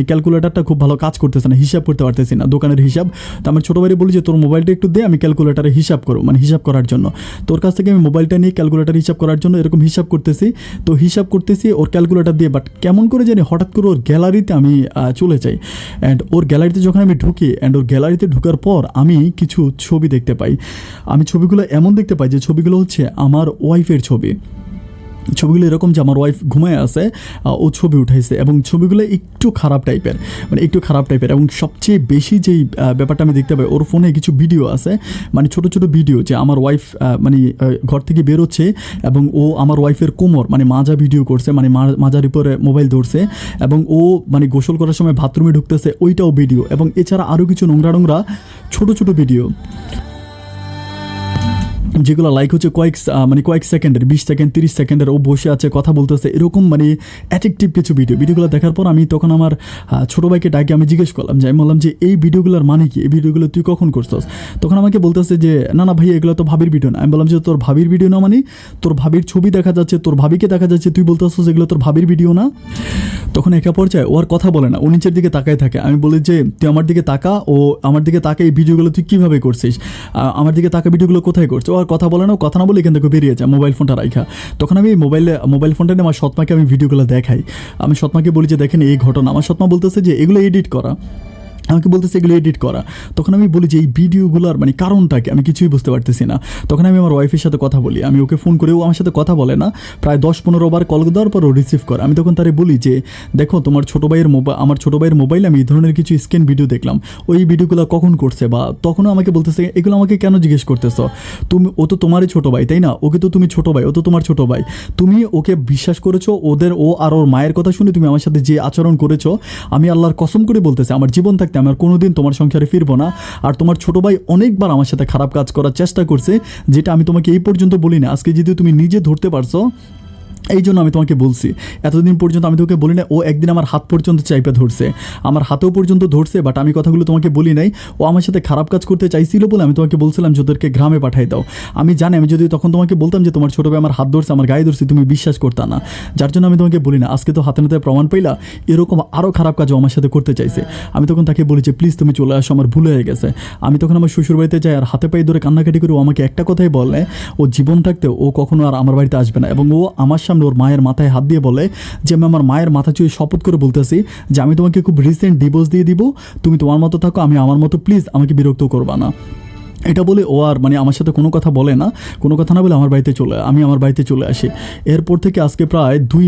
ক্যালকুলেটারটা খুব ভালো কাজ করতেছে না, হিসাব করতে পারতেছি না, দোকানের হিসাব। তো আমার ছোটো ভাইরে বলি যে তোর মোবাইলটা একটু দে, আমি ক্যালকুলেটারে হিসাব করবো, হিসাব করার জন্য। তোর কাছ থেকে আমি মোবাইলটা নিয়ে ক্যালকুলেটার হিসাব করার জন্য এরকম হিসাব করতেছি ওর ক্যালকুলেটার দিয়ে। বাট কেমন করে জানি হঠাৎ করে ওর গ্যালারিতে আমি চলে যাই। অ্যান্ড ওর গ্যালারিতে যখন আমি ঢুকি, ওর গ্যালারিতে ঢোকার পর আমি কিছু ছবি দেখতে পাই। আমি ছবিগুলো এমন দেখতে পাই যে ছবিগুলো হচ্ছে আমার ওয়াইফের ছবিগুলো এরকম যে আমার ওয়াইফ ঘুমায় আছে, ও ছবি উঠাইছে, এবং ছবিগুলো একটু খারাপ টাইপের, এবং সবচেয়ে বেশি যেই ব্যাপারটা আমি দেখতে পাই, ওর ফোনে কিছু ভিডিও আছে, ছোটো ভিডিও যে আমার ওয়াইফ ঘর থেকে বেরোচ্ছে এবং ও আমার ওয়াইফের কোমর মাজা ভিডিও করছে, মাজার উপরে মোবাইল ধরছে, এবং ও গোসল করার সময় বাথরুমে ঢুকতেছে, ওইটাও ভিডিও। এবং এছাড়া আরও কিছু নোংরা ছোটো ভিডিও যেগুলো লাইক হচ্ছে কয়েক সেকেন্ডের, 20 সেকেন্ড 30 সেকেন্ডের, ও বসে আছে কথা বলতেছে, এরকম অ্যাডিকটিভ কিছু ভিডিওগুলো দেখার পর আমি তখন আমার ছোটো ভাইকে ডাকে আমি জিজ্ঞেস করলাম যে, আমি বললাম যে এই ভিডিওগুলোর মানে কি, এই ভিডিওগুলো তুই কখন করছস? তখন আমাকে বলতেছে যে না ভাই এগুলো তো ভাবির ভিডিও না। আমি বললাম যে তোর ভাবির ভিডিও না, তোর ভাবির ছবি দেখা যাচ্ছে, তোর ভাবিকে দেখা যাচ্ছে, তুই বলতেছস এগুলো তোর ভাবির ভিডিও না? তখন একা পর্যায়ে ও আর কথা বলে না, ও নিচের দিকে তাকায় থাকে। আমি বলি যে তুই আমার দিকে তাকা, ও আমার দিকে তাকা, এই ভিডিওগুলো তুই কীভাবে করছিস, আমার দিকে তাকা, ভিডিওগুলো কোথায় করছো? আর কথা বলে না, কথা না বলে এখান থেকে বেরিয়ে যায় মোবাইল ফোনটা রাখা। তখন আমি মোবাইল ফোনটা নিয়ে আমার সৎমাকে আমি ভিডিওগুলো দেখাই। আমি সৎমাকে বলি যে দেখেন এই ঘটনা। আমার সৎমা বলতেছে যে এগুলো এডিট করা। আমাকে বলতেছে এগুলো এডিট করা। তখন আমি বলি যে এই ভিডিওগুলোর মানে কারণটা কি, আমি কিছুই বুঝতে পারতেছি না। তখন আমি আমার ওয়াইফের সাথে কথা বলি, আমি ওকে ফোন করে, ও আমার সাথে কথা বলে না, প্রায় 10-15 বার কল দেওয়ার পর ও রিসিভ করে। আমি তখন তারে বলি যে দেখো তোমার আমার ছোটো ভাইয়ের মোবাইলে আমি এই ধরনের কিছু স্ক্যান ভিডিও দেখলাম, ওই ভিডিওগুলো কখন করছে, বা তখনও আমাকে বলতেছে এগুলো আমাকে কেন জিজ্ঞেস করতেছো, ও তো তোমারই ছোটো ভাই তাই না, ওকে তো তুমি ছোটো ভাই, ও তো তোমার ছোটো ভাই, তুমি ওকে বিশ্বাস করেছো, ও আর ওর মায়ের কথা শুনে তুমি আমার সাথে যে আচরণ করেছো, আমি আল্লাহর কসম করে বলতেছি আমার জীবন থাকতে আমি আর কোনোদিন তোমার সংসারে ফিরবো না। আর তোমার ছোটো ভাই অনেকবার আমার সাথে খারাপ কাজ করার চেষ্টা করছে, যেটা আমি তোমাকে এই পর্যন্ত বলি না, আজকে যদি তুমি নিজে ধরতে পারছো এই জন্য আমি তোমাকে বলছি। এতদিন পর্যন্ত আমি তোকে বলি না, ও একদিন আমার হাত পর্যন্ত চাইপে ধরছে, আমার হাতেও পর্যন্ত ধরছে, বাট আমি কথাগুলো তোমাকে বলি নাই। ও আমার সাথে খারাপ কাজ করতে চাইছিল বলে আমি তোমাকে বলছিলাম যে ওদেরকে গ্রামে পাঠাই দাও। আমি জানি আমি যদি তখন তোমাকে বলতাম যে তোমার ছোটো ভাই আমার হাত ধরছে, আমার গায়ে ধরছে, তুমি বিশ্বাস করতা না, যার জন্য আমি তোমাকে বলি না। আজকে তো হাতে নাতে প্রমাণ পাইলা, এরকম আরও খারাপ কাজও আমার সাথে করতে চাইছে। আমি তখন তাকে বলি যে প্লিজ তুমি চলে আসো, আমার ভুল হয়ে গেছে। আমি তখন আমার শ্বশুরবাড়িতে যাই আর হাতে পায়ে ধরে কান্নাকাটি করে ও আমাকে একটা কথাই বলে, ও জীবন থাকতে ও কখনো আর আমার বাড়িতে আসবে না। এবং ও আমার সামনে ওর মায়ের মাথায় হাত দিয়ে বলে যে আমি আমার মায়ের মাথা চুয়ে শপথ করে বলতেছি যে আমি তোমাকে খুব রিসেন্ট ডিভোর্স দিয়ে দিব, তুমি তোমার মতো থাকো, আমি আমার মতো, প্লিজ আমাকে বিরক্ত করবা না। এটা বলে ও আর মানে আমার সাথে কোনো কথা বলে না, কোনো কথা না বলে আমি আমার বাড়িতে চলে আসি। এরপর থেকে আজকে প্রায় 2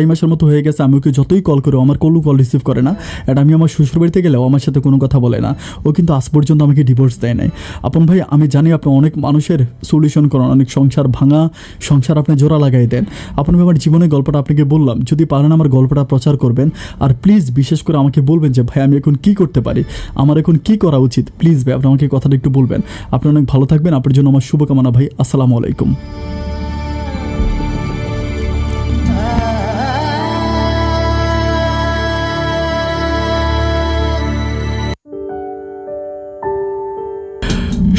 মাসের মতো হয়ে গেছে, আমি ওকে যতই কল করে আমার কল রিসিভ করে না। এটা আমি আমার শ্বশুর বাড়িতে গেলেও আমার সাথে কোনো কথা বলে না, ও কিন্তু আজ পর্যন্ত আমাকে ডিভোর্স দেয় নাই। আপন ভাই আমি জানি আপনি অনেক মানুষের সলিউশন করেন, অনেক সংসার আপনি জোড়া লাগাই দেন। আপন ভাই আমার জীবনের গল্পটা আপনাকে বললাম, যদি পারেন আমার গল্পটা প্রচার করবেন, আর প্লিজ বিশেষ করে আমাকে বলবেন যে ভাই আমি এখন কী করতে পারি, আমার এখন কী করা উচিত, প্লিজ ভাই আপনি আমাকে কথাটা একটু বলবেন। আপনি অনেক ভালো থাকবেন, আপনার জন্য আমার শুভকামনা ভাই। আসসালামু আলাইকুম।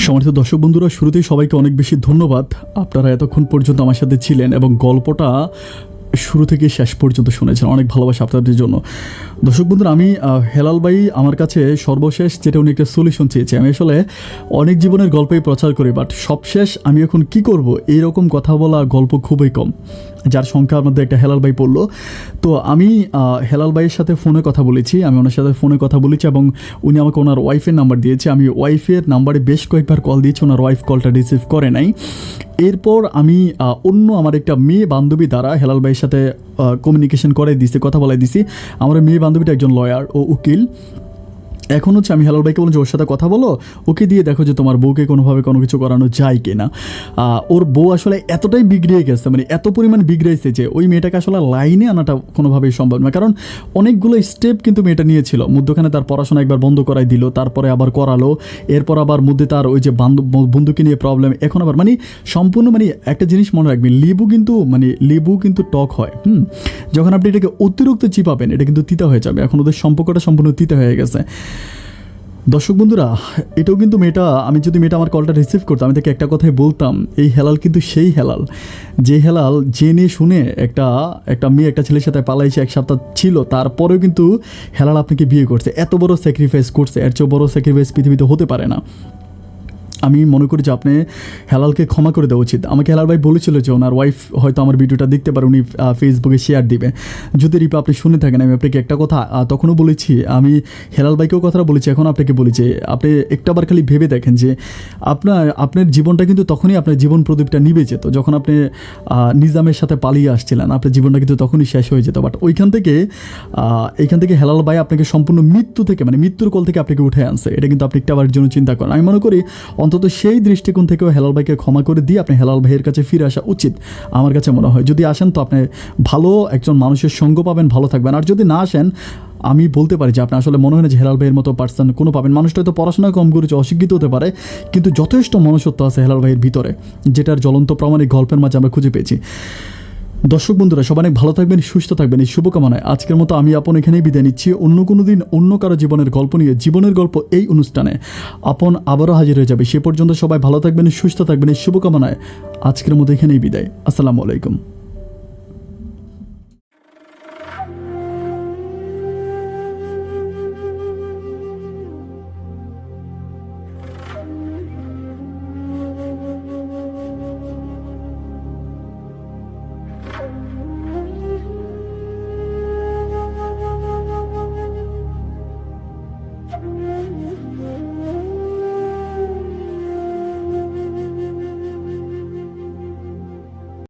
সম্মানিত দর্শক বন্ধুরা, শুরুতেই সবাইকে অনেক বেশি ধন্যবাদ, আপনারা এতক্ষণ পর্যন্ত আমার সাথে ছিলেন এবং গল্পটা শুরু থেকে শেষ পর্যন্ত শুনেছেন, অনেক ভালোবাসা আপনাদের জন্য। দর্শক বন্ধুরা, আমি হেলাল ভাই আমার কাছে সর্বশেষ যেটা উনি একটা সলিউশন চেয়েছে। আমি আসলে অনেক জীবনের গল্পই প্রচার করি, বাট সবশেষ আমি এখন কি করব এইরকম কথা বলা গল্প খুবই কম, যার সংখ্যার মধ্যে একটা হেলাল ভাই পড়লো। তো আমি হেলাল ভাইয়ের সাথে ফোনে কথা বলেছি, এবং উনি আমাকে ওনার ওয়াইফের নাম্বার দিয়েছে। আমি ওয়াইফের নাম্বারে বেশ কয়েকবার কল দিয়েছি, ওনার ওয়াইফ কলটা রিসিভ করে নাই। এরপর আমি অন্য আমার একটা মেয়ে বান্ধবী দ্বারা হেলাল ভাইয়ের সাথে কমিউনিকেশন করে দিছি, কথা বলাই দিছি। আমার মেয়ে বান্ধবীটা একজন লয়ার ও উকিল। এখন হচ্ছে আমি হেলাল ভাইকে বলছি ওর সাথে কথা বলো, ওকে দিয়ে দেখো যে তোমার বউকে কোনোভাবে কোনো কিছু করানো যায় কি না। ওর বউ আসলে এতটাই বিগড়িয়ে গেছে, মানে এত পরিমাণ বিগড়েছে যে ওই মেয়েটাকে আসলে লাইনে আনাটা কোনোভাবেই সম্ভব না। কারণ অনেকগুলো স্টেপ কিন্তু মেয়েটা নিয়েছিল, মধ্যখানে তার পড়াশোনা একবার বন্ধ করাই দিল, তারপরে আবার করালো, এরপর আবার মধ্যে তার ওই যে বন্ধুকে নিয়ে প্রবলেম, এখন আবার মানে সম্পূর্ণ মানে একটা জিনিস মনে রাখবেন, লেবু কিন্তু টক হয়, যখন আপনি এটাকে অতিরিক্ত চিপাবেন এটা কিন্তু তিতা হয়ে যাবে। এখন ওদের সম্পর্কটা সম্পূর্ণ তিতা হয়ে গেছে। দর্শক বন্ধুরা, এটাও কিন্তু আমি যদি মেয়েটা আমার কলটা রিসিভ করতাম, আমি তাকে একটা কথাই বলতাম, এই হেলাল কিন্তু সেই হেলাল যে হেলাল জেনে শুনে একটা মেয়ে একটা ছেলের সাথে পালাইছে, 1 সপ্তাহ ছিল, তারপরেও কিন্তু হেলাল আপনাকে বিয়ে করছে, এত বড় স্যাক্রিফাইস করছে, এর চেয়ে বড় স্যাক্রিফাইস পৃথিবীতে হতে পারে না। আমি মনে করি যে আপনি হেলালকে ক্ষমা করে দেওয়া উচিত। আমাকে হেলাল ভাই বলেছিল যে ওনার ওয়াইফ হয়তো আমার ভিডিওটা দেখতে পারে, উনি ফেসবুকে শেয়ার দিবে। যদি রিপা আপনি শুনে থাকেন, আমি আপনাকে একটা কথা তখনও বলেছি, আমি হেলাল ভাইকেও কথাটা বলেছি, এখন আপনাকে বলেছি, আপনি একটাবার খালি ভেবে দেখেন যে আপনার জীবনটা কিন্তু তখনই আপনার জীবন প্রদীপটা নিভে যেত, যখন আপনি নিজামের সাথে পালিয়ে আসছিলেন, আপনার জীবনটা কিন্তু তখনই শেষ হয়ে যেত। বাট এইখান থেকে হেলাল ভাই আপনাকে সম্পূর্ণ মৃত্যুর কোল থেকে আপনাকে উঠে আনছে, এটা কিন্তু আপনি একটাবার জন্য চিন্তা করেন। আমি মনে করি অন্তত সেই দৃষ্টিকোণ থেকেও হেলাল ভাইকে ক্ষমা করে দিয়ে আপনি হেলাল ভাইয়ের কাছে ফিরে আসা উচিত আমার কাছে মনে হয়। যদি আসেন তো আপনি ভালো একজন মানুষের সঙ্গ পাবেন, ভালো থাকবেন। আর যদি না আসেন, আমি বলতে পারি যে আপনি আসলে মনে হয় না যে হেলাল ভাইয়ের মতো পার্সন কোনো পাবেন। মানুষটা হয়তো পড়াশোনা কম করেছে, অশিক্ষিত হতে পারে, কিন্তু যথেষ্ট মনুষ্যত্ব আছে হেলাল ভাইয়ের ভিতরে, যেটার জ্বলন্ত প্রমাণ এই গল্পের মাঝে আমরা খুঁজে পেয়েছি। দর্শক বন্ধুরা, সবাই অনেক ভালো থাকবেন, সুস্থ থাকবেন, এই শুভকামনায় আজকের মতো আমি আপন এখানেই বিদায় নিচ্ছি। অন্য কোনো দিন অন্য কারো জীবনের গল্প নিয়ে, জীবনের গল্প এই অনুষ্ঠানে আপন আবারও হাজির হয়ে যাবে। সে পর্যন্ত সবাই ভালো থাকবেন, সুস্থ থাকবেন, এই শুভকামনায় আজকের মতো এখানেই বিদায়। আসসালামু আলাইকুম।